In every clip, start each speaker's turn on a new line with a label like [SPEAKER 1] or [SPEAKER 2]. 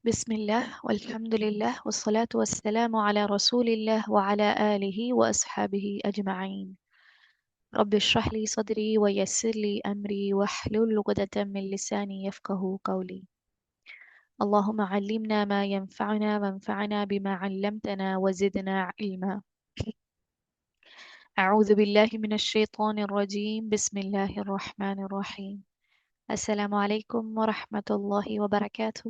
[SPEAKER 1] ബിസ്മില്ലാഹ് വൽഹംദുലില്ലാഹ് വസ്സലാത്തു വസ്സലാമു അലാ റസൂലില്ലാഹ് വഅലാ ആലിഹി വഅസ്ഹാബിഹി അജ്മഈൻ. റബ്ബി ഇശ്റഹ് ലി സദ്രി വയസ്സിർ ലി അംരി വഹ്ലുൽ ഉഖ്ദതം മിൻ ലിസാനി യഫ്ഖഹു ഖൗലി. اللهم علمنا ما ينفعنا وانفعنا بما علمتنا وزدنا علما. أعوذ بالله من الشيطان الرجيم. بسم الله الرحمن الرحيم. السلام عليكم ورحمة الله وبركاته.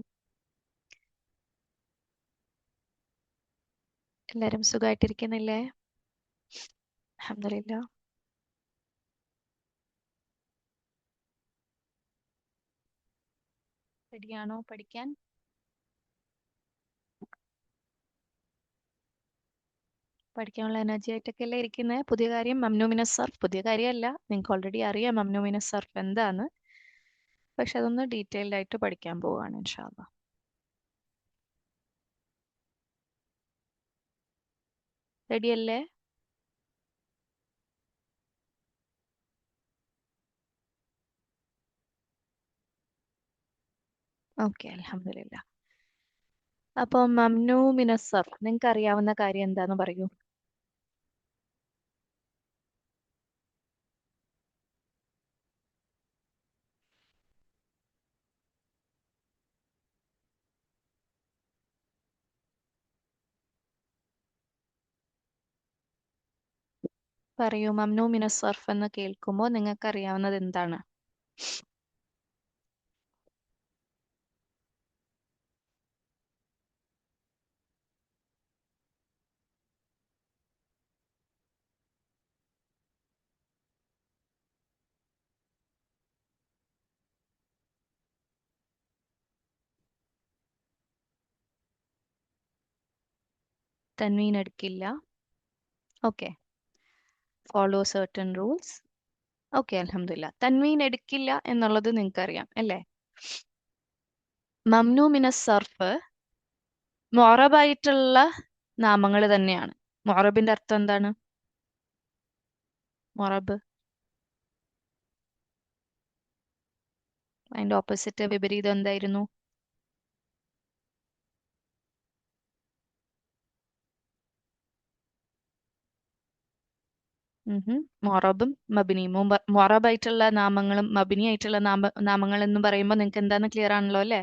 [SPEAKER 1] എല്ലാവരും സുഖമായിട്ടിരിക്കുന്നില്ലേ? അൽഹംദുലില്ലാ. റെഡിയാണോ പഠിക്കാൻ? പഠിക്കാനുള്ള എനർജി ആയിട്ടൊക്കെ അല്ലേ ഇരിക്കുന്നത്? പുതിയ കാര്യം മംനു മിനസ് സർഫ്. പുതിയ കാര്യമല്ല, നിങ്ങൾക്ക് ഓൾറെഡി അറിയാം മംനു മിനസ് സർഫ് എന്താന്ന്. പക്ഷെ അതൊന്ന് ഡീറ്റെയിൽഡ് ആയിട്ട് പഠിക്കാൻ പോവുകയാണ് ഇൻഷാ അല്ലാ. റെഡിയല്ലേ? ഓക്കെ, അൽഹംദുലില്ലാ. അപ്പോൾ മംനു മിനസ് സർഫ് നിങ്ങൾക്ക് അറിയാവുന്ന കാര്യം എന്താന്ന് പറയൂ. പറയൂ, മംനു മിനസ് സർഫ് എന്ന് കേൾക്കുമ്പോൾ നിങ്ങൾക്ക് അറിയാവുന്നത് എന്താണ്? തൻവീൻ എടുക്കില്ല. Okay, follow certain rules. Okay, അൽഹംദുലില്ലാ. തൻവീൻ എടുക്കില്ല എന്നുള്ളത് നിങ്ങൾക്ക് അറിയാം അല്ലേ? മംനു മിനസ് സർഫ് മുഅറബായിട്ടുള്ള നാമങ്ങൾ തന്നെയാണ്. മുഅറബിന്റെ അർത്ഥം എന്താണ്? മുഅറബ്, അതിന്റെ ഓപ്പോസിറ്റ് വിപരീതം എന്തായിരുന്നു? മുഅറബും മബിനിയും. മുഅറബായിട്ടുള്ള നാമങ്ങളും മബിനി ആയിട്ടുള്ള നാമങ്ങൾ എന്ന് പറയുമ്പോൾ നിങ്ങൾക്ക് എന്താന്ന് ക്ലിയർ ആണല്ലോ അല്ലേ?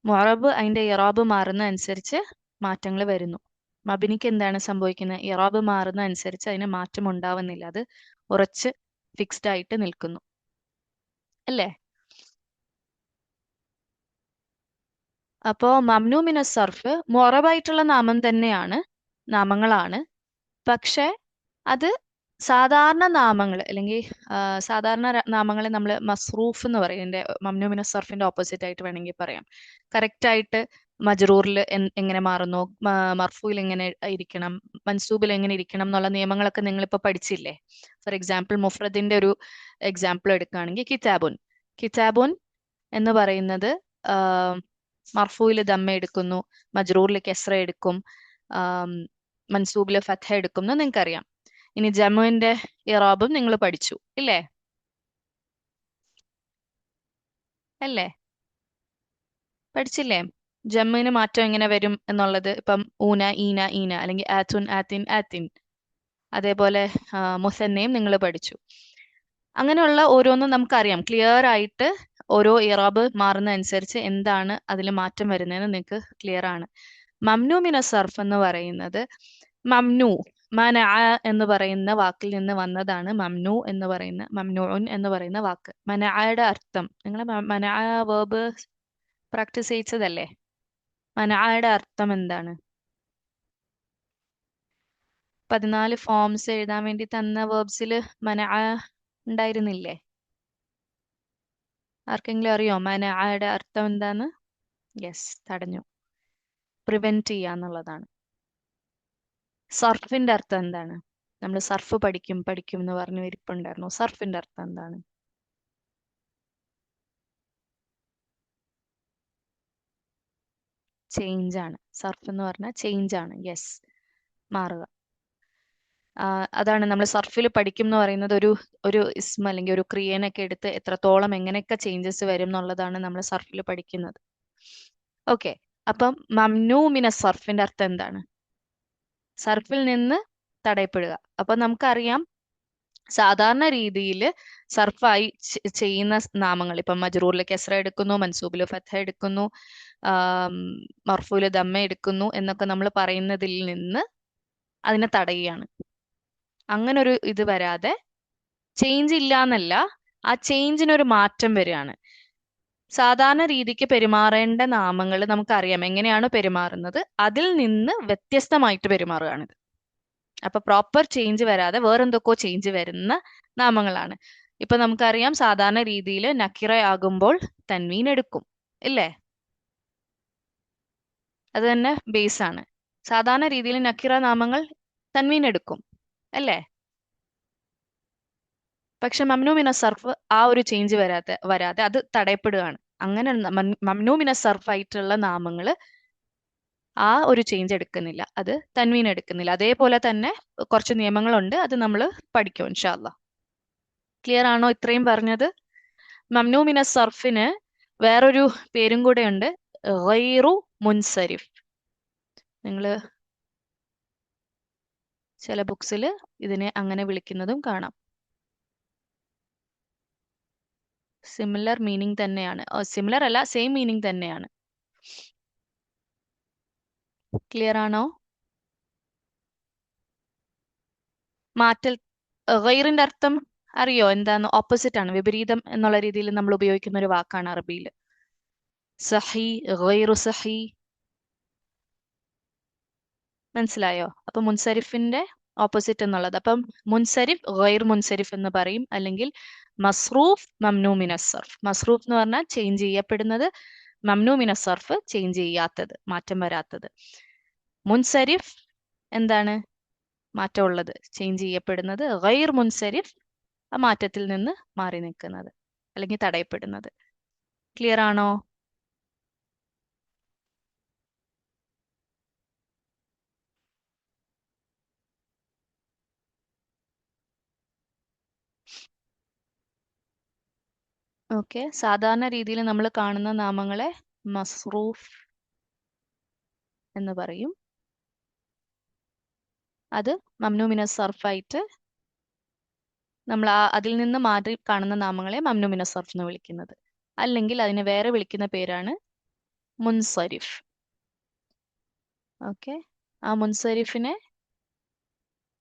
[SPEAKER 1] മുഅറബ് അതിന്റെ ഇറാബ് മാറുന്ന അനുസരിച്ച് മാറ്റങ്ങൾ വരുന്നു. മബിനിക്ക് എന്താണ് സംഭവിക്കുന്നത്? ഇറാബ് മാറുന്ന അനുസരിച്ച് അതിന് മാറ്റം ഉണ്ടാവുന്നില്ല, അത് ഉറച്ച് ഫിക്സ്ഡ് ആയിട്ട് നിൽക്കുന്നു അല്ലേ? അപ്പോ മംനു മിനസ് സർഫ് മുഅറബായിട്ടുള്ള നാമങ്ങളാണ്. പക്ഷെ അത് സാധാരണ നാമങ്ങൾ അല്ലെങ്കിൽ സാധാരണ നാമങ്ങളെ നമ്മൾ മസ്റൂഫ് എന്ന് പറയും. ഇതിന്റെ മംനു മിനസ് സർഫിന്റെ ഓപ്പോസിറ്റ് ആയിട്ട് വേണമെങ്കിൽ പറയാം. കറക്റ്റ് ആയിട്ട് മജ്റൂറിൽ എങ്ങനെ മാറുന്നു, മർഫൂയിൽ എങ്ങനെ ഇരിക്കണം, മൻസൂബിൽ എങ്ങനെ ഇരിക്കണം എന്നുള്ള നിയമങ്ങളൊക്കെ നിങ്ങളിപ്പോൾ പഠിച്ചില്ലേ? ഫോർ എക്സാമ്പിൾ മുഫ്രദിന്റെ ഒരു എക്സാമ്പിൾ എടുക്കുകയാണെങ്കിൽ കിതാബുൻ. കിതാബുൻ എന്ന് പറയുന്നത് മർഫൂയിൽ ദമ്മ എടുക്കുന്നു, മജ്റൂറിൽ കെസ്ര എടുക്കും, മൻസൂബിൽ ഫത്ഹ എടുക്കും എന്ന് നിങ്ങൾക്കറിയാം. ഇനി ജമുവിന്റെ ഇറാബും നിങ്ങൾ പഠിച്ചു ഇല്ലേ? അല്ലേ? പഠിച്ചില്ലേ? ജമ്മിന് മാറ്റം എങ്ങനെ വരും എന്നുള്ളത്. ഇപ്പം ഊന, ഈന, ഈന, അല്ലെങ്കിൽ ആത്തുൻ, ആത്തിൻ, ആത്തിൻ. അതേപോലെ മുസന്നയും നിങ്ങൾ പഠിച്ചു. അങ്ങനെയുള്ള ഓരോന്നും നമുക്കറിയാം ക്ലിയർ ആയിട്ട്. ഓരോ ഇറാബ് മാറുന്ന അനുസരിച്ച് എന്താണ് അതിൽ മാറ്റം വരുന്നതെന്ന് നിങ്ങൾക്ക് ക്ലിയർ ആണ്. മംനു മിന സർഫ് എന്ന് പറയുന്നത് മംനു, മനഅ എന്ന് പറയുന്ന വാക്കിൽ നിന്ന് വന്നതാണ് മംനു എന്ന് പറയുന്ന, മംനുഉൻ എന്ന് പറയുന്ന വാക്ക്. മനഅയുടെ അർത്ഥം നിങ്ങൾ മനഅ വേർബ് പ്രാക്ടീസ് ചെയ്യിച്ചതല്ലേ? മനഅയുടെ അർത്ഥം എന്താണ്? 14 ഫോംസ് എഴുതാൻ വേണ്ടി തന്ന വേർബ്സിൽ മനഅ ഉണ്ടായിരുന്നില്ലേ? ആർക്കെങ്കിലും അറിയോ മനഅയുടെ അർത്ഥം എന്താന്ന്? യെസ്, തടഞ്ഞു, പ്രിവെന്റ് ചെയ്യാന്നുള്ളതാണ്. സർഫിന്റെ അർത്ഥം എന്താണ്? നമ്മൾ സർഫ് പഠിക്കും പഠിക്കും എന്ന് പറഞ്ഞു ഇരിപ്പുണ്ടായിരുന്നു. സർഫിന്റെ അർത്ഥം എന്താണ്? ചേഞ്ച് ആണ്. സർഫ് എന്ന് പറഞ്ഞാൽ ചേഞ്ച് ആണ്. യെസ്, മാറുക. അതാണ് നമ്മൾ സർഫിൽ പഠിക്കും എന്ന് പറയുന്നത്. ഒരു ഒരു ഇസ്മ അല്ലെങ്കിൽ ഒരു ക്രിയനൊക്കെ എടുത്ത് എത്രത്തോളം എങ്ങനെയൊക്കെ ചേഞ്ചസ് വരും എന്നുള്ളതാണ് നമ്മൾ സർഫിൽ പഠിക്കുന്നത്. ഓക്കെ. അപ്പം മംനൂ മിന സർഫിന്റെ അർത്ഥം എന്താണ്? സർഫിൽ നിന്ന് തടയപ്പെടുക. അപ്പൊ നമുക്കറിയാം സാധാരണ രീതിയിൽ സർഫായി ചെയ്യുന്ന നാമങ്ങൾ ഇപ്പം മജ്റൂറിൽ കെസ്ര എടുക്കുന്നു, മൻസൂബിൽ ഫത്ഹ എടുക്കുന്നു, മർഫൂല് ദമ്മ എടുക്കുന്നു എന്നൊക്കെ നമ്മൾ പറയുന്നതിൽ നിന്ന് അതിനെ തടയുകയാണ്. അങ്ങനെ ഒരു ഇത് വരാതെ, ചേഞ്ച് ഇല്ല എന്നല്ല, ആ ചേഞ്ചിനൊരു മാറ്റം വരികയാണ്. സാധാരണ രീതിക്ക് പെരുമാറേണ്ട നാമങ്ങൾ നമുക്കറിയാം എങ്ങനെയാണ് പെരുമാറുന്നത്, അതിൽ നിന്ന് വ്യത്യസ്തമായിട്ട് പെരുമാറുകയാണിത്. അപ്പൊ പ്രോപ്പർ ചേഞ്ച് വരാതെ വേറെന്തൊക്കെയോ ചേഞ്ച് വരുന്ന നാമങ്ങളാണ്. ഇപ്പൊ നമുക്കറിയാം സാധാരണ രീതിയിൽ നക്കിറ ആകുമ്പോൾ തൻവീൻ എടുക്കും, ഇല്ലേ? അത് തന്നെ ബേസ് ആണ്. സാധാരണ രീതിയിൽ നക്കിറ നാമങ്ങൾ തൻവീൻ എടുക്കും, അല്ലേ? പക്ഷെ മംനൂ മിന സർഫ് ആ ഒരു ചേഞ്ച് വരാതെ അത് തടയപ്പെടുകയാണ്. അങ്ങനെ മംനൂ മിന സർഫ് ആയിട്ടുള്ള നാമങ്ങൾ ആ ഒരു ചേഞ്ച് എടുക്കുന്നില്ല, അത് തൻവീൻ എടുക്കുന്നില്ല. അതേപോലെ തന്നെ കുറച്ച് നിയമങ്ങളുണ്ട്, അത് നമ്മൾ പഠിക്കും ഇൻഷാ അല്ലാഹ്. ക്ലിയർ ആണോ ഇത്രയും പറഞ്ഞത്? മംനൂ മിന സർഫിന് വേറൊരു പേരും കൂടെ ഉണ്ട്, ഗൈറു മുൻസരിഫ്. നിങ്ങൾ ചില ബുക്സിൽ ഇതിനെ അങ്ങനെ വിളിക്കുന്നതും കാണാം. സിമിലർ മീനിങ് തന്നെയാണ്, സിമിലർ അല്ല, സെയിം മീനിങ് തന്നെയാണ്. ക്ലിയർ ആണോ? മാറ്റൽ ഗൈറിന്റെ അർത്ഥം അറിയോ എന്താന്ന്? ഓപ്പോസിറ്റ് ആണ്, വിപരീതം എന്നുള്ള രീതിയിൽ നമ്മൾ ഉപയോഗിക്കുന്ന ഒരു വാക്കാണ് അറബിയിൽ. സഹി, ഗൈറു സഹി, മനസ്സിലായോ? അപ്പൊ മുൻസരിഫിന്റെ ഓപ്പോസിറ്റ് എന്നുള്ളത്. അപ്പം മുൻസരിഫ് ഗൈർ മുൻസരിഫ് എന്ന് പറയും, അല്ലെങ്കിൽ മസ്റൂഫ് മംനൂ മിന സർഫ്. മസ്റൂഫ് എന്ന് പറഞ്ഞാൽ ചേഞ്ച് ചെയ്യപ്പെടുന്നത്, മംനൂ മിന സർഫ് ചേഞ്ച് ചെയ്യാത്തത്, മാറ്റം വരാത്തത്. മുൻസരിഫ് എന്താണ്? മാറ്റമുള്ളത്, ചേഞ്ച് ചെയ്യപ്പെടുന്നത്. ഗൈർ മുൻസരിഫ് ആ മാറ്റത്തിൽ നിന്ന് മാറി നിൽക്കുന്നത് അല്ലെങ്കിൽ തടയപ്പെടുന്നത്. ക്ലിയർ ആണോ? ഓക്കെ. സാധാരണ രീതിയിൽ നമ്മൾ കാണുന്ന നാമങ്ങളെ മസ്റൂഫ് എന്ന് പറയും. അത് മംനൂ മിന സർഫായിട്ട് നമ്മൾ അതിൽ നിന്ന് മാറി കാണുന്ന നാമങ്ങളെ മംനൂ മിന സർഫ് എന്ന് വിളിക്കുന്നത്. അല്ലെങ്കിൽ അതിനെ വേറെ വിളിക്കുന്ന പേരാണ് മുൻസരിഫ്. ഓക്കെ. ആ മുൻസരിഫിനെ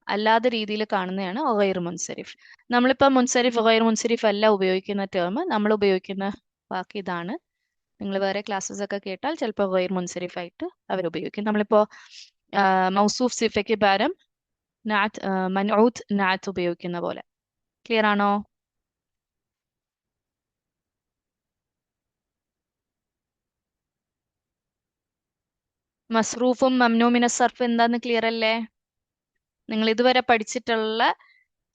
[SPEAKER 1] അല്ലാത്ത രീതിയിൽ കാണുന്നതാണ് ഗൈർ മുൻസരിഫ്. നമ്മളിപ്പോൾ മുൻസരിഫ് ഗൈർ മുൻസരിഫ് അല്ല ഉപയോഗിക്കുന്ന ടേം, നമ്മൾ ഉപയോഗിക്കുന്ന വാക്ക് ഇതാണ്. നിങ്ങൾ വേറെ ക്ലാസ്സസ് ഒക്കെ കേട്ടാൽ ചിലപ്പോൾ ഗൈർ മുൻസരിഫ് ആയിട്ട് അവർ ഉപയോഗിക്കും. നമ്മളിപ്പോ മൗസൂഫ് സിഫയ്ക്ക് പകരം നാത്ത്, മൻഊത്ത് നാത്ത് ഉപയോഗിക്കുന്ന പോലെ. ക്ലിയർ ആണോ? മസ്റൂഫും മംനൂ മിന സർഫ് എന്താന്ന് ക്ലിയർ അല്ലേ? നിങ്ങൾ ഇതുവരെ പഠിച്ചിട്ടുള്ള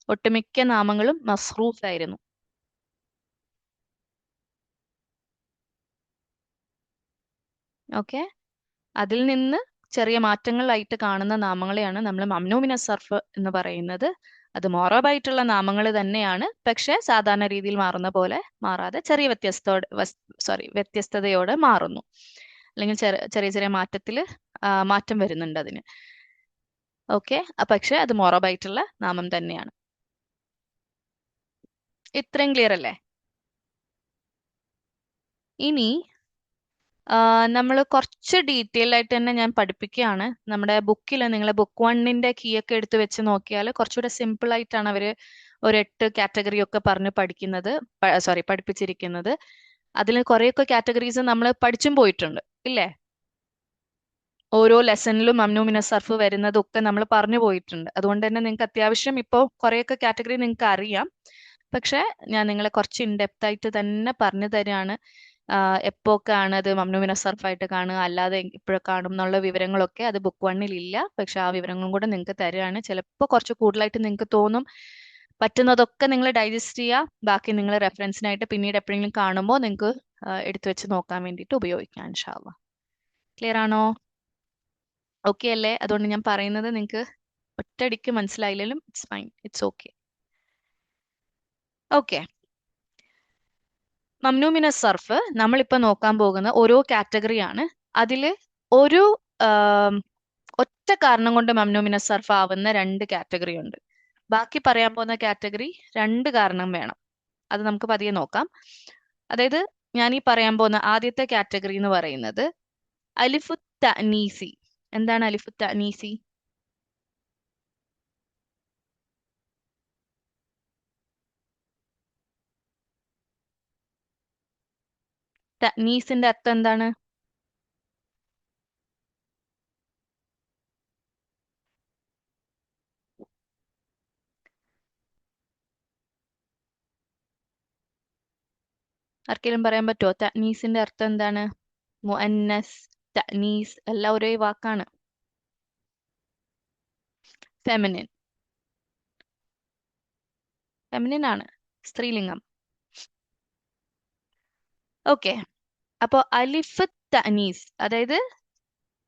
[SPEAKER 1] ഒട്ടുമിക്ക നാമങ്ങളും മസ്റൂഫ് ആയിരുന്നു. ഓക്കെ. അതിൽ നിന്ന് ചെറിയ മാറ്റങ്ങളായിട്ട് കാണുന്ന നാമങ്ങളെയാണ് നമ്മൾ മംനൂ മിന സർഫ് എന്ന് പറയുന്നത്. അത് മൊറബായിട്ടുള്ള നാമങ്ങൾ തന്നെയാണ്, പക്ഷെ സാധാരണ രീതിയിൽ മാറുന്ന പോലെ മാറാതെ ചെറിയ വ്യത്യസ്തതയോടെ മാറുന്നു, അല്ലെങ്കിൽ ചെറിയ ചെറിയ മാറ്റം വരുന്നുണ്ട് അതിന്. ഓക്കെ. പക്ഷെ അത് മൊറബായിട്ടുള്ള നാമം തന്നെയാണ്. ഇത്രയും ക്ലിയർ അല്ലേ? ഇനി നമ്മൾ കുറച്ച് ഡീറ്റെയിൽ ആയിട്ട് തന്നെ ഞാൻ പഠിപ്പിക്കുകയാണ്. നമ്മുടെ ബുക്കിൽ നിങ്ങൾ ബുക്ക് 1ന്റെ കീ ഒക്കെ എടുത്ത് വെച്ച് നോക്കിയാൽ കുറച്ചുകൂടെ സിമ്പിൾ ആയിട്ടാണ് അവർ ഒരു 8 കാറ്റഗറി ഒക്കെ പറഞ്ഞ് പഠിപ്പിച്ചിരിക്കുന്നത്. അതിൽ കുറേയൊക്കെ കാറ്റഗറീസ് നമ്മൾ പഠിച്ചും പോയിട്ടുണ്ട്, ഇല്ലേ? ഓരോ ലെസണിലും മംനൂ മിന സർഫ് വരുന്നതൊക്കെ നമ്മൾ പറഞ്ഞു പോയിട്ടുണ്ട്. അതുകൊണ്ട് തന്നെ നിങ്ങൾക്ക് അത്യാവശ്യം ഇപ്പോൾ കുറേയൊക്കെ കാറ്റഗറി നിങ്ങൾക്ക് അറിയാം. പക്ഷെ ഞാൻ നിങ്ങളെ കുറച്ച് ഇൻഡെപ്ത് ആയിട്ട് തന്നെ പറഞ്ഞു തരികയാണ്. എപ്പോഴൊക്കെയാണ് അത് മംനൂ മിന സർഫായിട്ട് കാണുക, അല്ലാതെ ഇപ്പോഴൊക്കെ കാണും എന്നുള്ള വിവരങ്ങളൊക്കെ അത് ബുക്ക് 1ൽ ഇല്ല. പക്ഷെ ആ വിവരങ്ങളും കൂടെ നിങ്ങൾക്ക് തരികയാണ്. ചിലപ്പോൾ കുറച്ച് കൂടുതലായിട്ട് നിങ്ങൾക്ക് തോന്നും. പറ്റുന്നതൊക്കെ നിങ്ങൾ ഡൈജസ്റ്റ് ചെയ്യുക. ബാക്കി നിങ്ങൾ റെഫറൻസിനായിട്ട് പിന്നീട് എപ്പോഴെങ്കിലും കാണുമ്പോൾ നിങ്ങൾക്ക് എടുത്തു വെച്ച് നോക്കാൻ വേണ്ടിയിട്ട് ഉപയോഗിക്കാം ഇൻഷാ അല്ലാഹ്. ക്ലിയർ ആണോ? ഓക്കെ അല്ലേ? അതുകൊണ്ട് ഞാൻ പറയുന്നത് നിങ്ങൾക്ക് ഒറ്റയടിക്ക് മനസ്സിലായില്ലെങ്കിലും it's fine, it's okay. Okay, മംനൂമിനസ് സർഫ് നമ്മളിപ്പോ നോക്കാൻ പോകുന്ന ഓരോ കാറ്റഗറിയാണ്. അതില് ഒരു ആം, ഒറ്റ കാരണം കൊണ്ട് മംനൂമിനസ് സർഫ് ആവുന്ന 2 കാറ്റഗറി ഉണ്ട്. ബാക്കി പറയാൻ പോകുന്ന കാറ്റഗറി 2 കാരണം വേണം. അത് നമുക്ക് പതിയെ നോക്കാം. അതായത് ഞാൻ ഈ പറയാൻ പോകുന്ന ആദ്യത്തെ കാറ്റഗറി എന്ന് പറയുന്നത് അലിഫു തഅനീസി. എന്താണ് അലിഫു തഅനീസി? തഅനീസിന്റെ അർത്ഥം എന്താണ്? ആർക്കെങ്കിലും പറയാൻ പറ്റുമോ തഅനീസിന്റെ അർത്ഥം എന്താണ്? മുഅന്നസ്, തഅനീസ് എല്ലാം ഒരേ വാക്കാണ്. ഫെമിനിൻ, ഫെമിനിൻ ആണ്, സ്ത്രീലിംഗം. ഓക്കെ, അപ്പോ അലിഫ് തഅനീസ് അതായത്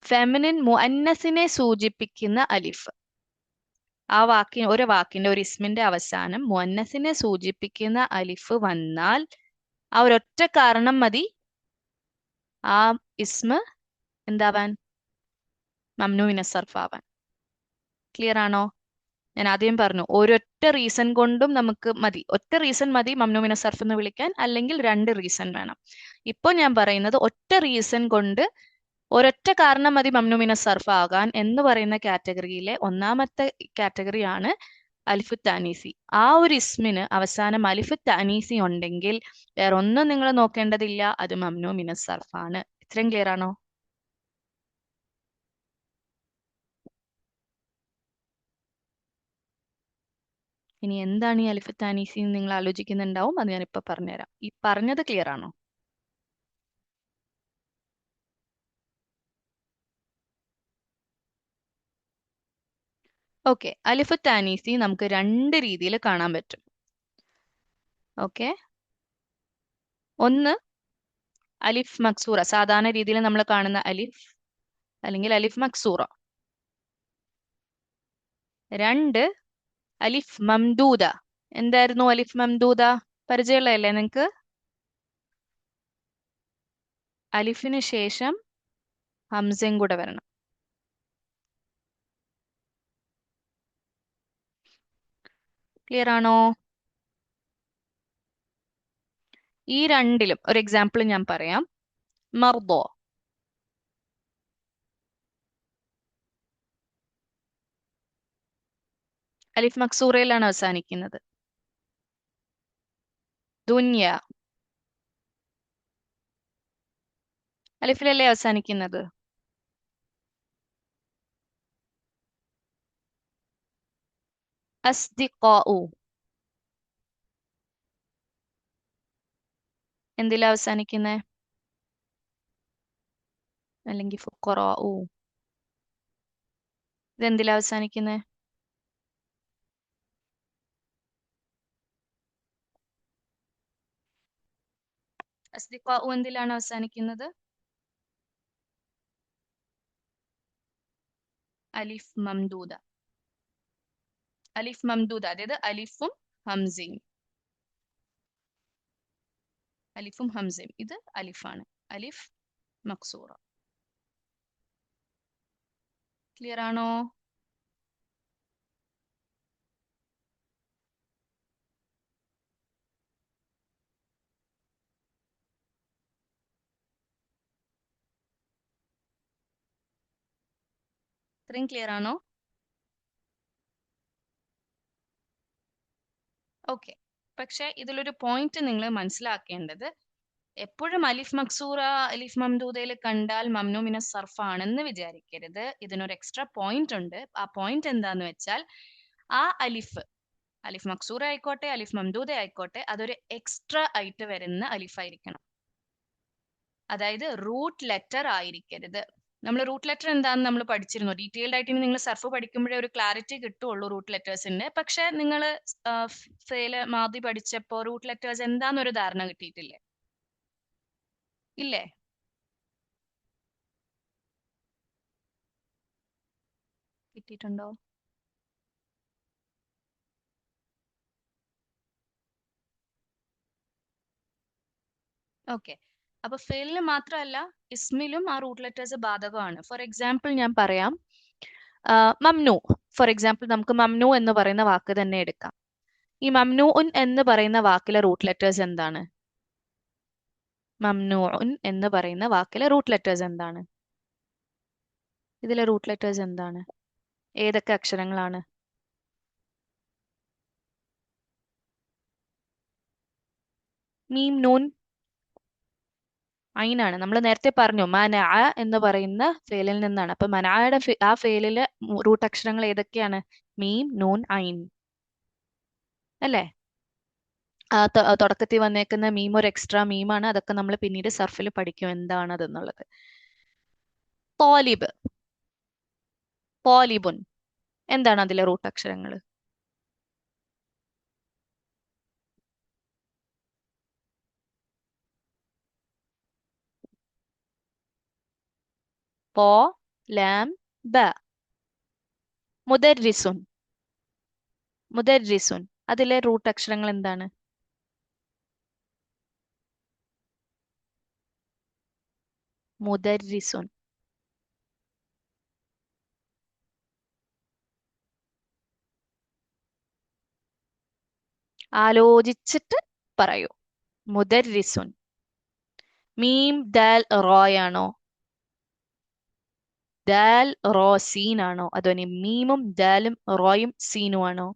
[SPEAKER 1] ഫെമിനിൻ മുഅന്നസിനെ സൂചിപ്പിക്കുന്ന അലിഫ്. ആ ഒരു വാക്കിന്റെ ഒരു ഇസ്മിന്റെ അവസാനം മുഅന്നസിനെ സൂചിപ്പിക്കുന്ന അലിഫ് വന്നാൽ ആ ഒരൊറ്റ കാരണം മതി ആ ഇസ്മ എന്താവാൻ? മംനൂഇന സർഫ് ആവാൻ. ക്ലിയർ ആണോ? ഞാൻ ആദ്യം പറഞ്ഞു ഒരൊറ്റ റീസൺ കൊണ്ടും നമുക്ക് മതി, ഒറ്റ റീസൺ മതി മംനൂഇന സർഫ് എന്ന് വിളിക്കാൻ, അല്ലെങ്കിൽ 2 റീസൺ വേണം. ഇപ്പൊ ഞാൻ പറയുന്നത് ഒറ്റ റീസൺ കൊണ്ട് ഒരൊറ്റ കാരണം മതി മംനൂഇന സർഫ് ആകാൻ എന്ന് പറയുന്ന കാറ്റഗറിയിലെ ഒന്നാമത്തെ കാറ്റഗറിയാണ് അലിഫു താനീസി. ആ ഒരു ഇസ്മിന് അവസാനം അലിഫു താനീസി ഉണ്ടെങ്കിൽ വേറെ ഒന്നും നിങ്ങൾ നോക്കേണ്ടതില്ല, അത് മംനൂഇന സർഫാണ്. ഇത്രയും ക്ലിയർ ആണോ? ഇനി എന്താണ് ഈ അലിഫ് താനീസി എന്ന് നിങ്ങൾ ആലോചിക്കുന്നുണ്ടാവും. അത് ഞാൻ ഇപ്പൊ പറഞ്ഞുതരാം. ഈ പറഞ്ഞത് ക്ലിയർ ആണോ? ഓക്കെ, അലിഫ് താനീസി നമുക്ക് 2 രീതിയിൽ കാണാൻ പറ്റും. ഓക്കെ, ഒന്ന് അലിഫ് മക്സൂറ, സാധാരണ രീതിയിൽ നമ്മൾ കാണുന്ന അലിഫ് അല്ലെങ്കിൽ അലിഫ് മക്സൂറ. 2 അലിഫ് മംദൂദ. എന്തായിരുന്നു അലിഫ് മംദൂദ? പരിചയമുള്ളതല്ലേ നിങ്ങക്ക്? അലിഫിന് ശേഷം ഹംസയും കൂടെ വരണം. ക്ലിയർ ആണോ? ഈ 2ലും ഒരു എക്സാമ്പിൾ ഞാൻ പറയാം. മർദോ, അലിഫ് മക്സൂറയിലാണ് അവസാനിക്കുന്നത്. ദുനിയ, അലിഫിലല്ലേ അവസാനിക്കുന്നത്? അസ്ദിഖാഉ, എന്തിലാ അവസാനിക്കുന്നത്? അല്ലെങ്കിൽ ഫുഖറാഉ, ഇതെന്തിലാ അവസാനിക്കുന്നത്? അസ്ദിഖാഉ എന്തിലാണ് അവസാനിക്കുന്നത്? അലിഫ് മംദൂദ. അലിഫ് മംദൂദ അതായത് അലിഫും ഹംസയും. അലിഫും ഹംസയും, ഇത് അലിഫാണ്. അലിഫ് മക്സൂറ. ക്ലിയർ ആണോ? ഇത്രയും ക്ലിയർ ആണോ? ഓക്കെ, പക്ഷെ ഇതിലൊരു പോയിന്റ് നിങ്ങൾ മനസ്സിലാക്കേണ്ടത്, എപ്പോഴും അലിഫ് മക്സൂറ അലിഫ് മംദൂദയിൽ കണ്ടാൽ മംനൂ മിന സർഫ് ആണെന്ന് വിചാരിക്കരുത്. ഇതിനൊരു എക്സ്ട്രാ പോയിന്റ് ഉണ്ട്. ആ പോയിന്റ് എന്താന്ന് വെച്ചാൽ ആ അലിഫ്, അലിഫ് മക്സൂറ ആയിക്കോട്ടെ അലിഫ് മംദൂദ ആയിക്കോട്ടെ, അതൊരു എക്സ്ട്രാ ആയിട്ട് വരുന്ന അലിഫായിരിക്കണം. അതായത് റൂട്ട് ലെറ്റർ ആയിരിക്കരുത്. നമ്മൾ റൂട്ട് ലെറ്റർ എന്താണെന്ന് നമ്മൾ പഠിച്ചിരുന്നു. ഡീറ്റെയിൽഡ് ആയിട്ട് ഇനി നിങ്ങൾ സർഫ് പഠിക്കുമ്പോഴേ ഒരു ക്ലാരിറ്റി കിട്ടുള്ളൂ റൂട്ട് ലെറ്റേഴ്സിന്റെ. പക്ഷെ നിങ്ങൾ ഫെയില് മാതി പഠിച്ചപ്പോ റൂട്ട് ലെറ്റേഴ്സ് എന്താന്നൊരു ധാരണ കിട്ടിയിട്ടില്ലേ? ഇല്ലേ? കിട്ടിയിട്ടുണ്ടോ? ഓക്കെ. അപ്പൊ ഫെയിലിന് മാത്രമല്ല ഇസ്മിലും ആ റൂട്ട് ലെറ്റേഴ്സ് ബാധകമാണ്. ഫോർ എക്സാമ്പിൾ ഞാൻ പറയാം, മംനു. ഫോർ എക്സാമ്പിൾ നമുക്ക് മംനു എന്ന് പറയുന്ന വാക്ക് തന്നെ എടുക്കാം. ഈ മംനൂഉൻ എന്ന് പറയുന്ന വാക്കിലെ റൂട്ട് ലെറ്റേഴ്സ് എന്താണ്? മംനൂഉൻ എന്ന് പറയുന്ന വാക്കിലെ റൂട്ട് ലെറ്റേഴ്സ് എന്താണ്? ഇതിലെ റൂട്ട് ലെറ്റേഴ്സ് എന്താണ്? ഏതൊക്കെ അക്ഷരങ്ങളാണ്? മീം, നൂൻ, ഐനാണ്. നമ്മൾ നേരത്തെ പറഞ്ഞു മനഅ എന്ന് പറയുന്ന ഫേലിൽ നിന്നാണ്. അപ്പൊ മനഅയുടെ ആ ഫേലിലെ റൂട്ട് അക്ഷരങ്ങൾ ഏതൊക്കെയാണ്? മീം, നൂൻ, ഐൻ അല്ലേ? ആ തുടക്കത്തിൽ വന്നേക്കുന്ന മീം ഒരു എക്സ്ട്രാ മീമാണ്. അതൊക്കെ നമ്മൾ പിന്നീട് സർഫിൽ പഠിക്കും എന്താണ് അതെന്നുള്ളത്. തോലിബ്, തോലിബുൻ, എന്താണ് അതിലെ റൂട്ട് അക്ഷരങ്ങൾ? പോ, ലാം, ബ. മുദർരിസുൻ, മുദർരിസുൻ, അതിലെ റൂട്ട് അക്ഷരങ്ങൾ എന്താണ്? മുദർരിസുൻ. ആലോചിച്ചിട്ട് പറയൂ. മുദർരിസുൻ. മീം ദാൽ റോയാണോ? ദാൽ റോ സീൻ ആണോ? അതോ ഇനി മീമും ദാലും റോയും സീനും ആണോ?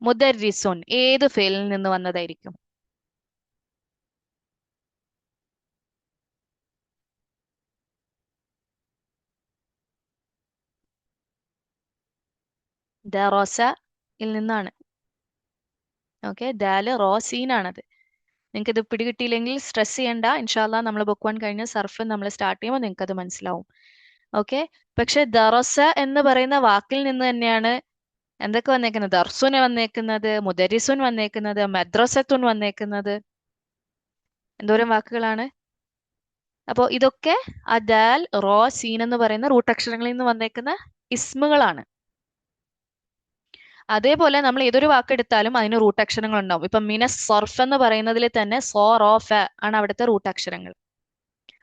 [SPEAKER 1] മുദർരിസുൻ ഏത് ഫേലിൽ നിന്ന് വന്നതായിരിക്കും? ദറസ യിൽ നിന്നാണ്. ഓക്കെ, ദാല് റോ സീൻ ആണത്. നിങ്ങൾക്ക് ഇത് പിടികിട്ടിയില്ലെങ്കിൽ സ്ട്രെസ് ചെയ്യണ്ട. ഇൻഷാല്ലാ നമ്മൾ ബുക്ക് വൺ കഴിഞ്ഞ് സർഫ് നമ്മൾ സ്റ്റാർട്ട് ചെയ്യുമ്പോൾ നിങ്ങൾക്ക് അത് മനസ്സിലാവും. ഓക്കെ. പക്ഷെ ദറസ എന്ന് പറയുന്ന വാക്കിൽ നിന്ന് തന്നെയാണ് എന്തൊക്കെ വന്നേക്കുന്നത്? ദർസുൻ വന്നേക്കുന്നത്, മുദരിസുൻ വന്നേക്കുന്നത്, മദ്രസത്തുൻ വന്നേക്കുന്നത്. എന്തോരം വാക്കുകളാണ്! അപ്പോൾ ഇതൊക്കെ ആ ദാൽ റോ സീൻ എന്ന് പറയുന്ന റൂട്ട് അക്ഷരങ്ങളിൽ നിന്ന് വന്നേക്കുന്ന ഇസ്മുകളാണ്. അതേപോലെ നമ്മൾ ഏതൊരു വാക്കെടുത്താലും അതിന് റൂട്ട് അക്ഷരങ്ങൾ ഉണ്ടാവും. ഇപ്പൊ മിനസ് സർഫ് എന്ന് പറയുന്നതിൽ തന്നെ സോ റോ ഫ ആണ് അവിടുത്തെ റൂട്ട് അക്ഷരങ്ങൾ.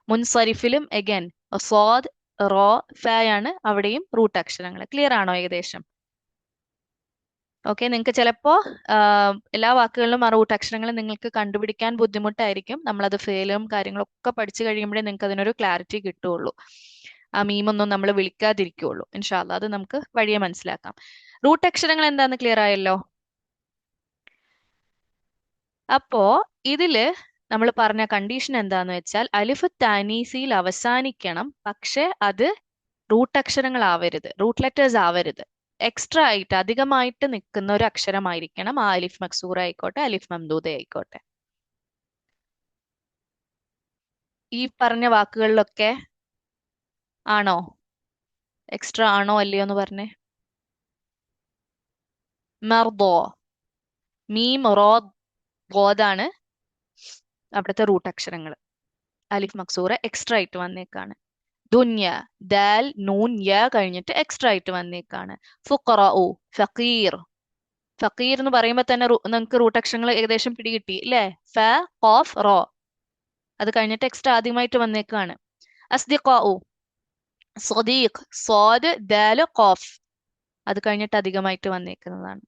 [SPEAKER 1] മുൻസരിഫിലും എഗൻ സോദ് റോ ഫ ആണ് അവിടെയും റൂട്ട് അക്ഷരങ്ങൾ. ക്ലിയർ ആണോ ഏകദേശം? ഓക്കെ. നിങ്ങൾക്ക് ചിലപ്പോ എല്ലാ വാക്കുകളിലും ആ റൂട്ട് അക്ഷരങ്ങൾ നിങ്ങൾക്ക് കണ്ടുപിടിക്കാൻ ബുദ്ധിമുട്ടായിരിക്കും. നമ്മളത് ഫേലും കാര്യങ്ങളൊക്കെ പഠിച്ചു കഴിയുമ്പോഴേ നിങ്ങൾക്ക് അതിനൊരു ക്ലാരിറ്റി കിട്ടുള്ളൂ. ആ മീമൊന്നും നമ്മൾ വിളിക്കാതിരിക്കുള്ളൂ. ഇൻഷാല്ല അത് നമുക്ക് വഴിയെ മനസ്സിലാക്കാം. റൂട്ട് അക്ഷരങ്ങൾ എന്താന്ന് ക്ലിയർ ആയല്ലോ? അപ്പോ ഇതില് നമ്മൾ പറഞ്ഞ കണ്ടീഷൻ എന്താന്ന് വെച്ചാൽ അലിഫ് താനീസിയിൽ അവസാനിക്കണം. പക്ഷെ അത് റൂട്ട് അക്ഷരങ്ങളാവരുത്, റൂട്ട് ലെറ്റേഴ്സ് ആവരുത്. എക്സ്ട്രാ ആയിട്ട് അധികമായിട്ട് നിൽക്കുന്ന ഒരു അക്ഷരമായിരിക്കണം. ആ അലിഫ് മക്സൂറ ആയിക്കോട്ടെ, അലിഫ് മംദൂദ ആയിക്കോട്ടെ. ഈ പറഞ്ഞ വാക്കുകളിലൊക്കെ ആണോ? എക്സ്ട്രാ ആണോ അല്ലയോ എന്ന് പറഞ്ഞേ. മർദോ, മീം റോ ഗോദാണ് അവിടുത്തെ റൂട്ട് അക്ഷരങ്ങൾ. അലിഫ് മക്സൂറ എക്സ്ട്രാ ആയിട്ട് വന്നേക്കാണ്. ദുന്യ, ദാൽ നൂൻ യ കഴിഞ്ഞിട്ട് എക്സ്ട്രാ ആയിട്ട് വന്നേക്കാണ്. ഫുഖറഉ, ഫഖീർ. ഫഖീർ എന്ന് പറയുമ്പോൾ തന്നെ നിങ്ങൾക്ക് റൂട്ട് അക്ഷരങ്ങൾ ഏകദേശം പിടികിട്ടി അല്ലേ? ഫ, ഖാഫ്, റോ. അത് കഴിഞ്ഞിട്ട് എക്സ്ട്രാ ആദ്യമായിട്ട് വന്നേക്കാണ്. അസ്ദിഖാഉ, സ്വദീഖ്, സ്വാദ്, ദാല്, ഖാഫ്. അത് കഴിഞ്ഞിട്ട് അധികമായിട്ട് വന്നേക്കുന്നതാണ്.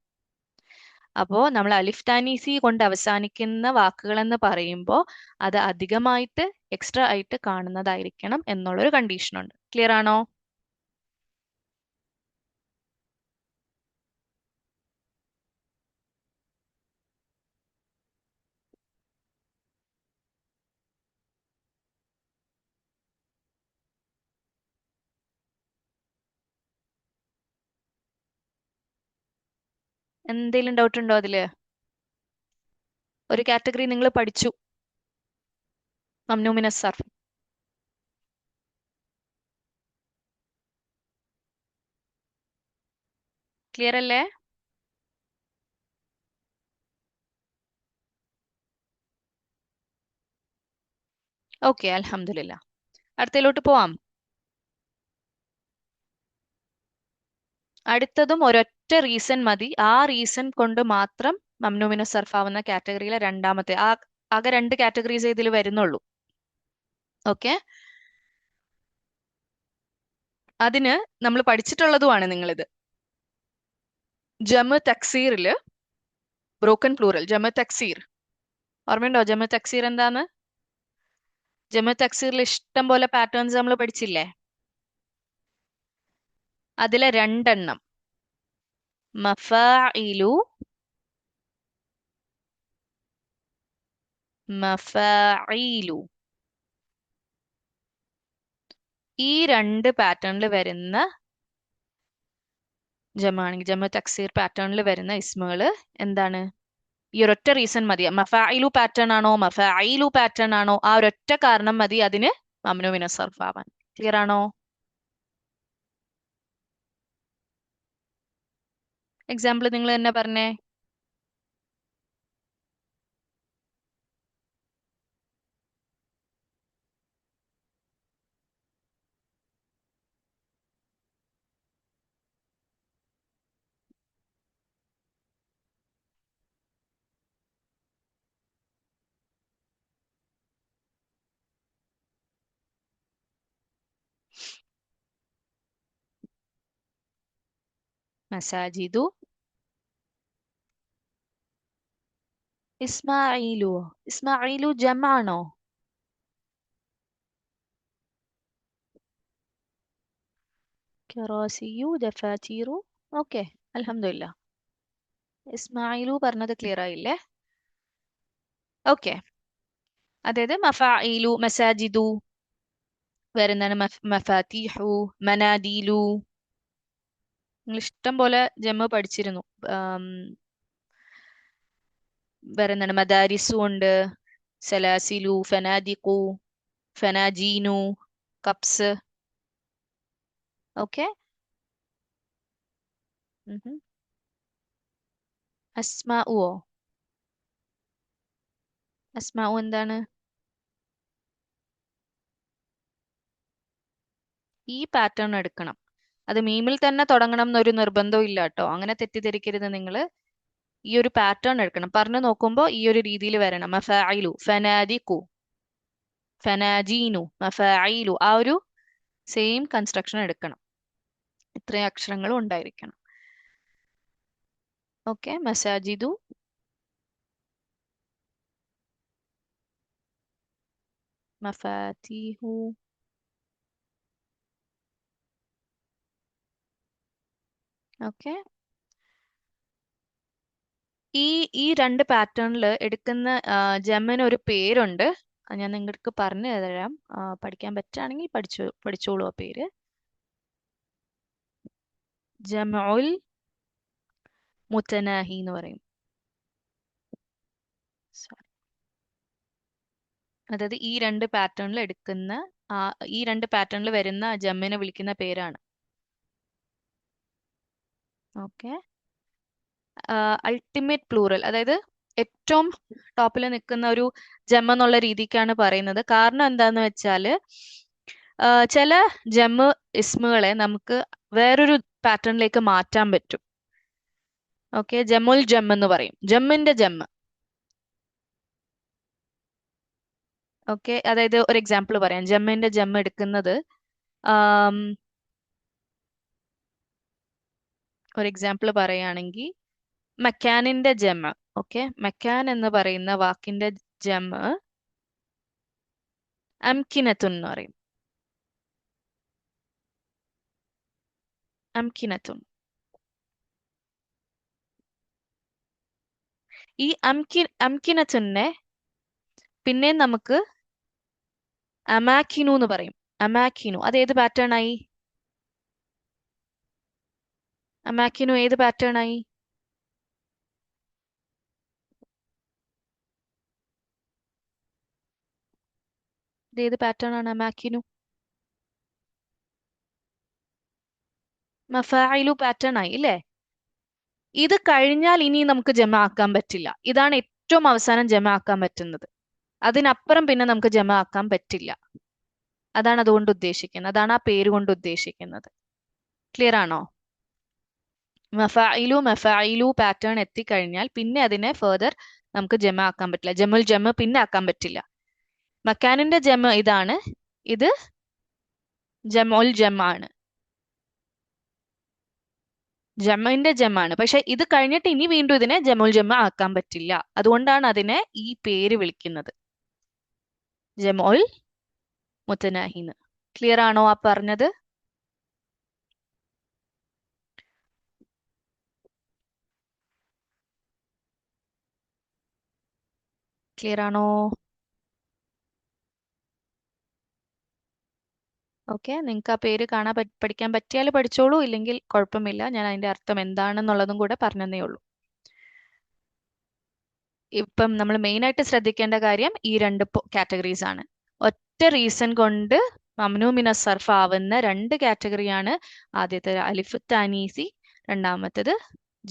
[SPEAKER 1] അപ്പോ നമ്മൾ അലിഫ് താനീസി കൊണ്ട് അവസാനിക്കുന്ന വാക്കുകൾ എന്ന് പറയുമ്പോൾ അത് അധികമായിട്ട് എക്സ്ട്രാ ആയിട്ട് കാണുന്നതായിരിക്കണം എന്നുള്ളൊരു കണ്ടീഷൻ ഉണ്ട്. ക്ലിയർ ആണോ? എന്തെങ്കിലും ഡൗട്ട് ഉണ്ടോ അതില്? ഒരു കാറ്റഗറി നിങ്ങൾ പഠിച്ചു, മംനൂ മിനസ് സർഫ്. ക്ലിയർ അല്ലേ? ഓക്കെ, അൽഹംദുലില്ലാ. അടുത്തതിലോട്ട് പോവാം. അടുത്തതും ഒരൊറ്റ റീസൺ മതി. ആ റീസൺ കൊണ്ട് മാത്രം മംനൂമിന സർഫാവുന്ന കാറ്റഗറിയിലെ രണ്ടാമത്തെ ആകെ 2 കാറ്റഗറീസ് ഇതിൽ വരുന്നുള്ളൂ. ഓക്കെ, അതിന് നമ്മൾ പഠിച്ചിട്ടുള്ളതുമാണ് നിങ്ങളിത്. ജമ തക്സീറില് ബ്രോക്കൺ പ്ലൂറൽ ജമ തക്സീർ ഓർമ്മയുണ്ടോ? ജമ തക്സീർ എന്താന്ന്? ജമ തക്സീറിൽ ഇഷ്ടം പോലെ പാറ്റേൺസ് നമ്മൾ പഠിച്ചില്ലേ? അതിലെ 2 എണ്ണം മഫാഇലു മഫാഇലു ഈ 2 പാറ്റേണിൽ വരുന്ന ജമാണെങ്കിൽ ജമ തക്സീർ പാറ്റേണിൽ വരുന്ന ഇസ്മുകൾ എന്താണ്? ഈ ഒരൊറ്റ റീസൺ മതി. മഫാഇലു പാറ്റേൺ ആണോ മഫാഇലു പാറ്റേൺ ആണോ, ആ ഒരൊറ്റ കാരണം മതി അതിന് മംനൂമിന സർഫ് ആവാൻ. ക്ലിയർ ആണോ? എക്സാമ്പിൾ നിങ്ങൾ തന്നെ പറഞ്ഞേ. മസാജിദു ഇസ്മായിലു. ഇസ്മായിലു ജമാണോ? കറാസിയു ദഫാതീറു. ഓക്കെ, അൽഹംദുലില്ലാ. ഇസ്മായിലു പറഞ്ഞത് ക്ലിയർ ആയില്ലേ? ഓക്കെ, അതായത് മഫാഇലു മസാജിദു വരുന്നതാണ് മഫാത്തിഹു മനാദീലു. നിങ്ങൾ ഇഷ്ടം പോലെ ജമ്മ പഠിച്ചിരുന്നു. വരുന്നതാണ് മദാരിസു ഉണ്ട്, സലാസിലു, ഫനാദിഖു, ഫനാജീനു, കപ്സ്. ഓക്കെ, അസ്മാഉവോ? അസ്മാഉ എന്താണ്? ഈ പാറ്റേൺ എടുക്കണം. അത് മീമിൽ തന്നെ തുടങ്ങണം എന്നൊരു നിർബന്ധവും ഇല്ല കേട്ടോ. അങ്ങനെ തെറ്റിദ്ധരിക്കരുത് നിങ്ങൾ. ഈ ഒരു പാറ്റേൺ എടുക്കണം. പറഞ്ഞു നോക്കുമ്പോൾ ഈ ഒരു രീതിയിൽ വരണം. മഫാഇലു, ഫനാദിഖു, ഫനാജീനു, മഫാഇലു, ആ ഒരു സെയിം കൺസ്ട്രക്ഷൻ എടുക്കണം. ഇത്രയും അക്ഷരങ്ങളും ഉണ്ടായിരിക്കണം. ഓക്കെ, മസാജിദു, മഫാത്തിഹു, ഓക്കെ. ഈ 2 പാറ്റേണിൽ എടുക്കുന്ന ജമ്മിന് ഒരു പേരുണ്ട്. ഞാൻ നിങ്ങൾക്ക് പറഞ്ഞു തരാം. പഠിക്കാൻ പറ്റുകയാണെങ്കിൽ പഠിച്ചോളൂ ആ പേര്. ജമഉൽ മുതനാഹി എന്ന് പറയും. അതായത് ഈ 2 പാറ്റേണിൽ എടുക്കുന്ന ഈ 2 പാറ്റേണിൽ വരുന്ന ജമ്മിനെ വിളിക്കുന്ന പേരാണ്. ഓക്കെ, അൾട്ടിമേറ്റ് പ്ലൂറൽ, അതായത് ഏറ്റവും ടോപ്പിൽ നിൽക്കുന്ന ഒരു ജമ്മ എന്നുള്ള രീതിക്കാണ് പറയുന്നത്. കാരണം എന്താന്ന് വെച്ചാല് ചില ജമ്മ് ഇസ്മുകളെ നമുക്ക് വേറൊരു പാറ്റേണിലേക്ക് മാറ്റാൻ പറ്റും. ഓക്കെ, ജമ്മുൽ ജമ്മ് എന്ന് പറയും, ജമ്മിന്റെ ജമ്മ്. ഓക്കെ, അതായത് ഒരു എക്സാമ്പിൾ പറയാം. ജമ്മിന്റെ ജമ്മ് എടുക്കുന്നത് ഒരു എക്സാമ്പിൾ പറയുകയാണെങ്കിൽ മക്കാനിന്റെ ജമ്മ്. ഓക്കെ, മക്കാൻ എന്ന് പറയുന്ന വാക്കിന്റെ ജമ്മ് അംകിനത്തുൻ എന്ന് പറയും. അംകിനത്തുൻ. ഈ അംകിനത്തുനെ പിന്നെ നമുക്ക് അമാക്കിനു എന്ന് പറയും. അമാക്കിനു അത് ഏത് പാറ്റേൺ ആയി? അമാക്കിനു ഏത് പാറ്റേൺ ആയി? ഇത് ഏത് പാറ്റേൺ ആണ് അമാക്കിനു? മഫായിലു പാറ്റേൺ ആയി ഇല്ലേ? ഇത് കഴിഞ്ഞാൽ ഇനി നമുക്ക് ജമ ആക്കാൻ പറ്റില്ല. ഇതാണ് ഏറ്റവും അവസാനം ജമ ആക്കാൻ പറ്റുന്നത്. അതിനപ്പുറം പിന്നെ നമുക്ക് ജമ ആക്കാൻ പറ്റില്ല. അതാണ് അതുകൊണ്ട് ഉദ്ദേശിക്കുന്നത്. അതാണ് ആ പേര് കൊണ്ട് ഉദ്ദേശിക്കുന്നത്. ക്ലിയർ ആണോ? മഫായിലു പാറ്റേൺ എത്തിക്കഴിഞ്ഞാൽ പിന്നെ അതിനെ ഫെർദർ നമുക്ക് ജമ ആക്കാൻ പറ്റില്ല. ജമുൽ ജമ പിന്നെ ആക്കാൻ പറ്റില്ല. മക്കാനിന്റെ ജമ ഇതാണ്, ഇത് ജമുൽ ജമ ആണ്, ജമ്മിന്റെ ജമ്മാണ്. പക്ഷെ ഇത് കഴിഞ്ഞിട്ട് ഇനി വീണ്ടും ഇതിനെ ജമുൽ ജമ്മ ആക്കാൻ പറ്റില്ല. അതുകൊണ്ടാണ് അതിനെ ഈ പേര് വിളിക്കുന്നത്, ജമുൽ മുത്തനാഹിന്ന്. ക്ലിയർ ആണോ ആ പറഞ്ഞത്? ക്ലിയർ ആണോ? ഓക്കെ, നിങ്ങൾക്ക് ആ പേര് കാണാൻ പഠിക്കാൻ പറ്റിയാൽ പഠിച്ചോളൂ, ഇല്ലെങ്കിൽ കുഴപ്പമില്ല. ഞാൻ അതിന്റെ അർത്ഥം എന്താണെന്നുള്ളതും കൂടെ പറഞ്ഞതേ ഉള്ളൂ. ഇപ്പം നമ്മൾ മെയിൻ ആയിട്ട് ശ്രദ്ധിക്കേണ്ട കാര്യം ഈ രണ്ട് കാറ്റഗറീസ് ആണ്. ഒറ്റ റീസൺ കൊണ്ട് മംനൂ മിന സർഫ് ആവുന്ന രണ്ട് കാറ്റഗറിയാണ്. ആദ്യത്തെ അലിഫ് താനീസി, രണ്ടാമത്തേത്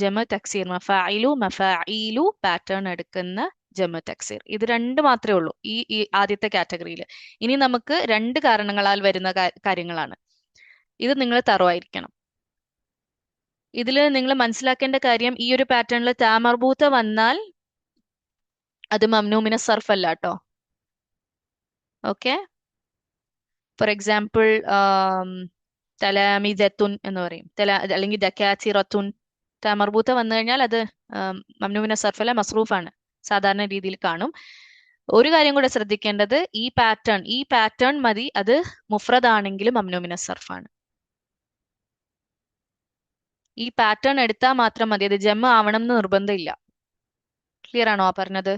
[SPEAKER 1] ജമ തക്സീർ, മഫായിലു പാറ്റേൺ എടുക്കുന്ന ജമ തക്സീർ. ഇത് രണ്ട് മാത്രമേ ഉള്ളൂ ഈ ആദ്യത്തെ കാറ്റഗറിയിൽ. ഇനി നമുക്ക് രണ്ട് കാരണങ്ങളാൽ വരുന്ന കാര്യങ്ങളാണ്. ഇത് നിങ്ങൾ തറവായിരിക്കണം. ഇതിൽ നിങ്ങൾ മനസ്സിലാക്കേണ്ട കാര്യം, ഈ ഒരു പാറ്റേണിൽ താമർബൂത്ത വന്നാൽ അത് മംനൂ മിന സർഫ് അല്ല കേട്ടോ. ഓക്കെ, ഫോർ എക്സാമ്പിൾ തലാമിദത്തുൻ എന്ന് പറയും, അല്ലെങ്കിൽ ദക്കാച്ചിറത്തുൻ. മർബൂത്ത വന്നു കഴിഞ്ഞാൽ അത് മംനൂ മിന സർഫ് അല്ല, മസ്റൂഫാണ്, സാധാരണ രീതിയിൽ കാണും. ഒരു കാര്യം കൂടെ ശ്രദ്ധിക്കേണ്ടത്, ഈ പാറ്റേൺ മതി, അത് മുഫ്രദാണെങ്കിലും മംനൂ മിന സർഫാണ്. ഈ പാറ്റേൺ എടുത്താൽ മാത്രം മതി, അത് ജമ്മ ആവണം എന്ന് നിർബന്ധമില്ല. ക്ലിയർ ആണോ ആ പറഞ്ഞത്?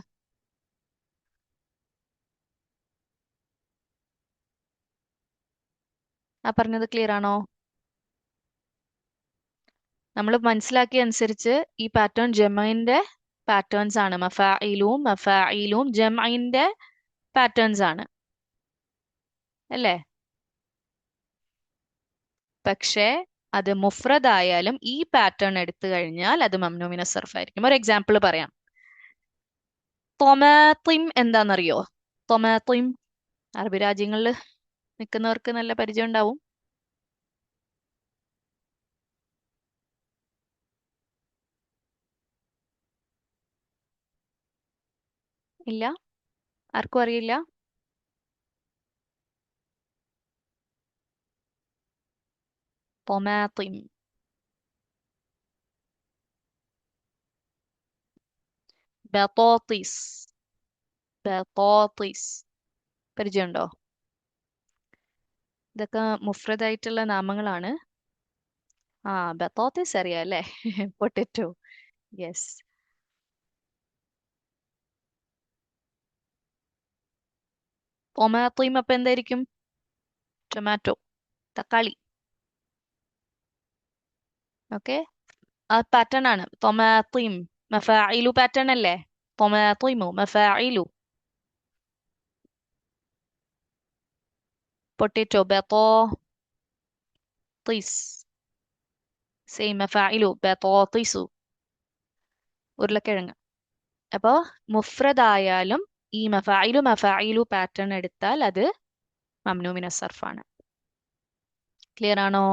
[SPEAKER 1] ആ പറഞ്ഞത് ക്ലിയർ ആണോ? നമ്മൾ മനസ്സിലാക്കിയ അനുസരിച്ച് ഈ പാറ്റേൺ ജമയിന്റെ പാറ്റേൺസ് ആണ്. മഫായിലും ജമയിന്റെ പാറ്റേൺസ് ആണ് അല്ലേ? പക്ഷേ അത് മുഫ്രദായാലും ഈ പാറ്റേൺ എടുത്തു കഴിഞ്ഞാൽ അത് മംനൂ മിന സർഫ് ആയിരിക്കും. ഒരു എക്സാമ്പിൾ പറയാം. തൊമാത്തിം എന്താണെന്നറിയോ? തൊമാത്തിം അറബി രാജ്യങ്ങളിൽ നിൽക്കുന്നവർക്ക് നല്ല പരിചയം ഉണ്ടാവും. ഇല്ല, ആർക്കും അറിയില്ല. തൊമാത്തിം, ബത്തോത്തീസ്, ബത്തോത്തീസ് പരിചയമുണ്ടോ? ഇതൊക്കെ മുഫ്രദായിട്ടുള്ള നാമങ്ങളാണ്. ആ, ബത്തോത്തീസ് അറിയാം അല്ലേ? Potato, yes. ടൊമാറ്റോയും അപ്പൊ എന്തായിരിക്കും? ടൊമാറ്റോ, തക്കാളി. ഓക്കെ, ആ പാറ്റേൺ ആണ് ടൊമാറ്റോയും. മഫായിലു പാറ്റേൺ അല്ലേ? ടൊമാറ്റോയുമോ മഫായിലു. പൊട്ടറ്റോ, ബത്തോത്തീസ്, സെയിം മഫായിലു, ബത്തോത്തീസു, ഉരുളക്കിഴങ്ങ്. അപ്പോ മുഫ്രദായാലും ഈ മഫായിലു പാറ്റേൺ എടുത്താൽ അത് മംനൂ മിന സർഫാണ്. ക്ലിയർ ആണോ?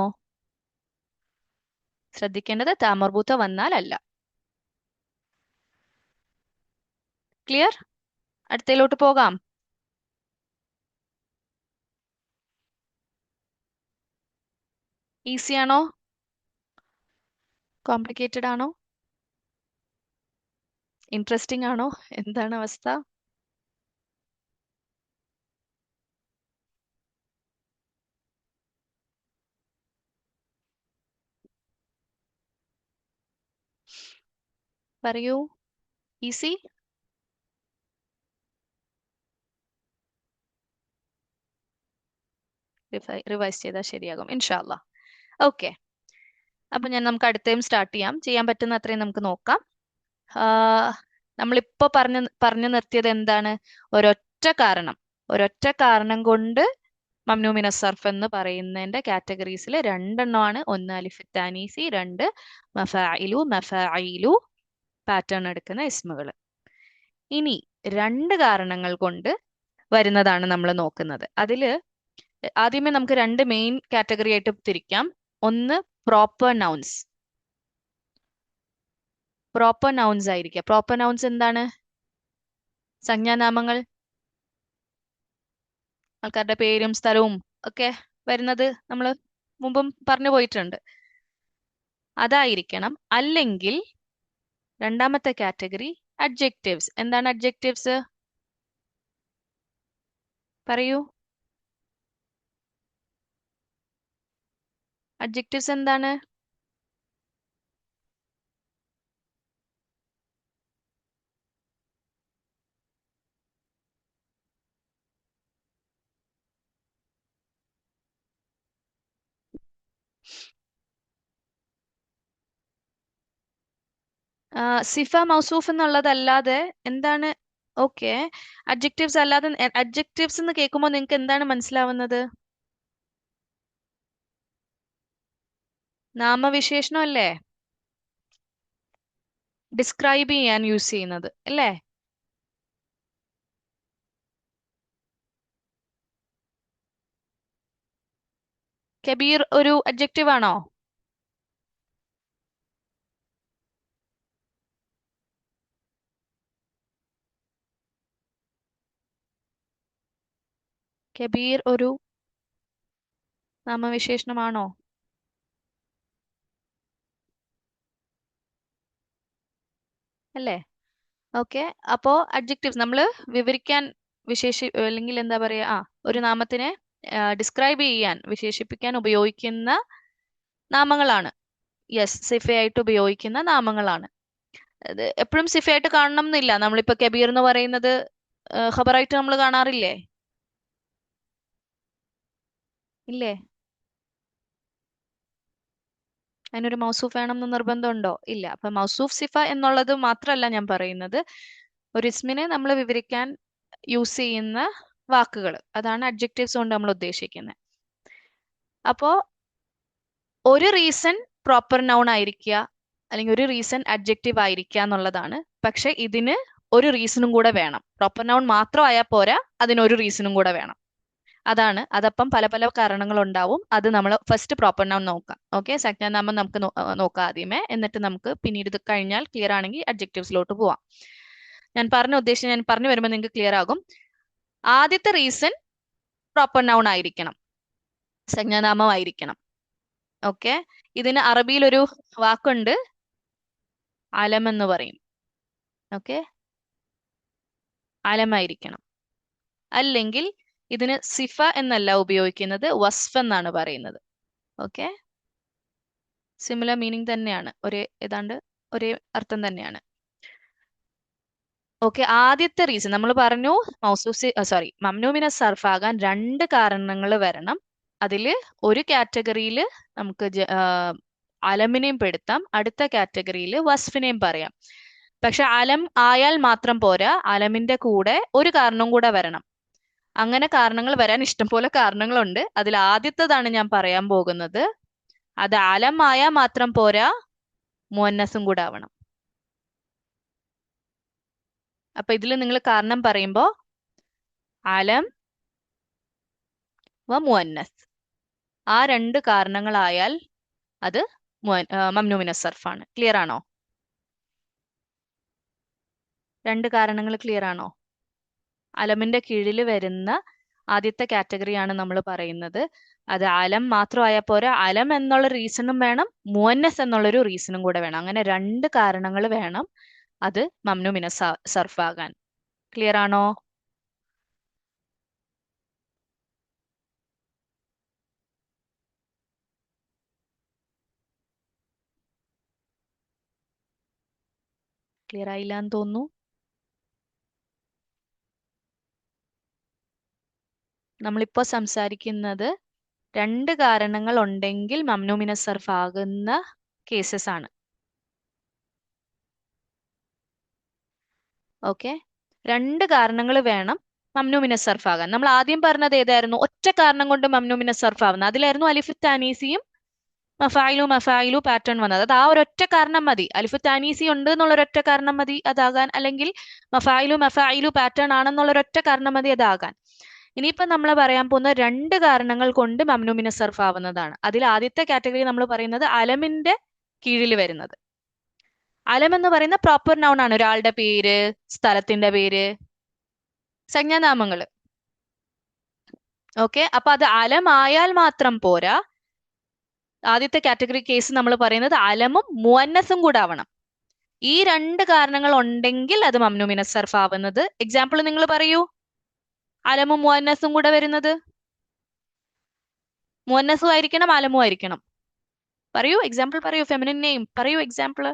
[SPEAKER 1] ശ്രദ്ധിക്കേണ്ടത് താമർബൂത്ത വന്നാൽ അല്ല. ക്ലിയർ? അടുത്തയിലോട്ട് പോകാം. ഈസി ആണോ? കോംപ്ലിക്കേറ്റഡ് ആണോ? ഇൻട്രസ്റ്റിംഗ് ആണോ? എന്താണ് അവസ്ഥ? പറയൂ. ഈസി? റിവൈസ് ചെയ്താൽ ശരിയാകും ഇൻഷാല്ലാ. ഓക്കെ, അപ്പൊ നമുക്ക് അടുത്തയും സ്റ്റാർട്ട് ചെയ്യാൻ പറ്റുന്ന അത്രയും നമുക്ക് നോക്കാം. നമ്മളിപ്പോ പറഞ്ഞു നിർത്തിയത് എന്താണ്? ഒരൊറ്റ കാരണം കൊണ്ട് മംനൂ മിന സർഫ് എന്ന് പറയുന്നതിന്റെ കാറ്റഗറീസിൽ രണ്ടെണ്ണമാണ്. ഒന്ന് അലിഫ് താനീസി, രണ്ട് മഫായിലു പാറ്റേൺ എടുക്കുന്ന ഇസ്മുകൾ. ഇനി രണ്ട് കാരണങ്ങൾ കൊണ്ട് വരുന്നതാണ് നമ്മൾ നോക്കുന്നത്. അതില് ആദ്യമേ നമുക്ക് രണ്ട് മെയിൻ കാറ്റഗറി ആയിട്ട് തിരിക്കാം. ഒന്ന് പ്രോപ്പർ നൗൺസ്. പ്രോപ്പർ നൗൺസ് ആയിരിക്കുക. പ്രോപ്പർ നൗൺസ് എന്താണ്? സംജ്ഞാനാമങ്ങൾ, ആൾക്കാരുടെ പേരും സ്ഥലവും ഒക്കെ വരുന്നത് നമ്മൾ മുമ്പും പറഞ്ഞു പോയിട്ടുണ്ട്. അതായിരിക്കണം. അല്ലെങ്കിൽ രണ്ടാമത്തെ കാറ്റഗറി അഡ്ജക്റ്റീവ്സ്. എന്താണ് അഡ്ജക്റ്റീവ്സ്? പറയൂ. അഡ്ജക്റ്റീവ്സ് എന്താണ്? സിഫ മൗസൂഫ് എന്നുള്ളതല്ലാതെ എന്താണ്? ഓക്കെ, അഡ്ജക്റ്റീവ്സ് അല്ലാതെ അഡ്ജക്റ്റീവ്സ് എന്ന് കേൾക്കുമ്പോൾ നിങ്ങൾക്ക് എന്താണ് മനസ്സിലാവുന്നത്? നാമവിശേഷണം അല്ലേ? ഡിസ്ക്രൈബ് ചെയ്യാൻ യൂസ് ചെയ്യുന്നത് അല്ലേ? കബീർ ഒരു അഡ്ജക്റ്റീവ് ആണോ? കബീർ ഒരു നാമവിശേഷണമാണോ? അല്ലേ? ഓക്കെ, അപ്പോ അഡ്ജക്റ്റീവ്സ് നമ്മൾ വിവരിക്കാൻ അല്ലെങ്കിൽ എന്താ പറയാ, ഒരു നാമത്തിനെ ഡിസ്ക്രൈബ് ചെയ്യാൻ, വിശേഷിപ്പിക്കാൻ ഉപയോഗിക്കുന്ന നാമങ്ങളാണ്. യെസ്, സിഫയായിട്ട് ഉപയോഗിക്കുന്ന നാമങ്ങളാണ്. അത് എപ്പോഴും സിഫയായിട്ട് കാണണം എന്നില്ല. നമ്മളിപ്പോ കബീർ എന്ന് പറയുന്നത് ഖബറായിട്ട് നമ്മൾ കാണാറില്ലേ? ഇല്ലേ? അതിനൊരു മൗസൂഫ് വേണം എന്ന് നിർബന്ധമുണ്ടോ? ഇല്ല. അപ്പൊ മൗസൂഫ് സിഫ എന്നുള്ളത് മാത്രമല്ല ഞാൻ പറയുന്നത്, ഒരു ഇസ്മിനെ നമ്മൾ വിവരിക്കാൻ യൂസ് ചെയ്യുന്ന വാക്കുകൾ, അതാണ് അഡ്ജക്റ്റീവ്സ് കൊണ്ട് നമ്മൾ ഉദ്ദേശിക്കുന്നത്. അപ്പോ ഒരു റീസൺ പ്രോപ്പർ നൗൺ ആയിരിക്കുക, അല്ലെങ്കിൽ ഒരു റീസൺ അഡ്ജക്റ്റീവ് ആയിരിക്കുക എന്നുള്ളതാണ്. പക്ഷെ ഇതിന് ഒരു റീസണും കൂടെ വേണം. പ്രോപ്പർ നൗൺ മാത്രം ആയാൽ പോരാ, അതിനൊരു റീസണും കൂടെ വേണം. അതപ്പം പല പല കാരണങ്ങൾ ഉണ്ടാവും. അത് നമ്മൾ ഫസ്റ്റ് പ്രോപ്പർ നൗൺ നോക്കാം. ഓക്കെ, സംജ്ഞാനാമം നമുക്ക് നോക്കാം ആദ്യമേ, എന്നിട്ട് നമുക്ക് പിന്നീട് ഇത് കഴിഞ്ഞാൽ ക്ലിയർ ആണെങ്കിൽ അഡ്ജക്റ്റീവ്സിലോട്ട് പോവാം. ഞാൻ പറഞ്ഞു വരുമ്പോൾ നിങ്ങൾക്ക് ക്ലിയർ ആകും. ആദ്യത്തെ റീസൺ പ്രോപ്പർ നൗൺ ആയിരിക്കണം, സംജ്ഞാനാമം ആയിരിക്കണം. ഓക്കെ, ഇതിന് അറബിയിൽ ഒരു വാക്കുണ്ട്, അലം എന്ന് പറയും. ഓക്കെ, അലമായിരിക്കണം. അല്ലെങ്കിൽ ഇതിന് സിഫ എന്നല്ല ഉപയോഗിക്കുന്നത്, വസ്ഫ് എന്നാണ് പറയുന്നത്. ഓക്കെ, സിമിലർ മീനിങ് തന്നെയാണ്, ഏതാണ്ട് ഒരേ അർത്ഥം തന്നെയാണ്. ഓക്കെ, ആദ്യത്തെ റീസൺ നമ്മൾ പറഞ്ഞു, മംനൂമിന സർഫാകാൻ രണ്ട് കാരണങ്ങൾ വരണം. അതില് ഒരു കാറ്റഗറിയിൽ നമുക്ക് അലമിനെയും പെടുത്താം, അടുത്ത കാറ്റഗറിയിൽ വസ്ഫിനെയും പറയാം. പക്ഷെ അലം ആയാൽ മാത്രം പോരാ, അലമിന്റെ കൂടെ ഒരു കാരണം കൂടെ വരണം. അങ്ങനെ കാരണങ്ങൾ വരാൻ ഇഷ്ടംപോലെ കാരണങ്ങളുണ്ട്. അതിൽ ആദ്യത്തേതാണ് ഞാൻ പറയാൻ പോകുന്നത്. അത് അലം ആയാൽ മാത്രം പോരാ, മുഅന്നസും കൂടെ ആവണം. അപ്പൊ ഇതിൽ നിങ്ങൾ കാരണം പറയുമ്പോ അലം വ മുഅന്നസ്, ആ രണ്ട് കാരണങ്ങളായാൽ അത് മംനൂമിന സർഫാണ്. ക്ലിയർ ആണോ? രണ്ട് കാരണങ്ങൾ ക്ലിയർ ആണോ? അലമിന്റെ കീഴിൽ വരുന്ന ആദ്യത്തെ കാറ്റഗറിയാണ് നമ്മൾ പറയുന്നത്. അത് അലം മാത്രമായാൽ പോരാ, അലം എന്നുള്ള റീസണും വേണം, മുഅന്നസ് എന്നുള്ളൊരു റീസണും കൂടെ വേണം. അങ്ങനെ രണ്ട് കാരണങ്ങൾ വേണം അത് മംനൂമിന സർഫാകാൻ. ക്ലിയർ ആണോ? ക്ലിയർ ആയില്ല എന്ന് തോന്നുന്നു. നമ്മളിപ്പോ സംസാരിക്കുന്നത് രണ്ട് കാരണങ്ങൾ ഉണ്ടെങ്കിൽ മംനൂമിന സർഫ് ആകുന്ന കേസസ് ആണ്. ഓക്കെ, രണ്ട് കാരണങ്ങൾ വേണം മംനൂമിന സർഫ് ആകാൻ. നമ്മൾ ആദ്യം പറഞ്ഞത് ഏതായിരുന്നു? ഒറ്റ കാരണം കൊണ്ട് മംനൂമിന സർഫ് ആവുന്നത്. അതിലായിരുന്നു അലിഫു താനീസിയും മഫായിലു പാറ്റേൺ വന്നത്. അത് ആ ഒരൊറ്റ കാരണം മതി. അലിഫു താനീസി ഉണ്ട് എന്നുള്ള ഒരൊറ്റ കാരണം മതി അതാകാൻ, അല്ലെങ്കിൽ മഫായിലു പാറ്റേൺ ആണെന്നുള്ള ഒരൊറ്റ കാരണം മതി അതാകാൻ. ഇനിയിപ്പോ നമ്മൾ പറയാൻ പോകുന്ന രണ്ട് കാരണങ്ങൾ കൊണ്ട് മംനൂമിന സർഫ് ആവുന്നതാണ്. അതിൽ ആദ്യത്തെ കാറ്റഗറി നമ്മൾ പറയുന്നത് അലമിന്റെ കീഴിൽ വരുന്നത്. അലം എന്ന് പറയുന്ന പ്രോപ്പർ നൗൺ ആണ്, ഒരാളുടെ പേര്, സ്ഥലത്തിന്റെ പേര്, സംജ്ഞാനാമങ്ങള്. ഓക്കെ, അപ്പൊ അത് അലമായാൽ മാത്രം പോരാ. ആദ്യത്തെ കാറ്റഗറി കേസ് നമ്മൾ പറയുന്നത് അലമും മുഅന്നസും കൂടെ ആവണം. ഈ രണ്ട് കാരണങ്ങൾ ഉണ്ടെങ്കിൽ അത് മംനൂ മിന സർഫ് ആവുന്നത്. എക്സാമ്പിൾ നിങ്ങൾ പറയൂ, അലമും മുഅന്നസും കൂടെ വരുന്നത്. മുഅന്നസും ആയിരിക്കണം, അലമും ആയിരിക്കണം. പറയൂ എക്സാമ്പിൾ, പറയൂ ഫെമിനിൻ നെയിം പറയൂ എക്സാമ്പിൾ.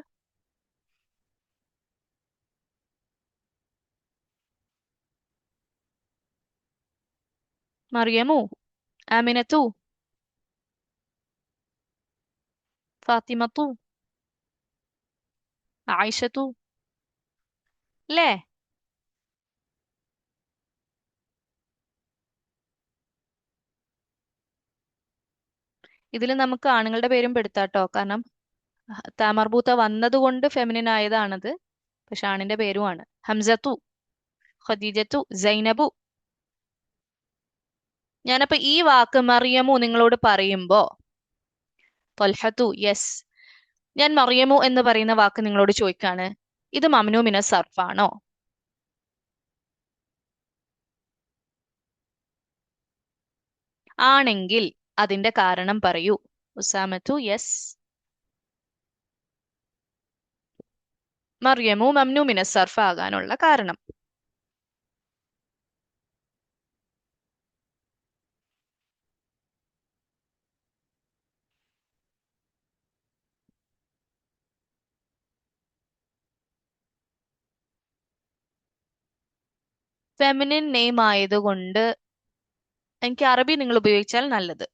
[SPEAKER 1] മറിയമു, ആമിനത്തു, ഫാത്തിമത്തു, ആയിഷത്തു, അല്ലേ? ഇതിൽ നമുക്ക് ആണുങ്ങളുടെ പേരും പെടുത്താട്ടോ, കാരണം താമർബൂത്ത വന്നതുകൊണ്ട് ഫെമിനിൻ ആയതാണത്. പക്ഷെ ആണിന്റെ പേരുമാണ്. ഹംസത്തു, ഖദീജത്തു, സൈനബു. ഞാനപ്പോ ഈ വാക്ക് മറിയമു നിങ്ങളോട് പറയുമ്പോ, തൊൽഹത്തു, യെസ്, ഞാൻ മറിയമു എന്ന് പറയുന്ന വാക്ക് നിങ്ങളോട് ചോദിക്കാണ്, ഇത് മംനൂ മിന സർഫാണോ? ആണെങ്കിൽ അതിന്റെ കാരണം പറയൂ. ഉസാമത്തു, യെസ്, മറിയമു മംനൂ മിന സർഫ് ആകാനുള്ള കാരണം. ഫെമിനിൻ നെയിം ആയതുകൊണ്ട് എനിക്ക് അറബി നിങ്ങൾ ഉപയോഗിച്ചാൽ നല്ലത്.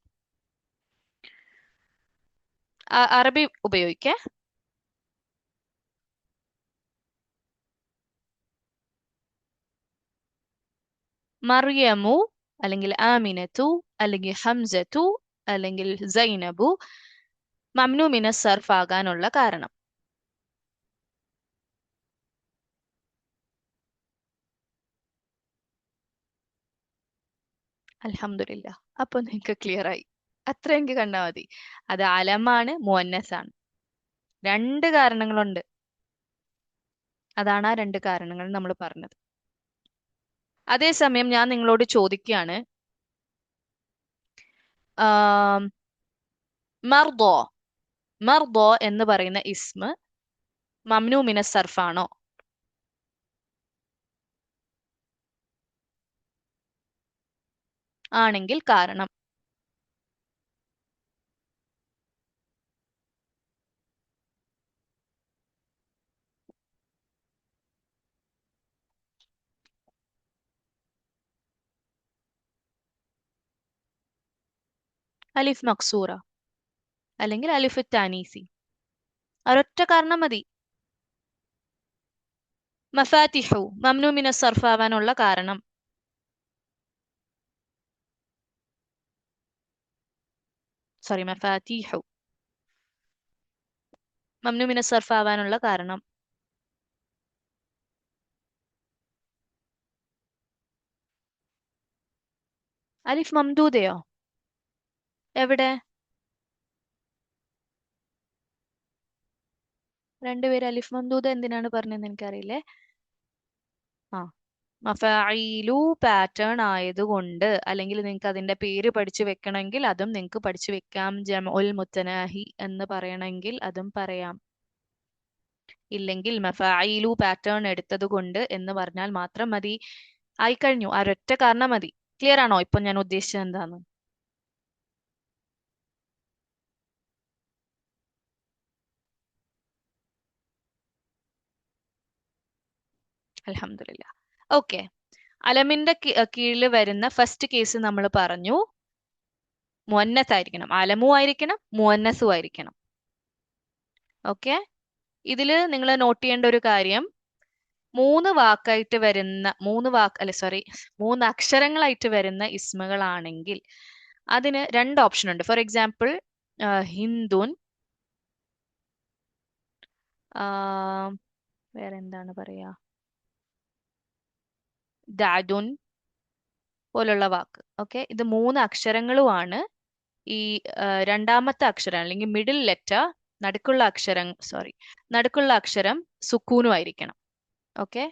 [SPEAKER 1] അറബി ഉപയോഗിക്കേ. മറിയമു അല്ലെങ്കിൽ ആമിനത്തു അല്ലെങ്കിൽ ഹംസത്തു അല്ലെങ്കിൽ സൈനബു മംനൂ മിന സർഫ് ആകാനുള്ള കാരണം. അൽഹംദുലില്ലാ, അപ്പൊ നിങ്ങൾക്ക് ക്ലിയർ ആയി. അത്ര എനിക്ക് കണ്ടാൽ മതി. അത് അലമാണ്, മുഅന്നസ് ആണ്. രണ്ട് കാരണങ്ങളുണ്ട്. അതാണ് ആ രണ്ട് കാരണങ്ങൾ നമ്മൾ പറഞ്ഞത്. അതേസമയം ഞാൻ നിങ്ങളോട് ചോദിക്കുകയാണ്, മർദോ, മർദോ എന്ന് പറയുന്ന ഇസ്മ മംനൂ മിന സർഫാണോ? ആണെങ്കിൽ കാരണം. അലിഫ് മക്സൂറ അല്ലെങ്കിൽ അലിഫ് താനീസി, ഒരൊറ്റ കാരണം മതി. മഫാത്തിഹു മംനൂ മിന സർഫ് ആവാനുള്ള കാരണം. സോറി, മഫാത്തിഹു മംനൂ മിന സർഫ് ആവാനുള്ള കാരണം. അലിഫ് മംദൂദയോ? എവിടെ? രണ്ടുപേര് അലിഫ് മംദൂദ എന്തിനാണ് പറഞ്ഞതെന്ന് എനിക്കറിയില്ലേ. ആ, മഫായിലു പാറ്റേൺ ആയതുകൊണ്ട്, അല്ലെങ്കിൽ നിങ്ങൾക്ക് അതിന്റെ പേര് പഠിച്ചു വെക്കണമെങ്കിൽ അതും നിങ്ങൾക്ക് പഠിച്ചു വെക്കാം. ജംഉൽ മുത്തനാഹി എന്ന് പറയണമെങ്കിൽ അതും പറയാം. ഇല്ലെങ്കിൽ മഫായിലു പാറ്റേൺ എടുത്തത് കൊണ്ട് എന്ന് പറഞ്ഞാൽ മാത്രം മതി. ആയിക്കഴിഞ്ഞു, ആ ഒരൊറ്റ കാരണം മതി. ക്ലിയർ ആണോ ഇപ്പൊ ഞാൻ ഉദ്ദേശിച്ചത് എന്താന്ന്? അൽഹംദുലില്ലാ. ഓക്കെ, അലമിന്റെ കീഴിൽ വരുന്ന ഫസ്റ്റ് കേസ് നമ്മൾ പറഞ്ഞു, മുഅന്നസ് ആയിരിക്കണം. അലമു ആയിരിക്കണം, മുഅന്നസു ആയിരിക്കണം. ഓക്കെ, ഇതില് നിങ്ങൾ നോട്ട് ചെയ്യേണ്ട ഒരു കാര്യം, മൂന്ന് വാക്കായിട്ട് വരുന്ന, മൂന്ന് വാക്ക് അല്ലെ സോറി, മൂന്ന് അക്ഷരങ്ങളായിട്ട് വരുന്ന ഇസ്മുകളാണെങ്കിൽ അതിന് രണ്ട് ഓപ്ഷൻ ഉണ്ട്. ഫോർ എക്സാമ്പിൾ, ഹിന്ദുൻ, വേറെ എന്താണ് പറയാ, ദാദുൻ പോലുള്ള വാക്ക്. ഓക്കെ, ഇത് മൂന്ന് അക്ഷരങ്ങളുമാണ്. ഈ രണ്ടാമത്തെ അക്ഷരം അല്ലെങ്കിൽ മിഡിൽ ലെറ്റർ നടുക്കുള്ള അക്ഷരം സുക്കൂനും ആയിരിക്കണം. ഓക്കെ,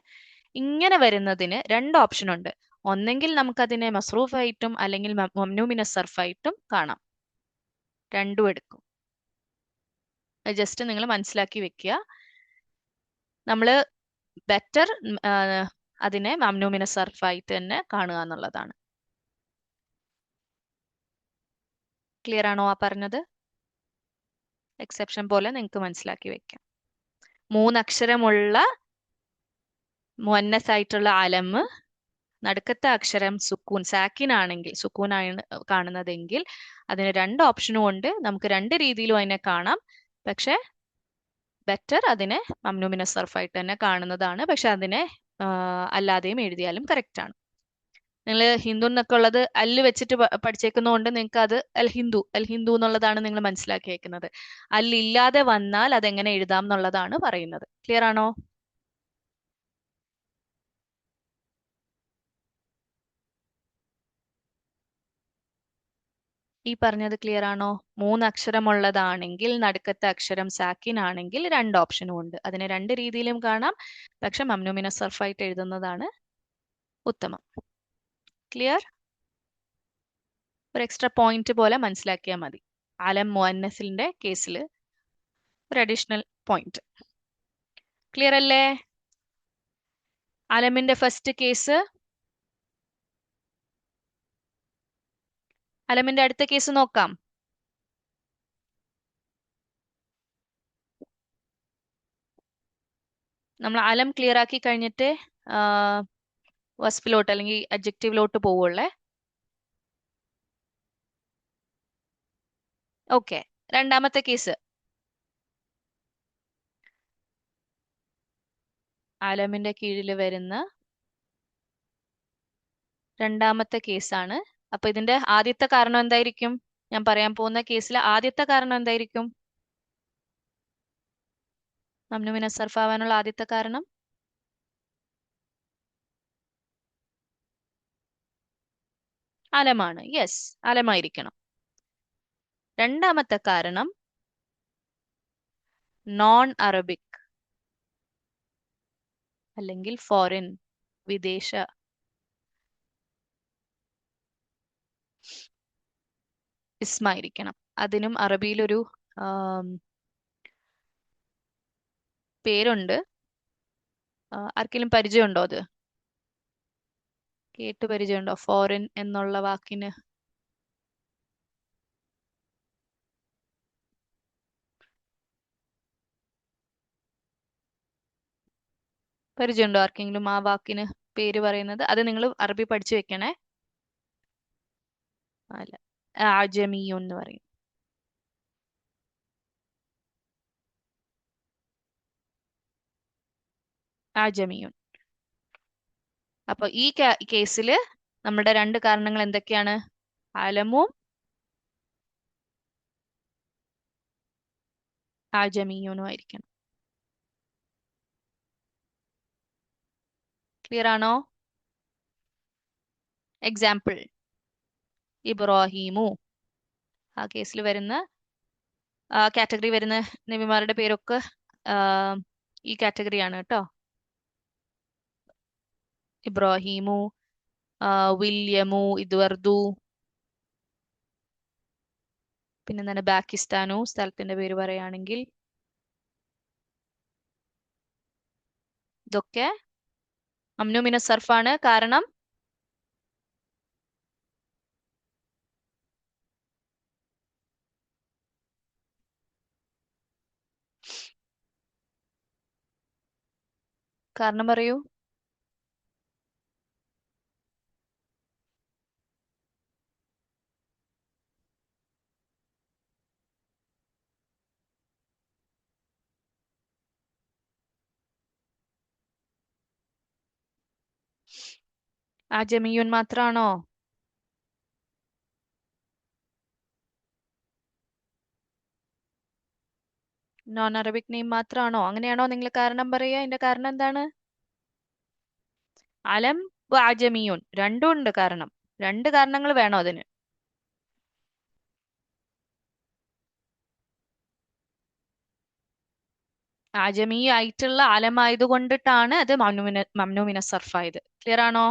[SPEAKER 1] ഇങ്ങനെ വരുന്നതിന് രണ്ട് ഓപ്ഷൻ ഉണ്ട്. ഒന്നെങ്കിൽ നമുക്കതിനെ മസ്റൂഫ് ആയിട്ടും അല്ലെങ്കിൽ മംനൂ മിന സർഫായിട്ടും കാണാം. രണ്ടും എടുക്കും. ജസ്റ്റ് നിങ്ങൾ മനസ്സിലാക്കി വെക്കുക. നമ്മൾ ബെറ്റർ അതിനെ മംനൂ മിന സർഫായിട്ട് തന്നെ കാണുക എന്നുള്ളതാണ്. ക്ലിയർ ആണോ ആ പറഞ്ഞത്? എക്സെപ്ഷൻ പോലെ നിങ്ങൾക്ക് മനസ്സിലാക്കി വെക്കാം. മൂന്നക്ഷരമുള്ള മുഅന്നസ് ആയിട്ടുള്ള അലം, നടുക്കത്തെ അക്ഷരം സുക്കൂനാണ് കാണുന്നതെങ്കിൽ അതിന് രണ്ട് ഓപ്ഷനും ഉണ്ട്. നമുക്ക് രണ്ട് രീതിയിലും അതിനെ കാണാം. പക്ഷെ ബെറ്റർ അതിനെ മംനൂ മിന സർഫായിട്ട് തന്നെ കാണുന്നതാണ്. പക്ഷെ അതിനെ അല്ലാതെയും എഴുതിയാലും കറക്റ്റ് ആണ്. നിങ്ങൾ ഹിന്ദു എന്നൊക്കെ ഉള്ളത് അല്ല് വെച്ചിട്ട് പഠിച്ചേക്കുന്നതുകൊണ്ട് നിങ്ങൾക്ക് അത് അൽ ഹിന്ദു എന്നുള്ളതാണ് നിങ്ങൾ മനസ്സിലാക്കിയേക്കുന്നത്. അല്ലില്ലാതെ വന്നാൽ അതെങ്ങനെ എഴുതാം എന്നുള്ളതാണ് പറയുന്നത്. ക്ലിയർ ആണോ? ഈ പറഞ്ഞത് ക്ലിയർ ആണോ? മൂന്നക്ഷരമുള്ളതാണെങ്കിൽ നടുക്കത്തെ അക്ഷരം സാക്കിൻ ആണെങ്കിൽ രണ്ട് ഓപ്ഷനും ഉണ്ട്. അതിനെ രണ്ട് രീതിയിലും കാണാം. പക്ഷെ മംനൂ മിന സർഫായിട്ട് എഴുതുന്നതാണ് ഉത്തമം. ക്ലിയർ? ഒരു എക്സ്ട്രാ പോയിന്റ് പോലെ മനസ്സിലാക്കിയാൽ മതി. അലം മുഅന്നസിന്റെ കേസിൽ ഒരു അഡീഷണൽ പോയിന്റ്. ക്ലിയർ അല്ലേ? അലമിന്റെ ഫസ്റ്റ് കേസ്, അലമിന്റെ അടുത്ത കേസ് നോക്കാം. നമ്മൾ അലം ക്ലിയർ ആക്കി കഴിഞ്ഞിട്ട് വസ്ഫിലോട്ട് അല്ലെങ്കിൽ അഡ്ജക്റ്റീവിലോട്ട് പോവുള്ളേ. ഓക്കെ, രണ്ടാമത്തെ കേസ് അലമിന്റെ കീഴിൽ വരുന്ന രണ്ടാമത്തെ കേസാണ്. അപ്പൊ ഇതിന്റെ ആദ്യത്തെ കാരണം എന്തായിരിക്കും? ഞാൻ പറയാൻ പോകുന്ന കേസിലെ ആദ്യത്തെ കാരണം എന്തായിരിക്കും? മംനൂ മിന സർഫ് ആവാനുള്ള ആദ്യത്തെ കാരണം അലമാണ്. യെസ്, അലമായിരിക്കണം. രണ്ടാമത്തെ കാരണം നോൺ അറബിക് അല്ലെങ്കിൽ ഫോറിൻ, വിദേശ ഇസ്മായിരിക്കണം. അതിനും അറബിയിലൊരു പേരുണ്ട്. ആർക്കെങ്കിലും പരിചയമുണ്ടോ? അത് കേട്ട് പരിചയമുണ്ടോ? ഫോറിൻ എന്നുള്ള വാക്കിന് പരിചയമുണ്ടോ? ആർക്കെങ്കിലും ആ വാക്കിന് പേര് പറയുന്നത്? അത് നിങ്ങൾ അറബി പഠിച്ചു വെക്കണേ. അല്ല, ആജമിയുൻ എന്ന് പറയും. ആജമിയുൻ. അപ്പൊ ഈ കേസിൽ നമ്മുടെ രണ്ട് കാരണങ്ങൾ എന്തൊക്കെയാണ്? അലമും ആജമിയൂനും ആയിരിക്കണം. ക്ലിയർ ആണോ? എക്സാമ്പിൾ, ഇബ്രാഹിമു. ആ കേസിൽ വരുന്ന കാറ്റഗറി വരുന്ന നബിമാരുടെ പേരൊക്കെ ഈ കാറ്റഗറിയാണ് കേട്ടോ. ഇബ്രാഹിമു, വില്യമു, ഇദ്വർദു, പിന്നെന്താണ് പാകിസ്ഥാനു, സ്ഥലത്തിന്റെ പേര് പറയുകയാണെങ്കിൽ. ഇതൊക്കെ മംനൂ മിന സർഫാണ്. കാരണം കാരണം പറയൂ. ആജമിയുൻ മാത്രാണോ? നോൺ അറബിക് നെയിം മാത്രാണോ? അങ്ങനെയാണോ നിങ്ങൾ കാരണം പറയുക? അതിന്റെ കാരണം എന്താണ്? അലം ആജമിയുൻ രണ്ടും ഉണ്ട് കാരണം. രണ്ട് കാരണങ്ങൾ വേണോ അതിന്? അതിന് ആജമി ആയിട്ടുള്ള ആലമായത് കൊണ്ടിട്ടാണ് അത് മംനൂമിന സർഫായത്. ക്ലിയർ ആണോ?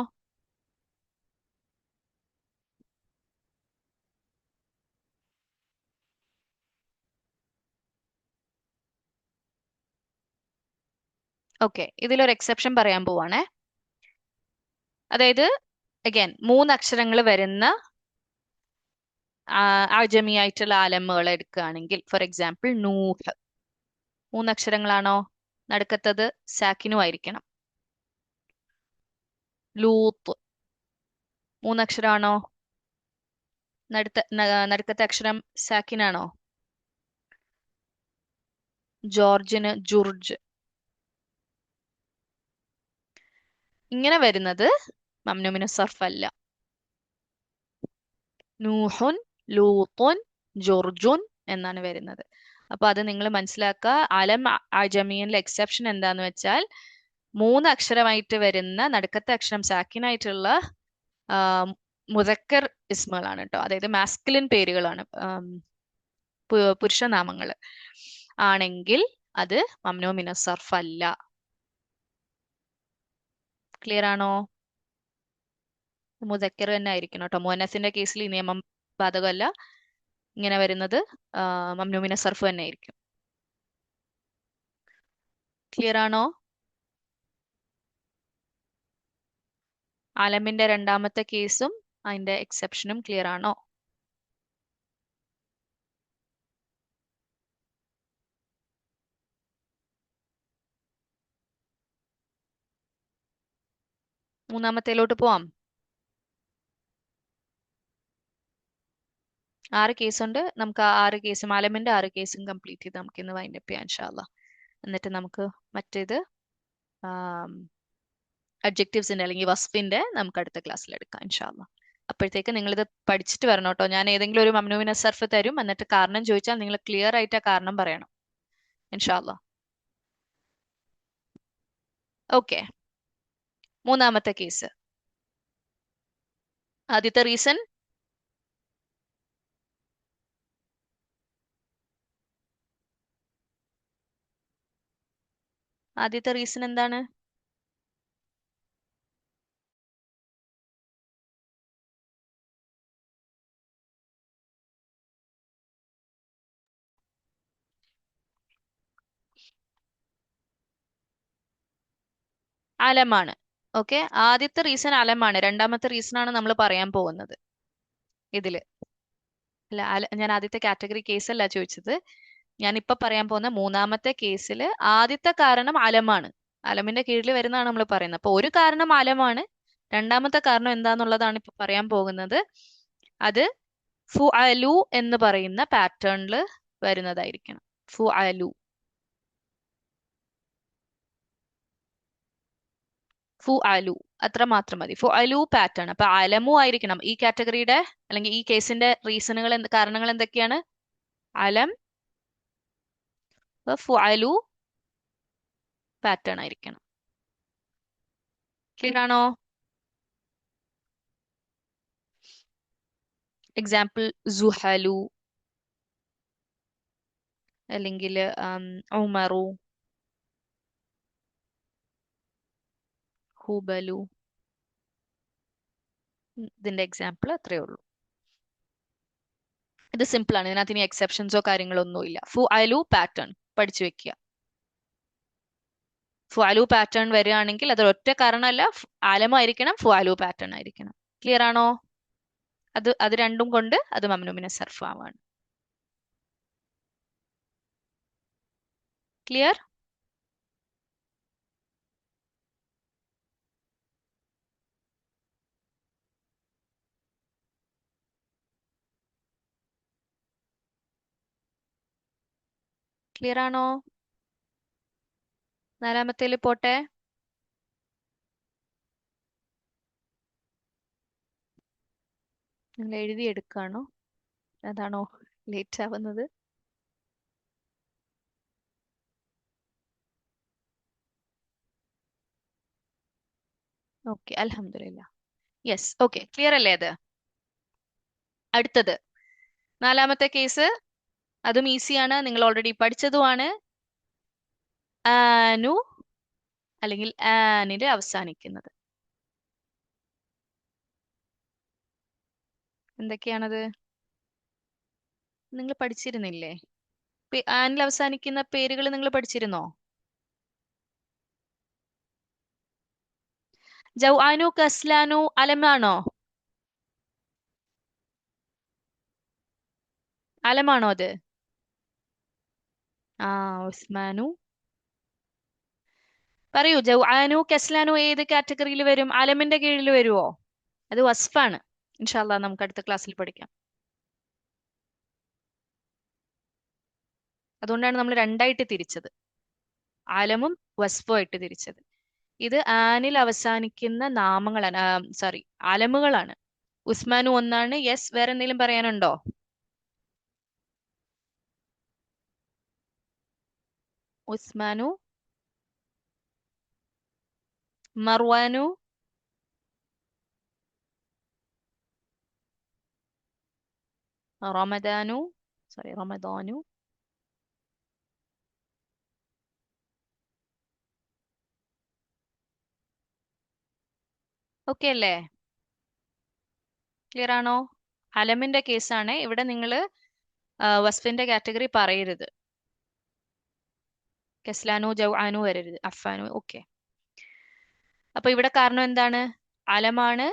[SPEAKER 1] ഓക്കെ, ഇതിലൊരു എക്സെപ്ഷൻ പറയാൻ പോവാണേ. അതായത് അഗൈൻ മൂന്നക്ഷരങ്ങൾ വരുന്ന ആജമി ആയിട്ടുള്ള ആലമുകൾ എടുക്കുകയാണെങ്കിൽ, ഫോർ എക്സാമ്പിൾ നൂഹ്, മൂന്നക്ഷരങ്ങളാണോ? നടുക്കത്തത് സാക്കിനു ആയിരിക്കണം. ലൂത്ത്, മൂന്നക്ഷരമാണോ? നടുക്കത്തെ അക്ഷരം സാക്കിനാണോ? ജോർജിന് ജുർജ്. ഇങ്ങനെ വരുന്നത് മംനൂമിനു സർഫ് അല്ല. നൂഹുൻ, ലൂത്തുൻ, ജുർജുൻ എന്നാണ് വരുന്നത്. അപ്പൊ അത് നിങ്ങൾ മനസ്സിലാക്കുക. അലം അജമിയനിലെ എക്സെപ്ഷൻ എന്താന്ന് വെച്ചാൽ, മൂന്ന് അക്ഷരമായിട്ട് വരുന്ന നടുക്കത്തെ അക്ഷരം സാക്കിനായിട്ടുള്ള മുദക്കർ ഇസ്മുകളാണ് കേട്ടോ. അതായത് മാസ്കുലിൻ പേരുകളാണ്, പുരുഷനാമങ്ങൾ ആണെങ്കിൽ അത് മംനൂ മിന സർഫ് അല്ല. ക്ലിയർ ആണോ? മുദക്കർ തന്നെ ആയിരിക്കണം കേട്ടോ. മുഅന്നസിന്റെ കേസിൽ ഈ നിയമം ബാധകമല്ല. ഇങ്ങനെ വരുന്നത് മംനൂ മിന സർഫ് തന്നെ ആയിരിക്കും. ക്ലിയർ ആണോ? അലമിന്റെ രണ്ടാമത്തെ കേസും അതിന്റെ എക്സെപ്ഷനും ക്ലിയർ ആണോ? മൂന്നാമത്തേലോട്ട് പോവാം. 6 കേസുണ്ട്. നമുക്ക് ആ 6 കേസും, അലമിന്റെ 6 കേസും കംപ്ലീറ്റ് ചെയ്ത് നമുക്ക് ഇന്ന് വൈൻഡപ്പ് ചെയ്യാം ഇൻഷാ അല്ലാ. എന്നിട്ട് നമുക്ക് മറ്റേത് അഡ്ജക്റ്റീവ്സിന്റെ അല്ലെങ്കിൽ വസ്ഫിന്റെ നമുക്ക് അടുത്ത ക്ലാസ്സിൽ എടുക്കാം ഇൻഷാ അല്ലാ. അപ്പോഴത്തേക്ക് നിങ്ങൾ ഇത് പഠിച്ചിട്ട് വരണം കേട്ടോ. ഞാൻ ഏതെങ്കിലും ഒരു മംനൂമിന സർഫ് തരും, എന്നിട്ട് കാരണം ചോദിച്ചാൽ നിങ്ങൾ ക്ലിയർ ആയിട്ട് ആ കാരണം പറയണം ഇൻഷാ അല്ലാ. ഓക്കെ, മൂന്നാമത്തെ കേസ്. ആദ്യത്തെ റീസൺ എന്താണ്? അലമാണ്. ഓക്കെ, ആദ്യത്തെ റീസൺ അലമാണ്. രണ്ടാമത്തെ റീസൺ ആണ് നമ്മൾ പറയാൻ പോകുന്നത് ഇതില്. അല്ല, ഞാൻ ആദ്യത്തെ കാറ്റഗറി കേസ് അല്ല ചോദിച്ചത്. ഞാൻ ഇപ്പൊ പറയാൻ പോകുന്ന മൂന്നാമത്തെ കേസില് ആദ്യത്തെ കാരണം അലമാണ്. അലമിന്റെ കീഴിൽ വരുന്നതാണ് നമ്മൾ പറയുന്നത്. അപ്പൊ ഒരു കാരണം അലമാണ്. രണ്ടാമത്തെ കാരണം എന്താന്നുള്ളതാണ് ഇപ്പൊ പറയാൻ പോകുന്നത്. അത് ഫു അലു എന്ന് പറയുന്ന പാറ്റേണിൽ വരുന്നതായിരിക്കണം. ഫു അലു, ഫു അലു, അത്ര മാത്രം മതി. ഫു അലു പാറ്റേൺ. അപ്പൊ അലമു ആയിരിക്കണം ഈ കാറ്റഗറിയുടെ അല്ലെങ്കിൽ ഈ കേസിന്റെ റീസണുകൾ, കാരണങ്ങൾ എന്തൊക്കെയാണ്? അലം, ഫു അലു പാറ്റേൺ ആയിരിക്കണം. ക്ലിയർ ആണോ? എക്സാമ്പിൾ സുഹലു, അല്ലെങ്കിൽ ഉമറു, ഹുബലു. ഇതിന്റെ എക്സാമ്പിൾ അത്രയേ ഉള്ളൂ. ഇത് സിമ്പിൾ ആണ്. ഇതിനകത്ത് ഇനി എക്സെപ്ഷൻസോ കാര്യങ്ങളോ ഒന്നുമില്ല. ഫു അലു പാറ്റേൺ പഠിച്ചു വെക്കുക. ഫു അലു പാറ്റേൺ വരികയാണെങ്കിൽ അത് ഒറ്റ കാരണമല്ല, ആലമായിരിക്കണം, ഫു അലു പാറ്റേൺ ആയിരിക്കണം. ക്ലിയർ ആണോ? അത് രണ്ടും കൊണ്ട് അത് മംനൂമിന സർഫ് ആവാണ്. ക്ലിയർ? ക്ലിയർ ആണോ? നാലാമത്തേൽ പോട്ടെ. നിങ്ങൾ എഴുതിയെടുക്കാണോ? അതാണോ ലേറ്റ് ആവുന്നത്? ഓക്കെ, അൽഹംദുലില്ല. യെസ്, ഓക്കെ, ക്ലിയർ അല്ലേ അത്? അടുത്തത് നാലാമത്തെ കേസ്. അതും ഈസിയാണ്, നിങ്ങൾ ഓൾറെഡി പഠിച്ചതുമാണ്. ആനു അല്ലെങ്കിൽ ആനിൽ അവസാനിക്കുന്നത്. എന്തൊക്കെയാണത്? നിങ്ങൾ പഠിച്ചിരുന്നില്ലേ? ആനിൽ അവസാനിക്കുന്ന പേരുകൾ നിങ്ങൾ പഠിച്ചിരുന്നോ? ജൗആനു, കസ്ലാനു അലമാണോ? അലമാണോ അത്? ആ, ഉസ്മാനു. പറയൂ, ജൗആനു കസ്ലാനു ഏത് കാറ്റഗറിയിൽ വരും? അലമിന്റെ കീഴിൽ വരുവോ? അത് വസ്ഫാണ്. ഇൻഷാല്ലാ നമുക്ക് അടുത്ത ക്ലാസ്സിൽ പഠിക്കാം. അതുകൊണ്ടാണ് നമ്മൾ രണ്ടായിട്ട് തിരിച്ചത്, അലമും വസ്ഫും ആയിട്ട് തിരിച്ചത്. ഇത് ആനിൽ അവസാനിക്കുന്ന നാമങ്ങളാണ്, സോറി, അലമുകളാണ്. ഉസ്മാനു ഒന്നാണ്. യെസ്, വേറെ എന്തെങ്കിലും പറയാനുണ്ടോ? ഉസ്മാനു, മർവാനു, റമദാനു, സോറി റമദാനു. ഓക്കെ അല്ലേ? ക്ലിയർ ആണോ? അലമിന്റെ കേസാണ് ഇവിടെ. നിങ്ങൾ വസ്ഫിന്റെ കാറ്റഗറി പറയരുത്. കെസ്ലാനു ജൗആനു വരരുത്, അഫാനു. ഓക്കെ. അപ്പൊ ഇവിടെ കാരണം എന്താണ്? അലമാണ്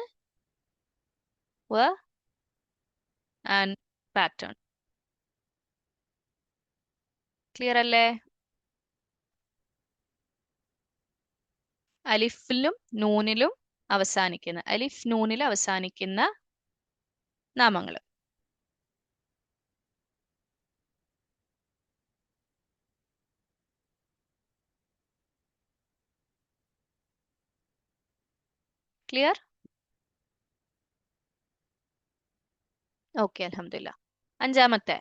[SPEAKER 1] ആൻഡ് പാറ്റേൺ. ക്ലിയർ അല്ലേ? അലിഫിലും നൂനിലും അവസാനിക്കുന്ന, അലിഫ് നൂനിൽ അവസാനിക്കുന്ന നാമങ്ങൾ. ക്ലിയർ? ഓക്കെ, അൽഹംദുലില്ലാ. അഞ്ചാമത്തെ,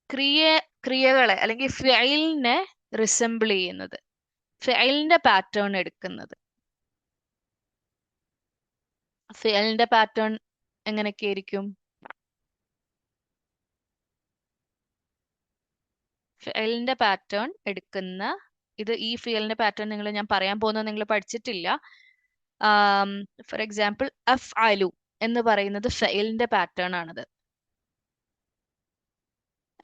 [SPEAKER 1] ക്രിയ ക്രിയകളെ അല്ലെങ്കിൽ ഫിഅലിനെ റിസംബിൾ ചെയ്യുന്നത്, ഫിഅലിന്റെ പാറ്റേൺ എടുക്കുന്നത്. ഫിഅലിന്റെ പാറ്റേൺ എങ്ങനെയൊക്കെ ആയിരിക്കും? ഫിഅലിന്റെ പാറ്റേൺ എടുക്കുന്ന, ഇത് ഈ ഫിഅലിന്റെ പാറ്റേൺ ഞാൻ പറയാൻ പോകുന്നത് നിങ്ങൾ പഠിച്ചിട്ടില്ല. ഫോർ എക്സാമ്പിൾ, അഫ് അലു എന്ന് പറയുന്നത് ഫിഅലിന്റെ പാറ്റേൺ ആണത്.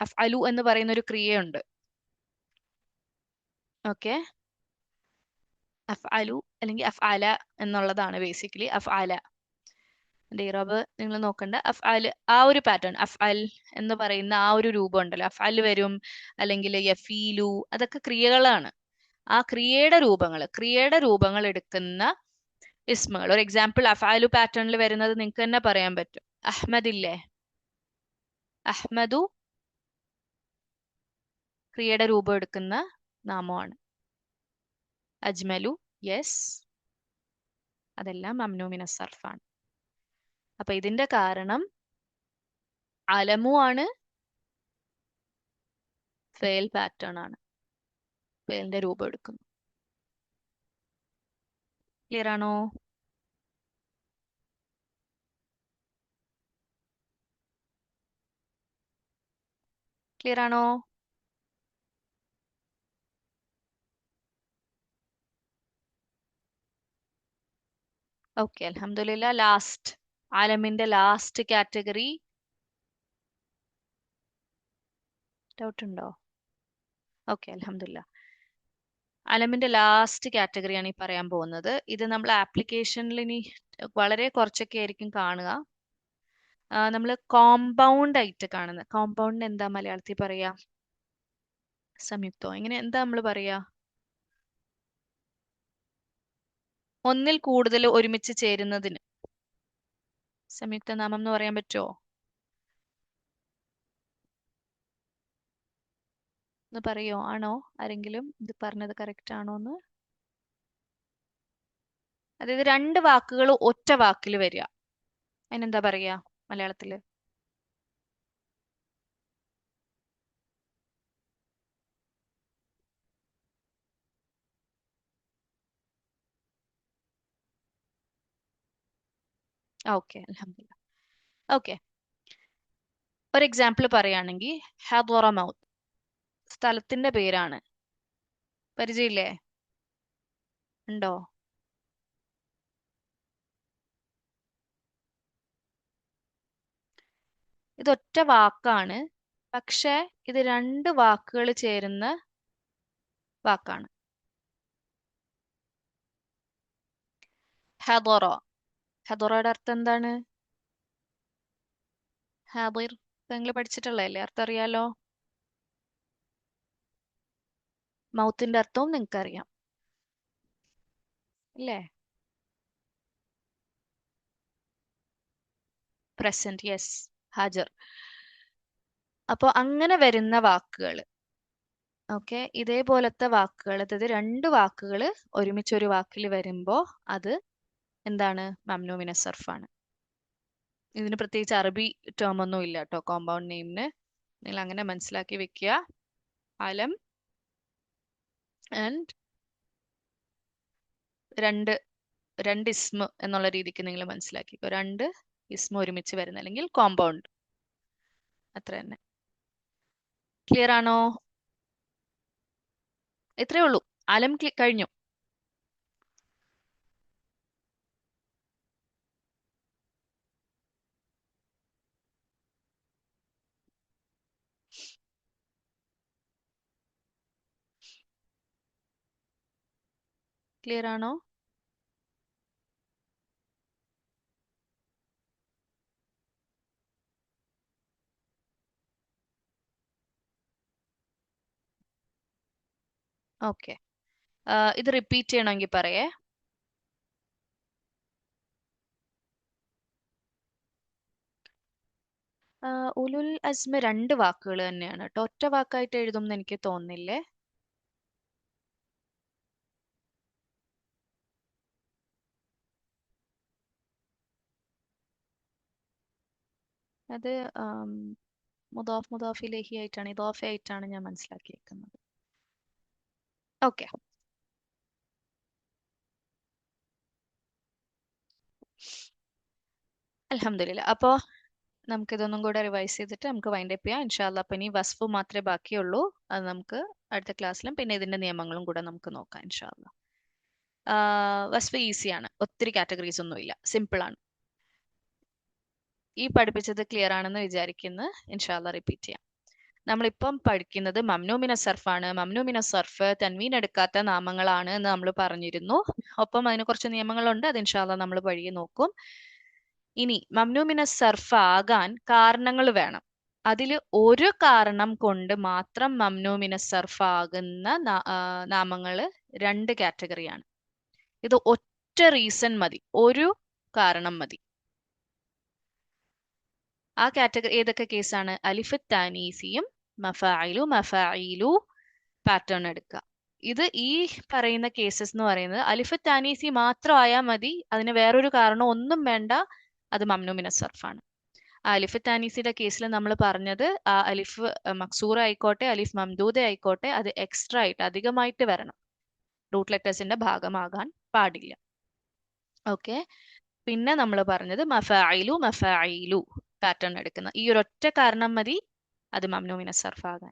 [SPEAKER 1] അഫ് അലു എന്ന് പറയുന്ന ഒരു ക്രിയയുണ്ട്. ഓക്കെ, അഫ് അലു അല്ലെങ്കിൽ അഫ് അല എന്നുള്ളതാണ് ബേസിക്കലി അഫ് അല. ഇറബ് നിങ്ങൾ നോക്കണ്ട. അഫ് അൽ, ആ ഒരു പാറ്റേൺ, അഫ് അൽ എന്ന് പറയുന്ന ആ ഒരു രൂപം ഉണ്ടല്ലോ, അഫ് അൽ വരും, അല്ലെങ്കിൽ യഫീലു, അതൊക്കെ ക്രിയകളാണ്. ആ ക്രിയയുടെ രൂപങ്ങൾ എടുക്കുന്ന ഇസ്മുകൾ. ഒരു എക്സാമ്പിൾ അഫ്ആലു പാറ്റേണിൽ വരുന്നത് നിങ്ങൾക്ക് തന്നെ പറയാൻ പറ്റും. അഹ്മദില്ലേ, അഹ്മദു ക്രിയയുടെ രൂപം എടുക്കുന്ന നാമമാണ്. അജ്മലു, യെസ്, അതെല്ലാം മംനൂ മിന സർഫാണ്. അപ്പൊ ഇതിന്റെ കാരണം അലമു ആണ്, ഫെയിൽ പാറ്റേൺ ആണ്, ഫെയിലിന്റെ രൂപം എടുക്കുന്നു. ക്ലിയർ ആണോ? ക്ലിയർ ആണോ? ഓക്കെ, അൽഹംദുലില്ലാ. ലാസ്റ്റ്, ആലമിന്റെ ലാസ്റ്റ് കാറ്റഗറി. ഡൗട്ട് ഉണ്ടോ? ഓക്കെ, അൽഹംദുലില്ലാ. അലമിന്റെ ലാസ്റ്റ് കാറ്റഗറിയാണ് ഈ പറയാൻ പോകുന്നത്. ഇത് നമ്മൾ ആപ്ലിക്കേഷനിൽ ഇനി വളരെ കുറച്ചൊക്കെ ആയിരിക്കും കാണുക. നമ്മൾ കോമ്പൗണ്ട് ആയിട്ട് കാണുന്നത്. കോമ്പൗണ്ടിന് എന്താ മലയാളത്തിൽ പറയാ? സംയുക്തോ, ഇങ്ങനെ എന്താ നമ്മൾ പറയാ? ഒന്നിൽ കൂടുതൽ ഒരുമിച്ച് ചേരുന്നതിന് സംയുക്ത നാമം എന്ന് പറയാൻ പറ്റുമോ? ഒന്ന് പറയോ? ആണോ? ആരെങ്കിലും ഇത് പറഞ്ഞത് കറക്റ്റ് ആണോ എന്ന്? അതായത് രണ്ട് വാക്കുകൾ ഒറ്റ വാക്കിൽ വരിക, അതിനെന്താ പറയാ മലയാളത്തില്? ഓക്കെ, അൽഹംദുലില്ലാ. ഓക്കെ, ഒരു എക്സാമ്പിൾ പറയുകയാണെങ്കിൽ ഹദ്റമൗത്ത് സ്ഥലത്തിന്റെ പേരാണ്. പരിചയമില്ലേ? ഉണ്ടോ? ഇതൊറ്റ വാക്കാണ്, പക്ഷെ ഇത് രണ്ട് വാക്കുകൾ ചേരുന്ന വാക്കാണ്. ഹദറ. ഹദറയുടെ അർത്ഥം എന്താണ്? ഹാദിർ. നിങ്ങൾ പഠിച്ചിട്ടുള്ളതല്ലേ, അർത്ഥം അറിയാലോ. മൗത്തിന്റെ അർത്ഥവും നിങ്ങൾക്ക് അറിയാം അല്ലേ? പ്രസന്റ്, യെസ്, ഹാജർ. അപ്പോൾ അങ്ങനെ വരുന്ന വാക്കുകൾ, ഓക്കെ, ഇതേപോലത്തെ വാക്കുകൾ, അതായത് രണ്ട് വാക്കുകൾ ഒരുമിച്ച് ഒരു വാക്കിൽ വരുമ്പോൾ അത് എന്താണ്? മംനൂ മിന സർഫാണ്. ഇതിന് പ്രത്യേകിച്ച് അറബി ടേം ഒന്നും ഇല്ല കേട്ടോ കോമ്പൗണ്ട് നെയിമിന്. നിങ്ങൾ അങ്ങനെ മനസ്സിലാക്കി വെക്കുക. അലം ആൻഡ് രണ്ട് രണ്ട് ഇസ്മ എന്നുള്ള രീതിക്ക് നിങ്ങൾ മനസ്സിലാക്കിക്കോ. രണ്ട് ഇസ്മ ഒരുമിച്ച് വരുന്ന അല്ലെങ്കിൽ കോമ്പൗണ്ട്, അത്ര തന്നെ. ക്ലിയർ ആണോ? ഇത്രയേ ഉള്ളൂ. അലം കഴിഞ്ഞു. ക്ലിയർ ആണോ? ഓക്കെ, ഇത് റിപ്പീറ്റ് ചെയ്യണമെങ്കിൽ പറയേ. ഉലുൽ അസ്മ രണ്ട് വാക്കുകൾ തന്നെയാണ് കേട്ടോ. ഒറ്റ വാക്കായിട്ട് എഴുതുമെന്ന് എനിക്ക് തോന്നുന്നില്ലേ. അത് മുദാഫ് മുദാഫിലേഹി ആയിട്ടാണ്, ഇദാഫ ആയിട്ടാണ് ഞാൻ മനസ്സിലാക്കിയേക്കുന്നത്. ഓക്കെ, അൽഹംദുലില്ലാ. അപ്പോ നമുക്ക് ഇതൊന്നും കൂടെ റിവൈസ് ചെയ്തിട്ട് നമുക്ക് വൈൻഡ് അപ്പ് ചെയ്യാം ഇൻഷാ അല്ലാ. അപ്പൊ ഇനി വസ്ഫ് മാത്രമേ ബാക്കിയുള്ളൂ. അത് നമുക്ക് അടുത്ത ക്ലാസ്സിലും പിന്നെ ഇതിന്റെ നിയമങ്ങളും കൂടെ നമുക്ക് നോക്കാം ഇൻഷാ അല്ലാ. വസ്ഫ് ഈസിയാണ്, ഒത്തിരി കാറ്റഗറീസ് ഒന്നുമില്ല, സിമ്പിൾ ആണ്. ഈ പഠിപ്പിച്ചത് ക്ലിയർ ആണെന്ന് വിചാരിക്കുന്നു. ഇൻഷാ അല്ലാ റിപ്പീറ്റ് ചെയ്യാം. നമ്മളിപ്പം പഠിക്കുന്നത് മംനൂമിന സർഫാണ്. മംനൂമിന സർഫ് തൻവീൻ എടുക്കാത്ത നാമങ്ങളാണ് എന്ന് നമ്മൾ പറഞ്ഞിരുന്നു. ഒപ്പം അതിന് കുറച്ച് നിയമങ്ങളുണ്ട്, അത് ഇൻഷാ അല്ലാ നമ്മൾ വഴിയെ നോക്കും. ഇനി മംനൂമിന സർഫ് ആകാൻ കാരണങ്ങൾ വേണം. അതിൽ ഒരു കാരണം കൊണ്ട് മാത്രം മംനൂമിന സർഫ് ആകുന്ന നാമങ്ങള് രണ്ട് കാറ്റഗറിയാണ്. ഇത് ഒറ്റ റീസൺ മതി, ഒരു കാരണം മതി. ആ കാറ്റഗറി ഏതൊക്കെ കേസാണ്? അലിഫ് താനീസിയും മഫായിലു മഫായിലു പാറ്റേൺ എടുക്കുക. ഇത് ഈ പറയുന്ന കേസസ് എന്ന് പറയുന്നത് അലിഫ് താനീസി മാത്രം ആയാൽ മതി, അതിന് വേറൊരു കാരണം ഒന്നും വേണ്ട, അത് മംനൂമിന സർഫാണ്. ആ അലിഫ് താനീസിയുടെ കേസിൽ നമ്മൾ പറഞ്ഞത് ആ അലിഫ് മക്സൂർ ആയിക്കോട്ടെ അലിഫ് മംദൂദ ആയിക്കോട്ടെ അത് എക്സ്ട്രാ ആയിട്ട് അധികമായിട്ട് വരണം, റൂട്ട് ലെറ്റേഴ്സിന്റെ ഭാഗമാകാൻ പാടില്ല. ഓക്കെ, പിന്നെ നമ്മൾ പറഞ്ഞത് മഫായിലു മഫായിലു പാറ്റേൺ എടുക്കുന്ന ഈ ഒരൊറ്റ കാരണം മതി അത് മംനൂമിന സർഫ് ആകാൻ.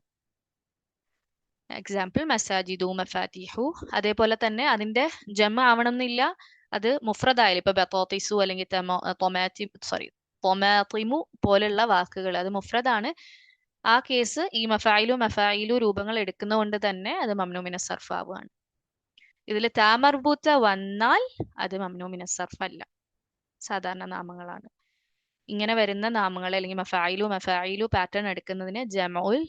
[SPEAKER 1] എക്സാമ്പിൾ മസാജിദു മഫാത്തിഹു. അതേപോലെ തന്നെ അതിന്റെ ജമ ആവണം എന്നില്ല, അത് മുഫ്രദായാലും ഇപ്പൊ ബത്തോത്തിസു അല്ലെങ്കിൽ തൊമാത്തിമു പോലുള്ള വാക്കുകൾ അത് മുഫ്രദാണ്. ആ കേസ് ഈ മഫായിലു മഫായിലു രൂപങ്ങൾ എടുക്കുന്നതുകൊണ്ട് തന്നെ അത് മംനൂമിന സർഫ് ആവുകയാണ്. ഇതിൽ താമർബൂത്ത വന്നാൽ അത് മംനൂമിന സർഫ് അല്ല, സാധാരണ നാമങ്ങളാണ്. ഇങ്ങനെ വരുന്ന നാമങ്ങൾ അല്ലെങ്കിൽ മഫായിലു മഫായിലു പാറ്റേൺ എടുക്കുന്നതിന് ജമഉൽ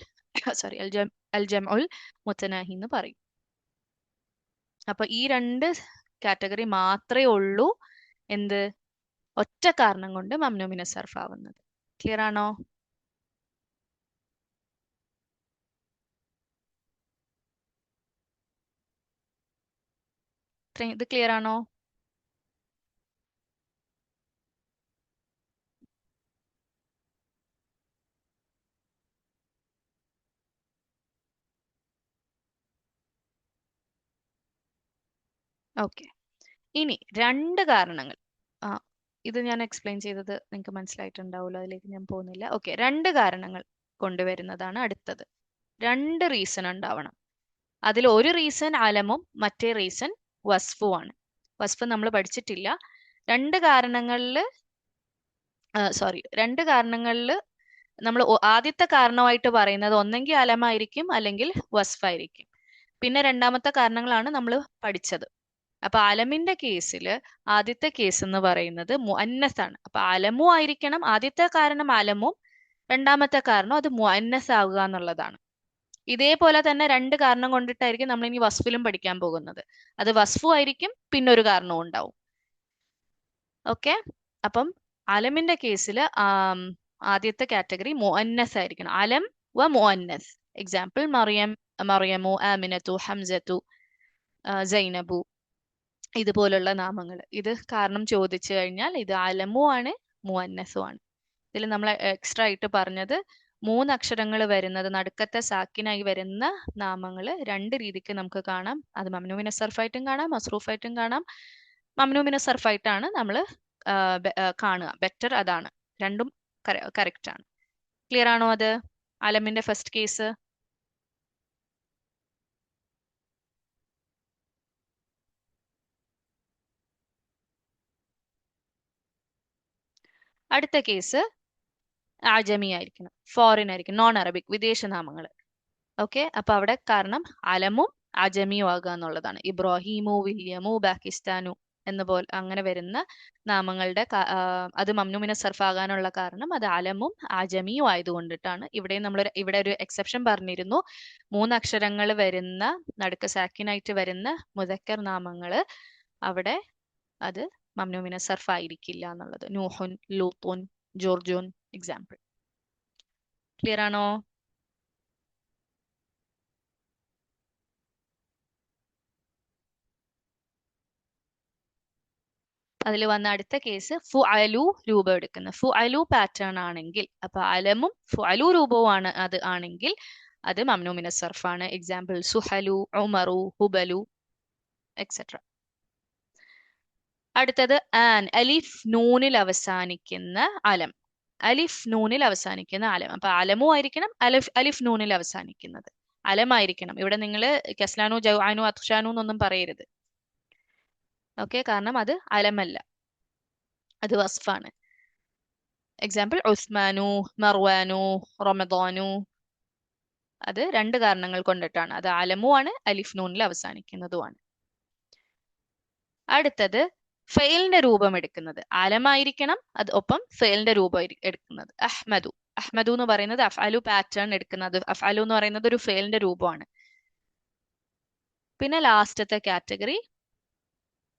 [SPEAKER 1] അൽ ജംഉൽ മുത്തനാഹി എന്ന് പറയും. അപ്പൊ ഈ രണ്ട് കാറ്റഗറി മാത്രമേ ഉള്ളൂ എന്ത്, ഒറ്റ കാരണം കൊണ്ട് മംനൂമിന സർഫ് ആവുന്നത്. ക്ലിയർ ആണോ? ഇത് ക്ലിയർ ആണോ? ഓക്കെ, ഇനി രണ്ട് കാരണങ്ങൾ. ആ ഇത് ഞാൻ എക്സ്പ്ലെയിൻ ചെയ്തത് നിങ്ങൾക്ക് മനസ്സിലായിട്ടുണ്ടാവുമല്ലോ, അതിലേക്ക് ഞാൻ പോകുന്നില്ല. ഓക്കെ, രണ്ട് കാരണങ്ങൾ കൊണ്ടുവരുന്നതാണ് അടുത്തത്. രണ്ട് റീസൺ ഉണ്ടാവണം. അതിൽ ഒരു റീസൺ അലമും മറ്റേ റീസൺ വസ്ഫുമാണ്. വസ്ഫ് നമ്മൾ പഠിച്ചിട്ടില്ല. രണ്ട് കാരണങ്ങളിൽ രണ്ട് കാരണങ്ങളിൽ നമ്മൾ ആദ്യത്തെ കാരണമായിട്ട് പറയുന്നത് ഒന്നെങ്കിൽ അലമായിരിക്കും അല്ലെങ്കിൽ വസ്ഫായിരിക്കും. പിന്നെ രണ്ടാമത്തെ കാരണങ്ങളാണ് നമ്മൾ പഠിച്ചത്. അപ്പൊ അലമിന്റെ കേസിൽ ആദ്യത്തെ കേസ് എന്ന് പറയുന്നത് മുഅന്നസ് ആണ്. അപ്പൊ അലമു ആയിരിക്കണം, ആദ്യത്തെ കാരണം അലമും രണ്ടാമത്തെ കാരണം അത് മുഅന്നസ് ആവുക എന്നുള്ളതാണ്. ഇതേപോലെ തന്നെ രണ്ട് കാരണം കൊണ്ടിട്ടായിരിക്കും നമ്മൾ ഇനി വസ്ഫിലും പഠിക്കാൻ പോകുന്നത്. അത് വസ്ഫു ആയിരിക്കും, പിന്നെ ഒരു കാരണവും ഉണ്ടാവും. ഓക്കെ, അപ്പം അലമിന്റെ കേസിൽ ആദ്യത്തെ കാറ്റഗറി മുഅന്നസ് ആയിരിക്കണം. അലം വ മുഅന്നസ്. എക്സാമ്പിൾ മറിയമു, ആമിനത്തു, ഹംസത്തു, സൈനബു, ഇതുപോലുള്ള നാമങ്ങൾ. ഇത് കാരണം ചോദിച്ചു കഴിഞ്ഞാൽ ഇത് അലമു ആണ്, മുഅന്നസു ആണ്. ഇതിൽ നമ്മൾ എക്സ്ട്രാ ആയിട്ട് പറഞ്ഞത് മൂന്നക്ഷരങ്ങൾ വരുന്നത് നടുക്കത്തെ സാക്കിനായി വരുന്ന നാമങ്ങൾ രണ്ട് രീതിക്ക് നമുക്ക് കാണാം. അത് മംനൂമിന സർഫായിട്ടും കാണാം, മസ്റൂഫായിട്ടും കാണാം. മംനൂമിന സർഫായിട്ടാണ് നമ്മൾ കാണുക. ബെറ്റർ അതാണ്. രണ്ടും കറക്റ്റ് ആണ്. ക്ലിയർ ആണോ അത്? അലമിന്റെ ഫസ്റ്റ് കേസ്. അടുത്ത കേസ് ആജമി ആയിരിക്കണം, ഫോറിൻ ആയിരിക്കും, നോൺ അറബിക്, വിദേശ നാമങ്ങൾ. ഓക്കെ, അപ്പൊ അവിടെ കാരണം അലമും അജമിയും ആകുക എന്നുള്ളതാണ്. ഇബ്രാഹിമു, വില്യമു, പാകിസ്ഥാനു പോലെ അങ്ങനെ വരുന്ന നാമങ്ങളുടെ അത് മംനൂമിന സർഫാകാനുള്ള കാരണം അത് അലമും അജമിയും ആയതുകൊണ്ടിട്ടാണ്. ഇവിടെ ഒരു എക്സെപ്ഷൻ പറഞ്ഞിരുന്നു. മൂന്നക്ഷരങ്ങൾ വരുന്ന നടുക്ക് സാക്കിനായിട്ട് വരുന്ന മുദക്കർ നാമങ്ങൾ അവിടെ അത് മംനൂമിന സർഫ് ആയിരിക്കില്ല എന്നുള്ളത്. നൂഹുൻ, ലൂത്തുൻ, ജോർജുൻ എക്സാമ്പിൾ. ക്ലിയർ ആണോ? അതിൽ വന്ന അടുത്ത കേസ് ഫുഅലു രൂപം എടുക്കുന്ന. ഫുഅലു പാറ്റേൺ ആണെങ്കിൽ, അപ്പൊ അലമും ഫുഅലു രൂപവും അത് ആണെങ്കിൽ അത് മംനൂമിന സർഫാണ്. എക്സാമ്പിൾ സുഹലു, ഉമറു, ഹുബലു എക്സെട്ര. അടുത്തത് ആൻ, അലിഫ് നൂനിൽ അവസാനിക്കുന്ന അലം. അലിഫ് നൂനിൽ അവസാനിക്കുന്ന അലം. അപ്പൊ അലമു ആയിരിക്കണം, അലിഫ് നൂനിൽ അവസാനിക്കുന്നത് അലമായിരിക്കണം. ഇവിടെ നിങ്ങൾ കസ്ലാനു, ജൗആനു, അത്ഷാനു എന്നൊന്നും പറയരുത്. ഓക്കെ, കാരണം അത് അലമല്ല, അത് വസ്ഫാണ്. എക്സാമ്പിൾ ഉസ്മാനു, മർവാനു, റമദാനു. അത് രണ്ട് കാരണങ്ങൾ കൊണ്ടിട്ടാണ്. അത് അലമുമാണ്, അലിഫ് നൂനിൽ അവസാനിക്കുന്നതുമാണ്. അടുത്തത് ഫെയിലിന്റെ രൂപം എടുക്കുന്നത്. അലമായിരിക്കണം, അത് ഒപ്പം ഫെയിലിന്റെ രൂപം എടുക്കുന്നത്. അഹ്മദു. അഹ്മദു എന്ന് പറയുന്നത് അഫ്അലു പാറ്റേൺ എടുക്കുന്നത്. അഫ്അലു എന്ന് പറയുന്നത് ഒരു ഫെയിലിന്റെ രൂപമാണ്. പിന്നെ ലാസ്റ്റത്തെ കാറ്റഗറി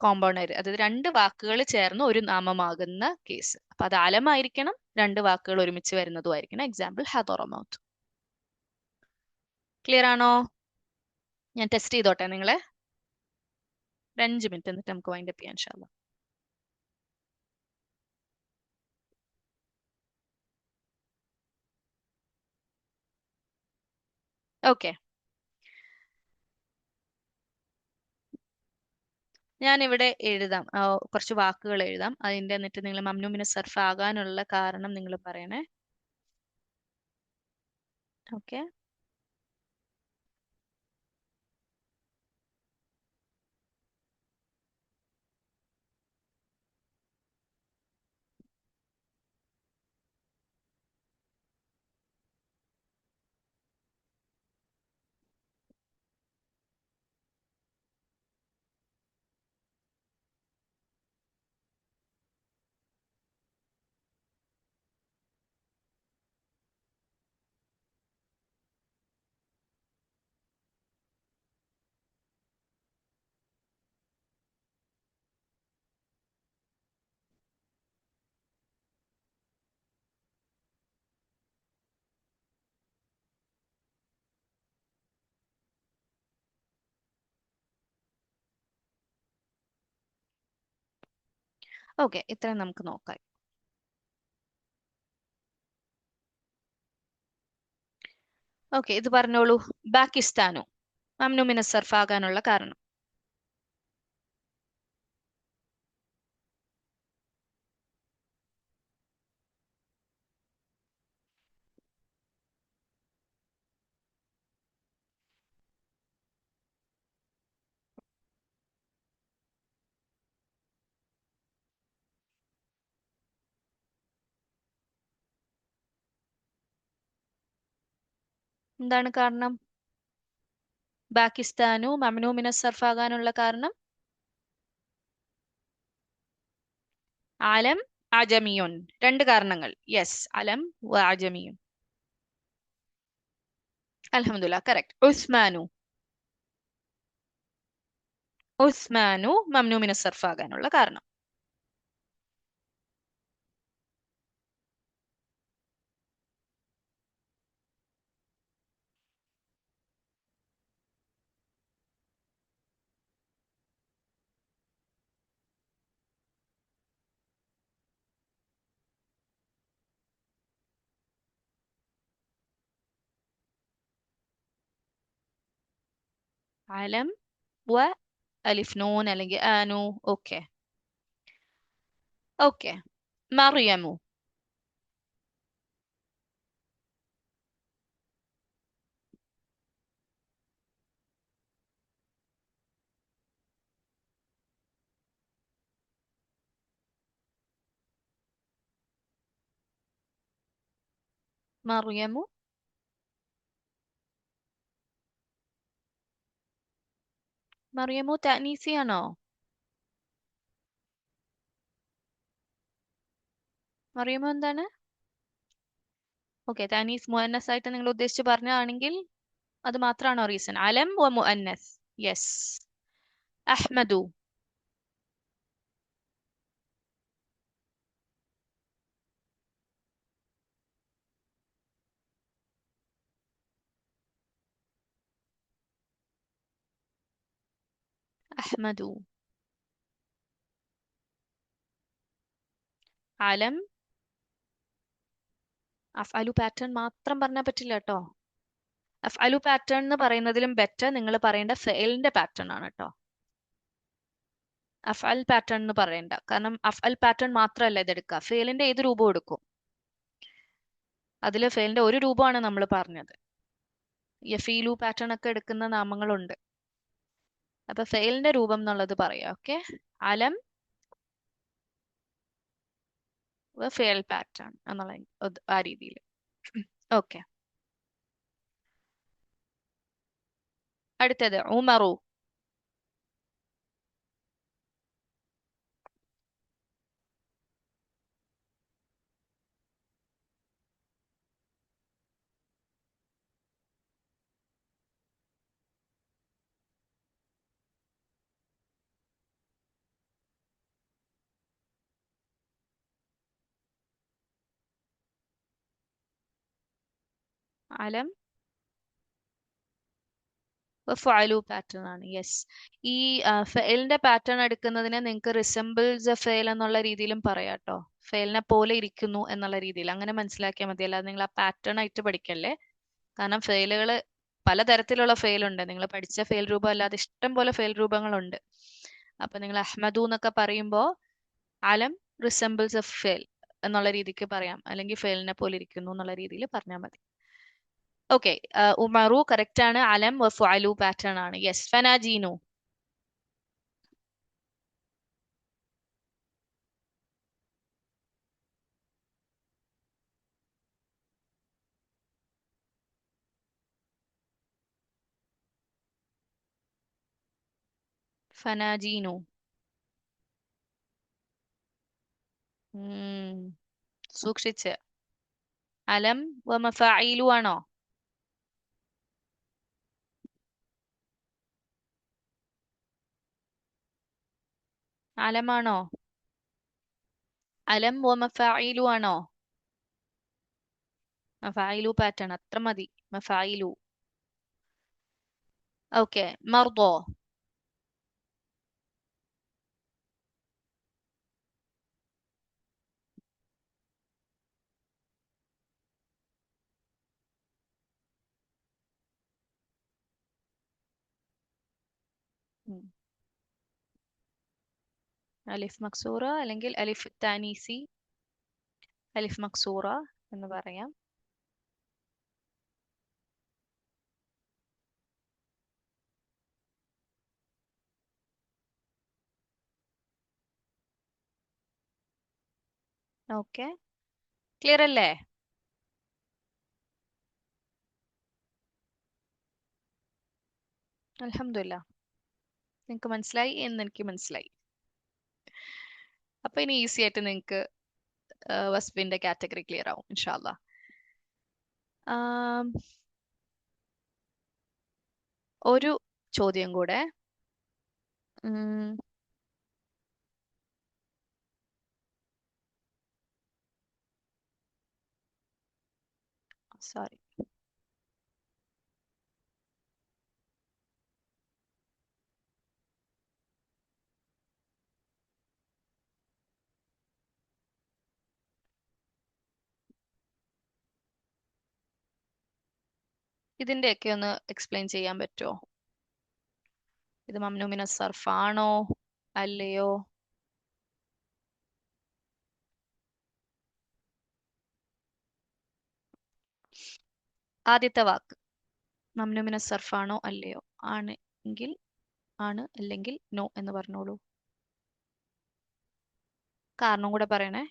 [SPEAKER 1] കോമ്പൗണ്ട്, അതായത് രണ്ട് വാക്കുകൾ ചേർന്ന് ഒരു നാമമാകുന്ന കേസ്. അപ്പൊ അത് അലമായിരിക്കണം, രണ്ട് വാക്കുകൾ ഒരുമിച്ച് വരുന്നതുമായിരിക്കണം. എക്സാമ്പിൾ ഹദറമൗത്ത്. ക്ലിയർ ആണോ? ഞാൻ ടെസ്റ്റ് ചെയ്തോട്ടെ നിങ്ങളെ. 5 മിനിറ്റ് എന്നിട്ട് നമുക്ക് വൈൻഡപ്പ് ചെയ്യാം ഇൻഷാ അല്ലാ. ഓക്കെ, ഞാൻ ഇവിടെ എഴുതാം, കുറച്ച് വാക്കുകൾ എഴുതാം. അതിന്റെ എന്നിട്ട് നിങ്ങൾ മംനൂമിന സർഫ് ആകാനുള്ള കാരണം നിങ്ങൾ പറയണേ. ഓക്കെ, ഓക്കെ, ഇത്രയും നമുക്ക് നോക്കാം. ഓക്കെ, ഇത് പറഞ്ഞോളൂ. പാകിസ്ഥാനു മംനൂമിന സർഫ് ആകാനുള്ള കാരണം. എന്താണ് കാരണം? പാകിസ്ഥാനു മംനൂ മിന സർഫ് ആകാനുള്ള കാരണം അലം അജമിയുൻ. രണ്ട് കാരണങ്ങൾ. യെസ്, അലം വ അജമിയുൻ. അൽഹംദുലില്ലാ, കറക്റ്റ്. ഉസ്മാനു. ഉസ്മാനു മംനൂ മിന സർഫ് ആകാനുള്ള കാരണം. അലം വ അലിഫ് നൂൻ അല്ലെങ്കിൽ ആനു. ഓക്കെ. ഓക്കെ. മറിയമു. മറിയമു. മറിയമു തഅനീസിയാണോ? മറിയമു എന്താണ്? ഓക്കെ, തഅനീസ് മുഅന്നസ് ആയിട്ട് നിങ്ങൾ ഉദ്ദേശിച്ച് പറഞ്ഞാണെങ്കിൽ അത് മാത്രമാണോ റീസൺ? അലം വ മുഅന്നസ്. യെസ്. അഹ്മദു. അഹ്മദു. അലം. അഫ്അലു പാറ്റേൺ മാത്രം പറഞ്ഞാൽ പറ്റില്ല കേട്ടോ. അഫ്അലു പാറ്റേൺ എന്ന് പറയുന്നതിലും ബെറ്റർ നിങ്ങൾ പറയേണ്ട ഫെയിലിന്റെ പാറ്റേൺ ആണ് കേട്ടോ. അഫ്അൽ പാറ്റേൺ എന്ന് പറയണ്ട. കാരണം അഫ്അൽ പാറ്റേൺ മാത്രമല്ല ഇതെടുക്കുക, ഫെയിലിന്റെ ഏത് രൂപവും എടുക്കും. അതിൽ ഫെയിലിന്റെ ഒരു രൂപമാണ് നമ്മൾ പറഞ്ഞത്. യഫീലു പാറ്റേൺ ഒക്കെ എടുക്കുന്ന നാമങ്ങളുണ്ട്. അപ്പൊ ഫെയിലിന്റെ രൂപം എന്നുള്ളത് പറയാം. ഓക്കെ. അലം ഫെയിൽ പാറ്റേൺ എന്നുള്ള ആ രീതിയിൽ. ഓക്കെ. അടുത്തത് ഉമറു. അലം ഫഅലു പാറ്റേൺ ആണ്. യെസ്. ഈ ഫെയിലിന്റെ പാറ്റേൺ എടുക്കുന്നതിനെ നിങ്ങൾക്ക് റിസംബിൾസ് എ ഫെയിൽ എന്നുള്ള രീതിയിലും പറയാം കേട്ടോ. ഫെയിലിനെ പോലെ ഇരിക്കുന്നു എന്നുള്ള രീതിയിൽ അങ്ങനെ മനസ്സിലാക്കിയാൽ മതി. അല്ലാതെ നിങ്ങൾ ആ പാറ്റേൺ ആയിട്ട് പഠിക്കല്ലേ. കാരണം ഫെയിലുകൾ പലതരത്തിലുള്ള ഫെയിൽ ഉണ്ട്. നിങ്ങൾ പഠിച്ച ഫെയിൽ രൂപം അല്ലാതെ ഇഷ്ടം പോലെ ഫെയിൽ രൂപങ്ങളുണ്ട്. അപ്പൊ നിങ്ങൾ അഹ്മദു എന്നൊക്കെ പറയുമ്പോൾ അലം റിസംബിൾസ് എ ഫെയിൽ എന്നുള്ള രീതിക്ക് പറയാം, അല്ലെങ്കിൽ ഫെയിലിനെ പോലെ ഇരിക്കുന്നു എന്നുള്ള രീതിയിൽ പറഞ്ഞാൽ മതി. ഓക്കെ. ഉമറു കറക്റ്റ് ആണ്. അലം ഫഅലു പാറ്റേൺ ആണ്. യെസ്. ഫനാജീനു. ഫനാജീനു. ഉം സൂക്ഷിച്ച്. അലം മഫായിലു ആണോ? അലമാണോ? അലം മഫായിലു ആണോ? മഫായിലു പാറ്റേൺ അത്ര മതി. മഫായിലു. ഓക്കെ. മർദോ. അലിഫ് മക്സൂറ അല്ലെങ്കിൽ അലിഫ് താനീസി. അലിഫ് മക്സൂറ എന്ന് പറയാം. ഓക്കെ. ക്ലിയർ അല്ലേ? അൽഹംദുലില്ലാ, നിങ്ങക്ക് മനസ്സിലായി എന്ന് എനിക്ക് മനസ്സിലായി. അപ്പൊ ഇനി ഈസി ആയിട്ട് നിങ്ങക്ക് വസ്ഫിന്റെ കാറ്റഗറി ക്ലിയർ ആവും ഇൻഷാല്ലാ. ആം, ഒരു ചോദ്യം കൂടെ. സോറി. ഇതിന്റെയൊക്കെ ഒന്ന് എക്സ്പ്ലെയിൻ ചെയ്യാൻ പറ്റുമോ? ഇത് മംനൂ മിന സർഫ് ആണോ അല്ലയോ? ആദ്യത്തെ വാക്ക് മംനൂ മിന സർഫ് ആണോ അല്ലയോ? ആണ് എങ്കിൽ ആണ്, അല്ലെങ്കിൽ നോ എന്ന് പറഞ്ഞോളൂ. കാരണം കൂടെ പറയണേ.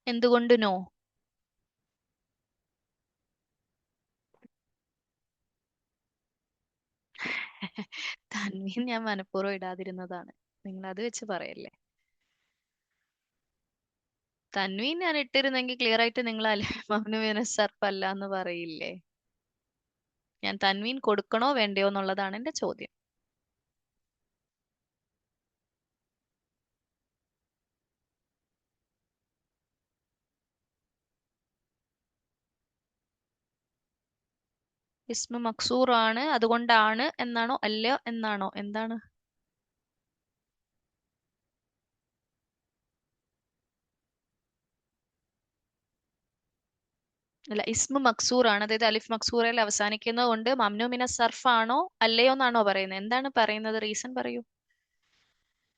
[SPEAKER 1] എന്തുകൊണ്ട് നോ? തൻവീൻ ഞാൻ മനഃപൂർവ്വം ഇടാതിരുന്നതാണ്. നിങ്ങൾ അത് വെച്ച് പറയല്ലേ. തൻവീൻ ഞാൻ ഇട്ടിരുന്നെങ്കിൽ ക്ലിയർ ആയിട്ട് നിങ്ങൾ മംനൂ മിന സർഫ് അല്ല എന്ന് പറയില്ലേ. ഞാൻ തൻവീൻ കൊടുക്കണോ വേണ്ടയോ എന്നുള്ളതാണ് എന്റെ ചോദ്യം. ഇസ്മ മക്സൂർ ആണ് അതുകൊണ്ടാണ് എന്നാണോ അല്ല എന്നാണോ എന്താണ്? അല്ല, ഇസ്മ മക്സൂർ ആണ്, അതായത് അലിഫ് മക്സൂറയിൽ അവസാനിക്കുന്നത് കൊണ്ട് മംനൂ മിന സർഫ് ആണോ അല്ലയോ എന്നാണോ പറയുന്നത്? എന്താണ് പറയുന്നത്? റീസൺ പറയൂ.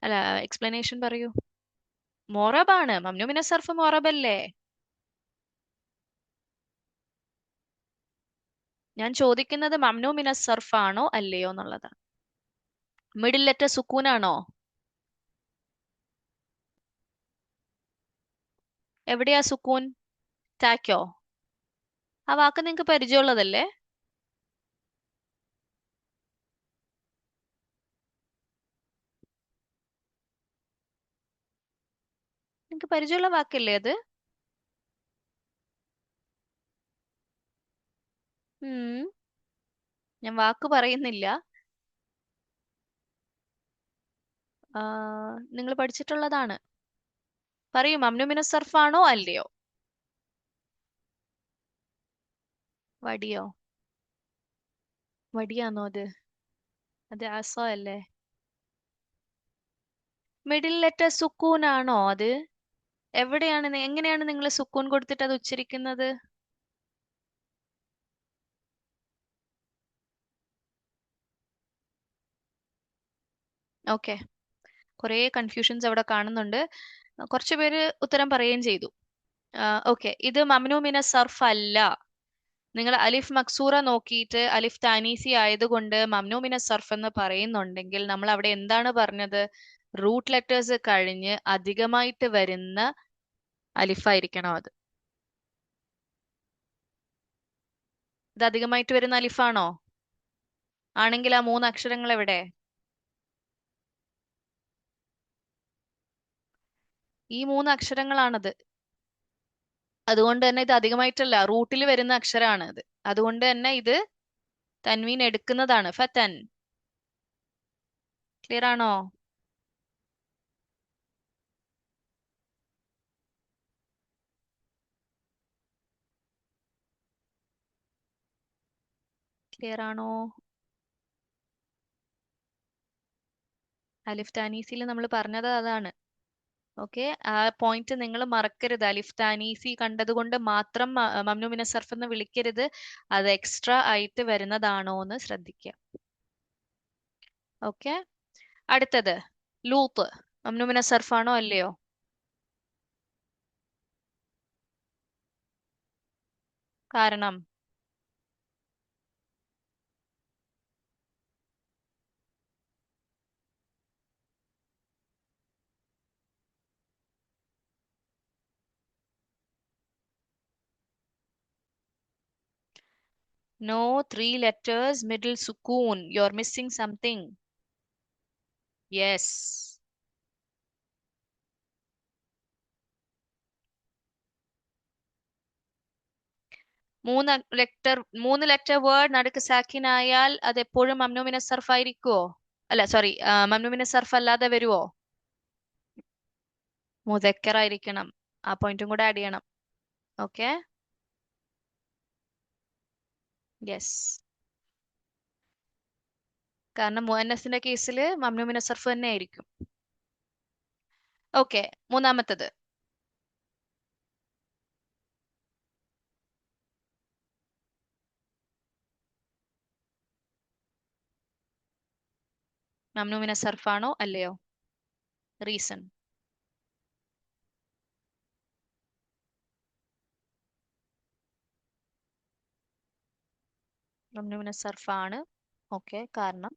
[SPEAKER 1] അല്ല, എക്സ്പ്ലനേഷൻ പറയൂ. മൊറബാണ്. മംനൂ മിന സർഫ് മൊറബല്ലേ? ഞാൻ ചോദിക്കുന്നത് മംനൂ മിന സർഫ് ആണോ അല്ലയോ എന്നുള്ളതാണ്. മിഡിൽ ലെറ്റർ സുക്കൂൻ ആണോ? എവിടെയാ സുക്കൂൻ? ടാക്കോ? ആ വാക്ക് നിങ്ങക്ക് പരിചയമുള്ളതല്ലേ? നിങ്ങക്ക് പരിചയമുള്ള വാക്കല്ലേ അത്? ഉം ഞാൻ വാക്ക് പറയുന്നില്ല. നിങ്ങൾ പഠിച്ചിട്ടുള്ളതാണ്. പറയൂ, മംനൂ മിന സർഫ് ആണോ അല്ലയോ? വടിയോ? വടിയാണോ അത്? അത് അസ അല്ലേ? മിഡിൽ ലെറ്റർ സുക്കൂൻ ആണോ അത്? എവിടെയാണ് എങ്ങനെയാണ് നിങ്ങൾ സുക്കൂൻ കൊടുത്തിട്ട് അത് ഉച്ചരിക്കുന്നത്? ഓക്കെ, കുറേ കൺഫ്യൂഷൻസ് അവിടെ കാണുന്നുണ്ട്. കുറച്ചു പേര് ഉത്തരം പറയുകയും ചെയ്തു. ഓക്കെ, ഇത് മംനൂ മിന സർഫ് അല്ല. നിങ്ങൾ അലിഫ് മക്സൂറ നോക്കിയിട്ട് അലിഫ് താനീസി ആയതുകൊണ്ട് മംനൂ മിന സർഫ് എന്ന് പറയുന്നുണ്ടെങ്കിൽ നമ്മൾ അവിടെ എന്താണ് പറഞ്ഞത്? റൂട്ട് ലെറ്റേഴ്സ് കഴിഞ്ഞ് അധികമായിട്ട് വരുന്ന അലിഫായിരിക്കണം അത്. ഇത് അധികമായിട്ട് വരുന്ന അലിഫാണോ? ആണെങ്കിൽ ആ മൂന്ന് അക്ഷരങ്ങൾ എവിടെ? ഈ മൂന്ന് അക്ഷരങ്ങളാണത്. അതുകൊണ്ട് തന്നെ ഇത് അധികമായിട്ടല്ല, റൂട്ടിൽ വരുന്ന അക്ഷരമാണ് ഇത്. അതുകൊണ്ട് തന്നെ ഇത് തൻവീൻ എടുക്കുന്നതാണ്. ഫതൻ. ക്ലിയർ ആണോ? ക്ലിയർ ആണോ? അലിഫ് താനീസിൽ നമ്മൾ പറഞ്ഞത് അതാണ്. ഓക്കെ, ആ പോയിന്റ് നിങ്ങൾ മറക്കരുത്. അലിഫ് താനീസി കണ്ടതുകൊണ്ട് മാത്രം മംനൂ മിന സർഫ് എന്ന് വിളിക്കരുത്. അത് എക്സ്ട്രാ ആയിട്ട് വരുന്നതാണോ എന്ന് ശ്രദ്ധിക്കുക. ഓക്കെ, അടുത്തത് ലൂത്ത്. മംനൂ മിന സർഫ് ആണോ അല്ലയോ? കാരണം No, 3 letters, middle sukoon. You're missing something. Yes. മൂന്ന് ലെറ്റർ വേർഡ് നടുക്ക് സാക്കിൻ ആയാൽ അത് എപ്പോഴും മംനൂമിന സർഫ് ആയിരിക്കുവോ? അല്ല സോറി, മംനൂമിന സർഫ് അല്ലാതെ വരുവോ? മുദക്കർ ആയിരിക്കണം. ആ പോയിന്റും കൂടെ ആഡ് ചെയ്യണം. ഓക്കെ. യെസ്. കാരണം മുഅന്നസിന്റെ കേസിൽ മംനൂമിന സർഫ് തന്നെ ആയിരിക്കും. ഓക്കെ. മൂന്നാമത്തത്. മംനൂമിന സർഫാണോ അല്ലയോ? റീസൺ. മംനൂമിന സർഫാണ്. ഓക്കെ. കാരണം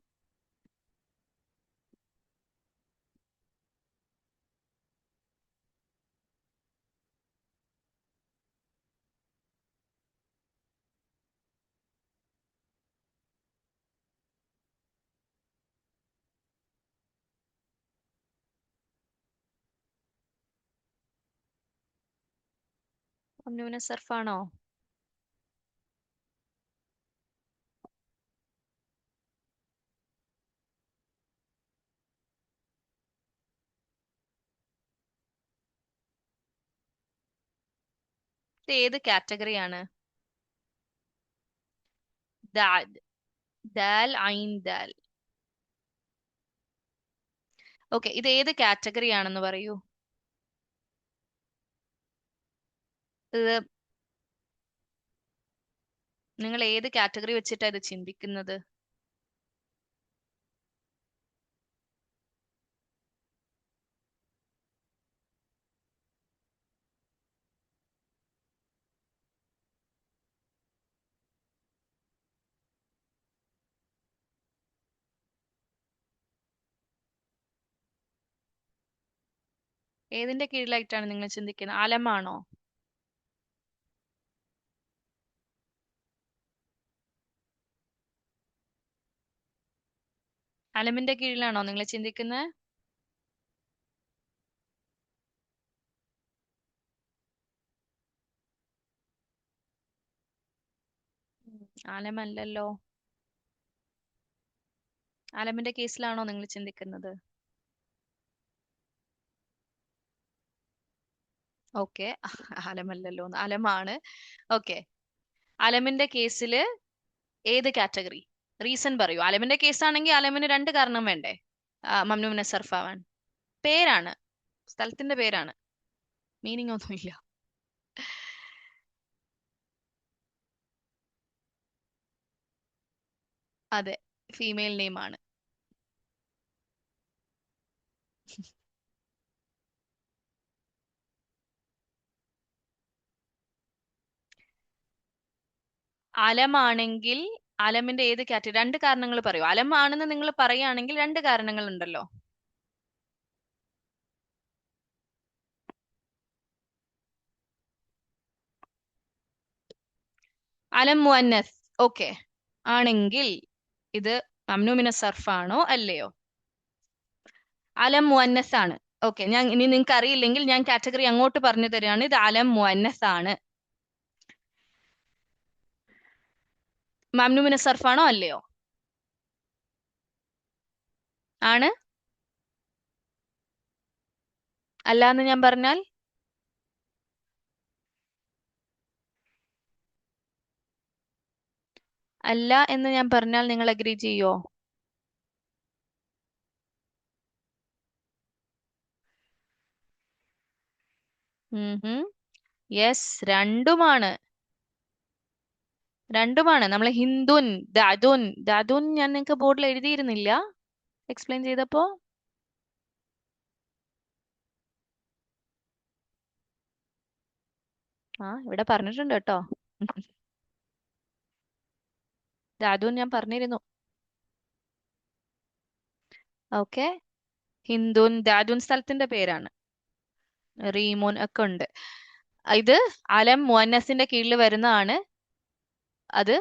[SPEAKER 1] മംനൂമിന സർഫാണോ? ഇത് ഏത് കാറ്റഗറിയാണ്? ദാൽ. ദാൽ ഐൻ ദാൽ. ഓക്കെ. ഇത് ഏത് കാറ്റഗറി ആണെന്ന് പറയൂ. ഇത് നിങ്ങൾ ഏത് കാറ്റഗറി വെച്ചിട്ടാ ഇത് ചിന്തിക്കുന്നത്? ഏതിന്റെ കീഴിലായിട്ടാണ് നിങ്ങൾ ചിന്തിക്കുന്നത്? അലമാണോ? അലമിന്റെ കീഴിലാണോ നിങ്ങൾ ചിന്തിക്കുന്നത്? അലമല്ലല്ലോ. അലമിന്റെ കേസിലാണോ നിങ്ങൾ ചിന്തിക്കുന്നത്? ഓക്കെ. അലമല്ലല്ലോ. അലമാണ്. ഓക്കെ. അലമിന്റെ കേസില് ഏത് കാറ്റഗറി? റീസൺ പറയൂ. അലമിന്റെ കേസാണെങ്കിൽ അലമിന് 2 കാരണം വേണ്ടേ മംനൂമിനെ സർഫാവാൻ? പേരാണ്. സ്ഥലത്തിന്റെ പേരാണ്. മീനിങ് ഒന്നുമില്ല. അതെ. ഫീമെയിൽ നെയിം ആണ്. അലമാണെങ്കിൽ അലമിന്റെ ഏത് കാറ്റഗറി? 2 കാരണങ്ങൾ പറയൂ. അലമാണെന്ന് നിങ്ങൾ പറയുകയാണെങ്കിൽ 2 കാരണങ്ങൾ ഉണ്ടല്ലോ. അലം മുഅന്നസ്. ഓക്കെ. ആണെങ്കിൽ ഇത് മംനൂമിന സർഫാണോ അല്ലയോ? അലം മുഅന്നസ് ആണ്. ഓക്കെ. ഇനി നിങ്ങൾക്ക് അറിയില്ലെങ്കിൽ ഞാൻ കാറ്റഗറി അങ്ങോട്ട് പറഞ്ഞു തരികയാണ്. ഇത് അലം മുഅന്നസ് ആണ്. മംനൂമിന സർഫാണോ അല്ലയോ? ആണ്. അല്ല എന്ന് ഞാൻ പറഞ്ഞാൽ? അല്ല എന്ന് ഞാൻ പറഞ്ഞാൽ നിങ്ങൾ അഗ്രി ചെയ്യോ? യെസ്. രണ്ടുമാണ്. നമ്മൾ ഹിന്ദുൻ, ദാദുൻ ഞാൻ നിങ്ങൾക്ക് ബോർഡിൽ എഴുതിയിരുന്നില്ല എക്സ്പ്ലെയിൻ ചെയ്തപ്പോ? ഇവിടെ പറഞ്ഞിട്ടുണ്ട് കേട്ടോ. ദാദുൻ ഞാൻ പറഞ്ഞിരുന്നു. ഓക്കെ. ഹിന്ദുൻ, ദാദുൻ സ്ഥലത്തിന്റെ പേരാണ്. റീമോൻ ഒക്കെ ഉണ്ട്. ഇത് അലം മുഅന്നസിന്റെ കീഴിൽ വരുന്നതാണ്. അത്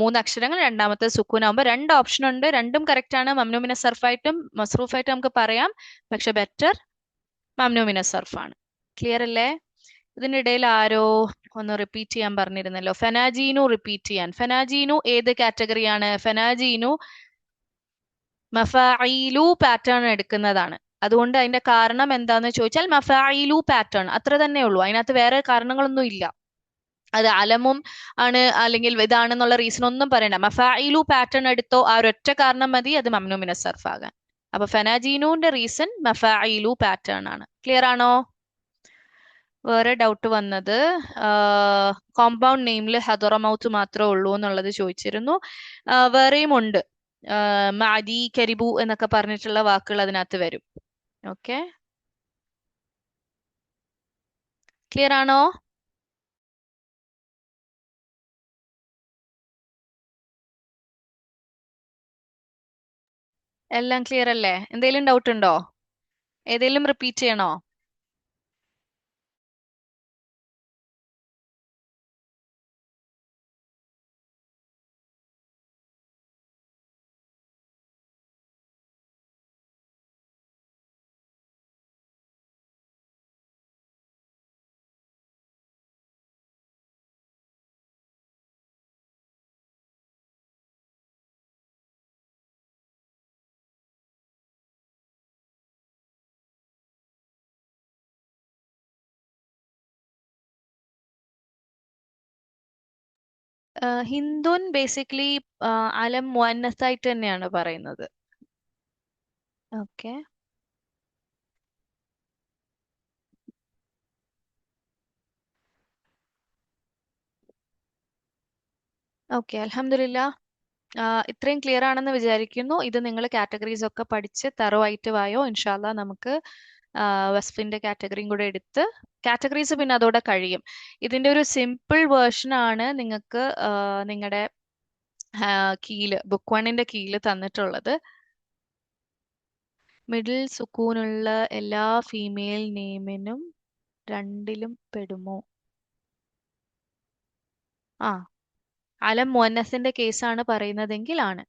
[SPEAKER 1] മൂന്ന് അക്ഷരങ്ങൾ, രണ്ടാമത്തെ സുക്കൂൻ ആവുമ്പോൾ രണ്ട് ഓപ്ഷൻ ഉണ്ട്. രണ്ടും കറക്റ്റ് ആണ്. മംനൂമിന സർഫായിട്ടും മസ്റൂഫായിട്ടും നമുക്ക് പറയാം. പക്ഷെ ബെറ്റർ മംനൂമിന സർഫാണ്. ക്ലിയർ അല്ലേ? ഇതിനിടയിൽ ആരോ ഒന്ന് റിപ്പീറ്റ് ചെയ്യാൻ പറഞ്ഞിരുന്നല്ലോ. ഫെനാജീനു റിപ്പീറ്റ് ചെയ്യാൻ. ഫെനാജീനു ഏത് കാറ്റഗറിയാണ്? ഫെനാജീനു മഫായിലു പാറ്റേൺ എടുക്കുന്നതാണ്. അതുകൊണ്ട് അതിന്റെ കാരണം എന്താന്ന് ചോദിച്ചാൽ മഫായിലു പാറ്റേൺ അത്ര തന്നെ ഉള്ളൂ. അതിനകത്ത് വേറെ കാരണങ്ങളൊന്നും ഇല്ല. അത് അലമും ആണ് അല്ലെങ്കിൽ ഇതാണെന്നുള്ള റീസൺ ഒന്നും പറയണ്ട. മഫായിലു പാറ്റേൺ എടുത്തോ, ആ ഒരൊറ്റ കാരണം മതി അത് മംനൂമിന സർഫ് ആകാൻ. അപ്പൊ ഫെനാജീനുവിന്റെ റീസൺ മഫായിലു പാറ്റേൺ ആണ്. ക്ലിയർ ആണോ? വേറെ ഡൗട്ട് വന്നത് കോമ്പൗണ്ട് നെയിമിൽ ഹദറമൗത്ത് മാത്രമേ ഉള്ളൂ എന്നുള്ളത് ചോദിച്ചിരുന്നു. വേറെയും ഉണ്ട്. മാദി, കരിബു എന്നൊക്കെ പറഞ്ഞിട്ടുള്ള വാക്കുകൾ അതിനകത്ത് വരും. ഓക്കെ, ക്ലിയർ ആണോ? എല്ലാം ക്ലിയർ അല്ലേ? എന്തെങ്കിലും ഡൗട്ട് ഉണ്ടോ? ഏതെങ്കിലും റിപ്പീറ്റ് ചെയ്യണോ? ഹിന്ദുൻ ബേസിക്കലി അലം മുഅന്നസ് ആയിട്ട് തന്നെയാണ് പറയുന്നത്. ഓക്കെ, ഓക്കെ, അൽഹംദുലില്ലാ. ഇത്രയും ക്ലിയർ ആണെന്ന് വിചാരിക്കുന്നു. ഇത് നിങ്ങൾ കാറ്റഗറീസ് ഒക്കെ പഠിച്ച് തറവായിട്ട് വായോ. ഇൻഷാല്ലാ നമുക്ക് വസ്ഫിന്റെ കാറ്റഗറിയും കൂടെ എടുത്ത് കാറ്റഗറീസ് പിന്നെ അതോടെ കഴിയും. ഇതിന്റെ ഒരു സിമ്പിൾ വേർഷൻ ആണ് നിങ്ങൾക്ക് നിങ്ങളുടെ കീയില് ബുക്ക് വണ്ണിന്റെ കീയില് തന്നിട്ടുള്ളത്. മിഡിൽ സുക്കൂനുള്ള എല്ലാ ഫീമെയിൽ നെയിമിനും രണ്ടിലും പെടുമോ? ആ, അലം മുഅന്നസിന്റെ കേസാണ് പറയുന്നതെങ്കിൽ ആണ്.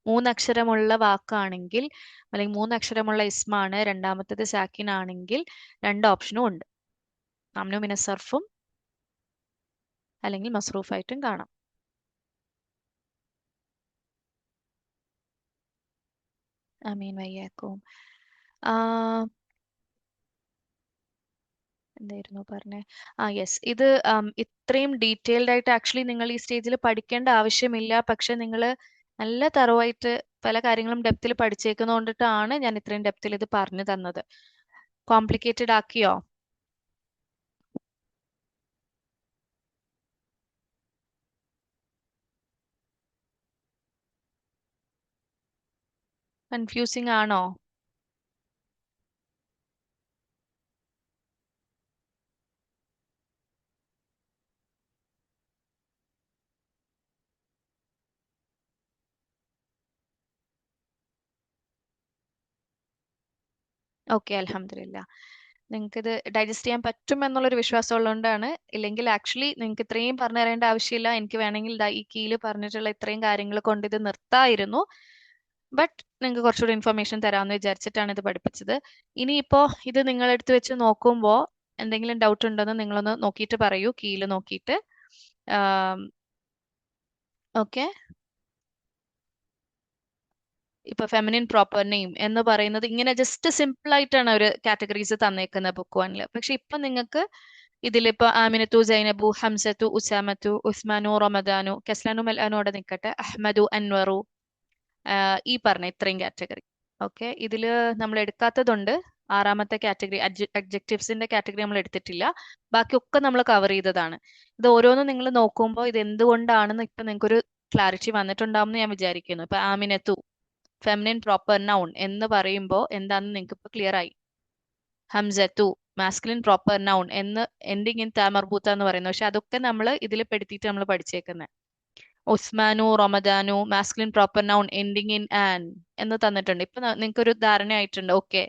[SPEAKER 1] മൂന്നക്ഷരമുള്ള വാക്കാണെങ്കിൽ അല്ലെങ്കിൽ മൂന്നക്ഷരമുള്ള ഇസ്മാണ്, രണ്ടാമത്തേത് സാക്കിൻ ആണെങ്കിൽ രണ്ട് ഓപ്ഷനും ഉണ്ട്. മംനൂ മിന സർഫും അല്ലെങ്കിൽ മസ്റൂഫായിട്ടും കാണാം. അമീൻ വയ്യാക്കും. എന്തായിരുന്നു പറഞ്ഞേ? യെസ്, ഇത് ഇത്രയും ഡീറ്റെയിൽഡ് ആയിട്ട് ആക്ച്വലി നിങ്ങൾ ഈ സ്റ്റേജിൽ പഠിക്കേണ്ട ആവശ്യമില്ല. പക്ഷെ നിങ്ങൾ നല്ല തറവായിട്ട് പല കാര്യങ്ങളും ഡെപ്തിൽ പഠിച്ചേക്കുന്നതുകൊണ്ടിട്ടാണ് ഞാൻ ഇത്രയും ഡെപ്തിൽ ഇത് പറഞ്ഞു തന്നത്. കോംപ്ലിക്കേറ്റഡ് ആക്കിയോ? കൺഫ്യൂസിങ് ആണോ? ഓക്കെ, അൽഹംദുലില്ല. നിങ്ങൾക്ക് ഇത് ഡൈജസ്റ്റ് ചെയ്യാൻ പറ്റും എന്നുള്ളൊരു വിശ്വാസം ഉള്ളതുകൊണ്ടാണ്. ഇല്ലെങ്കിൽ ആക്ച്വലി നിങ്ങൾക്ക് ഇത്രയും പറഞ്ഞു തരേണ്ട ആവശ്യമില്ല. എനിക്ക് വേണമെങ്കിൽ ഈ കീഴിൽ പറഞ്ഞിട്ടുള്ള ഇത്രയും കാര്യങ്ങൾ കൊണ്ട് ഇത് നിർത്തായിരുന്നു. ബട്ട് നിങ്ങൾക്ക് കുറച്ചുകൂടി ഇൻഫർമേഷൻ തരാമെന്ന് വിചാരിച്ചിട്ടാണ് ഇത് പഠിപ്പിച്ചത്. ഇനിയിപ്പോ ഇത് നിങ്ങൾ എടുത്ത് വെച്ച് നോക്കുമ്പോൾ എന്തെങ്കിലും ഡൗട്ട് ഉണ്ടെന്ന് നിങ്ങളൊന്ന് നോക്കിയിട്ട് പറയൂ, കീയിൽ നോക്കിയിട്ട്. ഓക്കെ, ഇപ്പൊ ഫെമിനിൻ പ്രോപ്പർ നെയിം എന്ന് പറയുന്നത് ഇങ്ങനെ ജസ്റ്റ് സിമ്പിൾ ആയിട്ടാണ് ഒരു കാറ്റഗറീസ് തന്നേക്കുന്നത് ബുക്ക് വണ്ണില്. പക്ഷെ ഇപ്പൊ നിങ്ങൾക്ക് ഇതിലിപ്പോ ആമിനത്തു, സൈനബു, ഹംസത്തു, ഉസാമത്തു, ഉസ്മാനു, റമദാനു, കസ്ലാനു, മൽആനോടെ നിൽക്കട്ടെ, അഹ്മദു, അൻവറു, ഈ പറഞ്ഞ ഇത്രയും കാറ്റഗറി. ഓക്കെ, ഇതില് നമ്മൾ എടുക്കാത്തതുണ്ട്. ആറാമത്തെ കാറ്റഗറി അഡ്ജക്റ്റീവ്സിന്റെ കാറ്റഗറി നമ്മൾ എടുത്തിട്ടില്ല. ബാക്കിയൊക്കെ നമ്മൾ കവർ ചെയ്തതാണ്. ഇത് ഓരോന്നും നിങ്ങൾ നോക്കുമ്പോൾ ഇത് എന്തുകൊണ്ടാണെന്ന് ഇപ്പൊ നിങ്ങൾക്കൊരു ക്ലാരിറ്റി വന്നിട്ടുണ്ടാവും എന്ന് ഞാൻ വിചാരിക്കുന്നു. ഇപ്പൊ ആമിനത്തു ഫെമിനിൻ പ്രോപ്പർ നൗൺ എന്ന് പറയുമ്പോൾ എന്താണെന്ന് നിങ്ങൾക്ക് ഇപ്പൊ ക്ലിയർ ആയി. ഹംസത്തു മാസ്കുലിൻ പ്രോപ്പർ നൗൺ എന്ന് എൻഡിങ് ഇൻ താമർബൂത്ത എന്ന് പറയുന്നത്. പക്ഷെ അതൊക്കെ നമ്മൾ ഇതിൽ പെടുത്തിയിട്ട് നമ്മൾ പഠിച്ചേക്കുന്നത്. ഉസ്മാനു, റമദാനു masculine proper noun ending in ആൻ എന്ന് തന്നിട്ടുണ്ട്. ഇപ്പൊ നിങ്ങൾക്ക് ഒരു ധാരണയായിട്ടുണ്ട്. ഓക്കെ,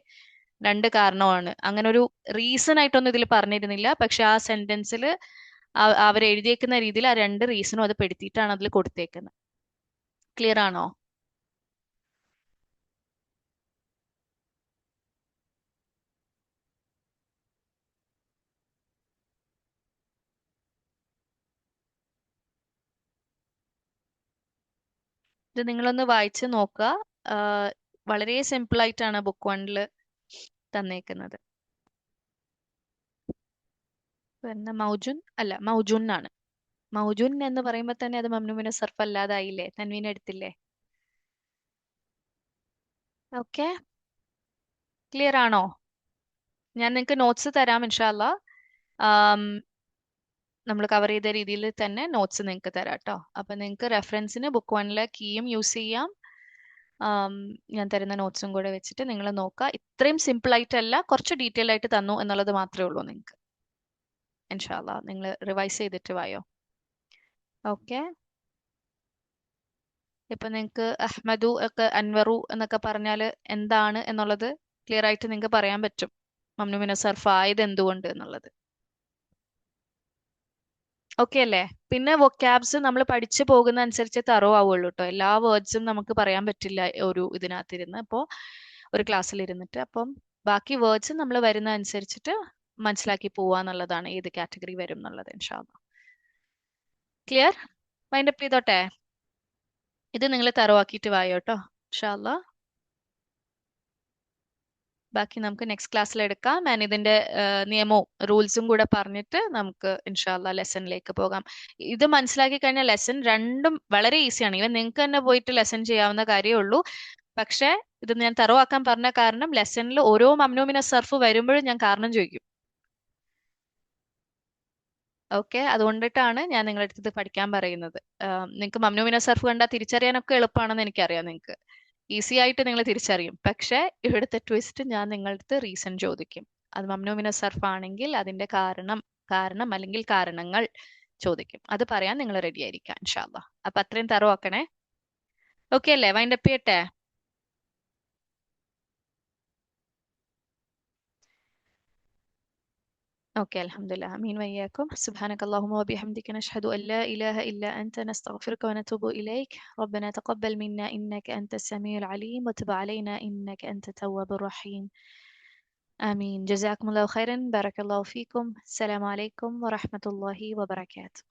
[SPEAKER 1] രണ്ട് കാരണമാണ്. അങ്ങനെ ഒരു റീസൺ ആയിട്ടൊന്നും ഇതിൽ പറഞ്ഞിരുന്നില്ല. പക്ഷെ ആ സെന്റൻസിൽ അവർ എഴുതിയേക്കുന്ന രീതിയിൽ ആ രണ്ട് റീസണും അത് പെടുത്തിയിട്ടാണ് അതിൽ കൊടുത്തേക്കുന്നത്. ക്ലിയർ ആണോ? ഇത് നിങ്ങളൊന്ന് വായിച്ച് നോക്കുക. വളരെ സിമ്പിൾ ആയിട്ടാണ് ബുക്ക് വണ്ണിൽ തന്നേക്കുന്നത്. പിന്നെ മൗജുൻ അല്ല, മൗജൂൻ ആണ്. മൗജൂൻ എന്ന് പറയുമ്പോൾ തന്നെ അത് മംനൂമിന് സർഫ് അല്ലാതായില്ലേ? തൻവീൻ എടുത്തില്ലേ? ഓക്കെ, ക്ലിയർ ആണോ? ഞാൻ നിങ്ങൾക്ക് നോട്ട്സ് തരാം ഇൻഷാല്ല. നമ്മൾ കവർ ചെയ്ത രീതിയിൽ തന്നെ നോട്ട്സ് നിങ്ങൾക്ക് തരാം കേട്ടോ. അപ്പൊ നിങ്ങൾക്ക് റെഫറൻസിന് ബുക്ക് വണ്ണിലെ കീയും യൂസ് ചെയ്യാം. ആം, ഞാൻ തരുന്ന നോട്ട്സും കൂടെ വെച്ചിട്ട് നിങ്ങൾ നോക്കുക. ഇത്രയും സിമ്പിൾ ആയിട്ടല്ല, കുറച്ച് ഡീറ്റെയിൽ ആയിട്ട് തന്നു എന്നുള്ളത് മാത്രമേ ഉള്ളൂ നിങ്ങൾക്ക്. ഇൻഷാല്ല നിങ്ങൾ റിവൈസ് ചെയ്തിട്ട് വായോ. ഓക്കെ, ഇപ്പൊ നിങ്ങൾക്ക് അഹ്മദു ഒക്കെ അൻവറു എന്നൊക്കെ പറഞ്ഞാൽ എന്താണ് എന്നുള്ളത് ക്ലിയർ ആയിട്ട് നിങ്ങൾക്ക് പറയാൻ പറ്റും. മംനു സർഫ് ആയത് എന്തുകൊണ്ട് എന്നുള്ളത്. ഓക്കെ അല്ലേ? പിന്നെ വൊക്കാബ്സ് നമ്മൾ പഠിച്ചു പോകുന്ന അനുസരിച്ച് തറോ ആവുള്ളൂ കേട്ടോ. എല്ലാ വേർഡ്സും നമുക്ക് പറയാൻ പറ്റില്ല ഒരു ഇതിനകത്തിരുന്ന്. അപ്പോൾ ഒരു ക്ലാസ്സിൽ ഇരുന്നിട്ട് അപ്പം ബാക്കി വേർഡ്സ് നമ്മൾ വരുന്ന അനുസരിച്ചിട്ട് മനസ്സിലാക്കി പോവാന്നുള്ളതാണ് ഏത് കാറ്റഗറി വരും എന്നുള്ളത്. ഇൻഷാല്ലാ ക്ലിയർ? വൈൻഡപ്പ് ചെയ്തോട്ടെ? ഇത് നിങ്ങൾ തറോ ആക്കിയിട്ട് വായോ കേട്ടോ. ഇൻഷാല്ലാ ബാക്കി നമുക്ക് നെക്സ്റ്റ് ക്ലാസ്സിൽ എടുക്കാം. ഞാൻ ഇതിന്റെ നിയമവും റൂൾസും കൂടെ പറഞ്ഞിട്ട് നമുക്ക് ഇൻഷാല്ല ലെസണിലേക്ക് പോകാം. ഇത് മനസ്സിലാക്കി കഴിഞ്ഞാൽ ലെസൺ രണ്ടും വളരെ ഈസിയാണ്. ഇവൻ നിങ്ങൾക്ക് തന്നെ പോയിട്ട് ലെസൺ ചെയ്യാവുന്ന കാര്യമേ ഉള്ളൂ. പക്ഷേ ഇത് ഞാൻ തറവാക്കാൻ പറഞ്ഞ കാരണം ലെസണിൽ ഓരോ മംനൂമിന സർഫ് വരുമ്പോഴും ഞാൻ കാരണം ചോദിക്കും. ഓക്കെ, അതുകൊണ്ടിട്ടാണ് ഞാൻ നിങ്ങളുടെ അടുത്ത് ഇത് പഠിക്കാൻ പറയുന്നത്. നിങ്ങൾക്ക് മംനൂമിന സർഫ് കണ്ടാൽ തിരിച്ചറിയാനൊക്കെ എളുപ്പമാണെന്ന് എനിക്കറിയാം. നിങ്ങൾക്ക് ഈസി ആയിട്ട് നിങ്ങൾ തിരിച്ചറിയും. പക്ഷേ ഇവിടുത്തെ ട്വിസ്റ്റ്, ഞാൻ നിങ്ങളുടെ അടുത്ത് റീസൺ ചോദിക്കും. അത് മംനൂമിന സർഫ് ആണെങ്കിൽ അതിന്റെ കാരണം അല്ലെങ്കിൽ കാരണങ്ങൾ ചോദിക്കും. അത് പറയാൻ നിങ്ങൾ റെഡി ആയിരിക്കാം ഇൻഷാല്ല. അപ്പൊ അത്രയും തറവാക്കണേ. ഓക്കെ അല്ലേ? വൈൻഡപ്പ് ചെയ്യട്ടെ? اوكي الحمد لله، امين وإياكم. سبحانك اللهم وبحمدك، نشهد ان لا اله الا انت، نستغفرك ونتوب اليك. ربنا تقبل منا انك انت السميع العليم، وتب علينا انك انت التواب الرحيم. امين. جزاكم الله خيرا، بارك الله فيكم. السلام عليكم ورحمة الله وبركاته.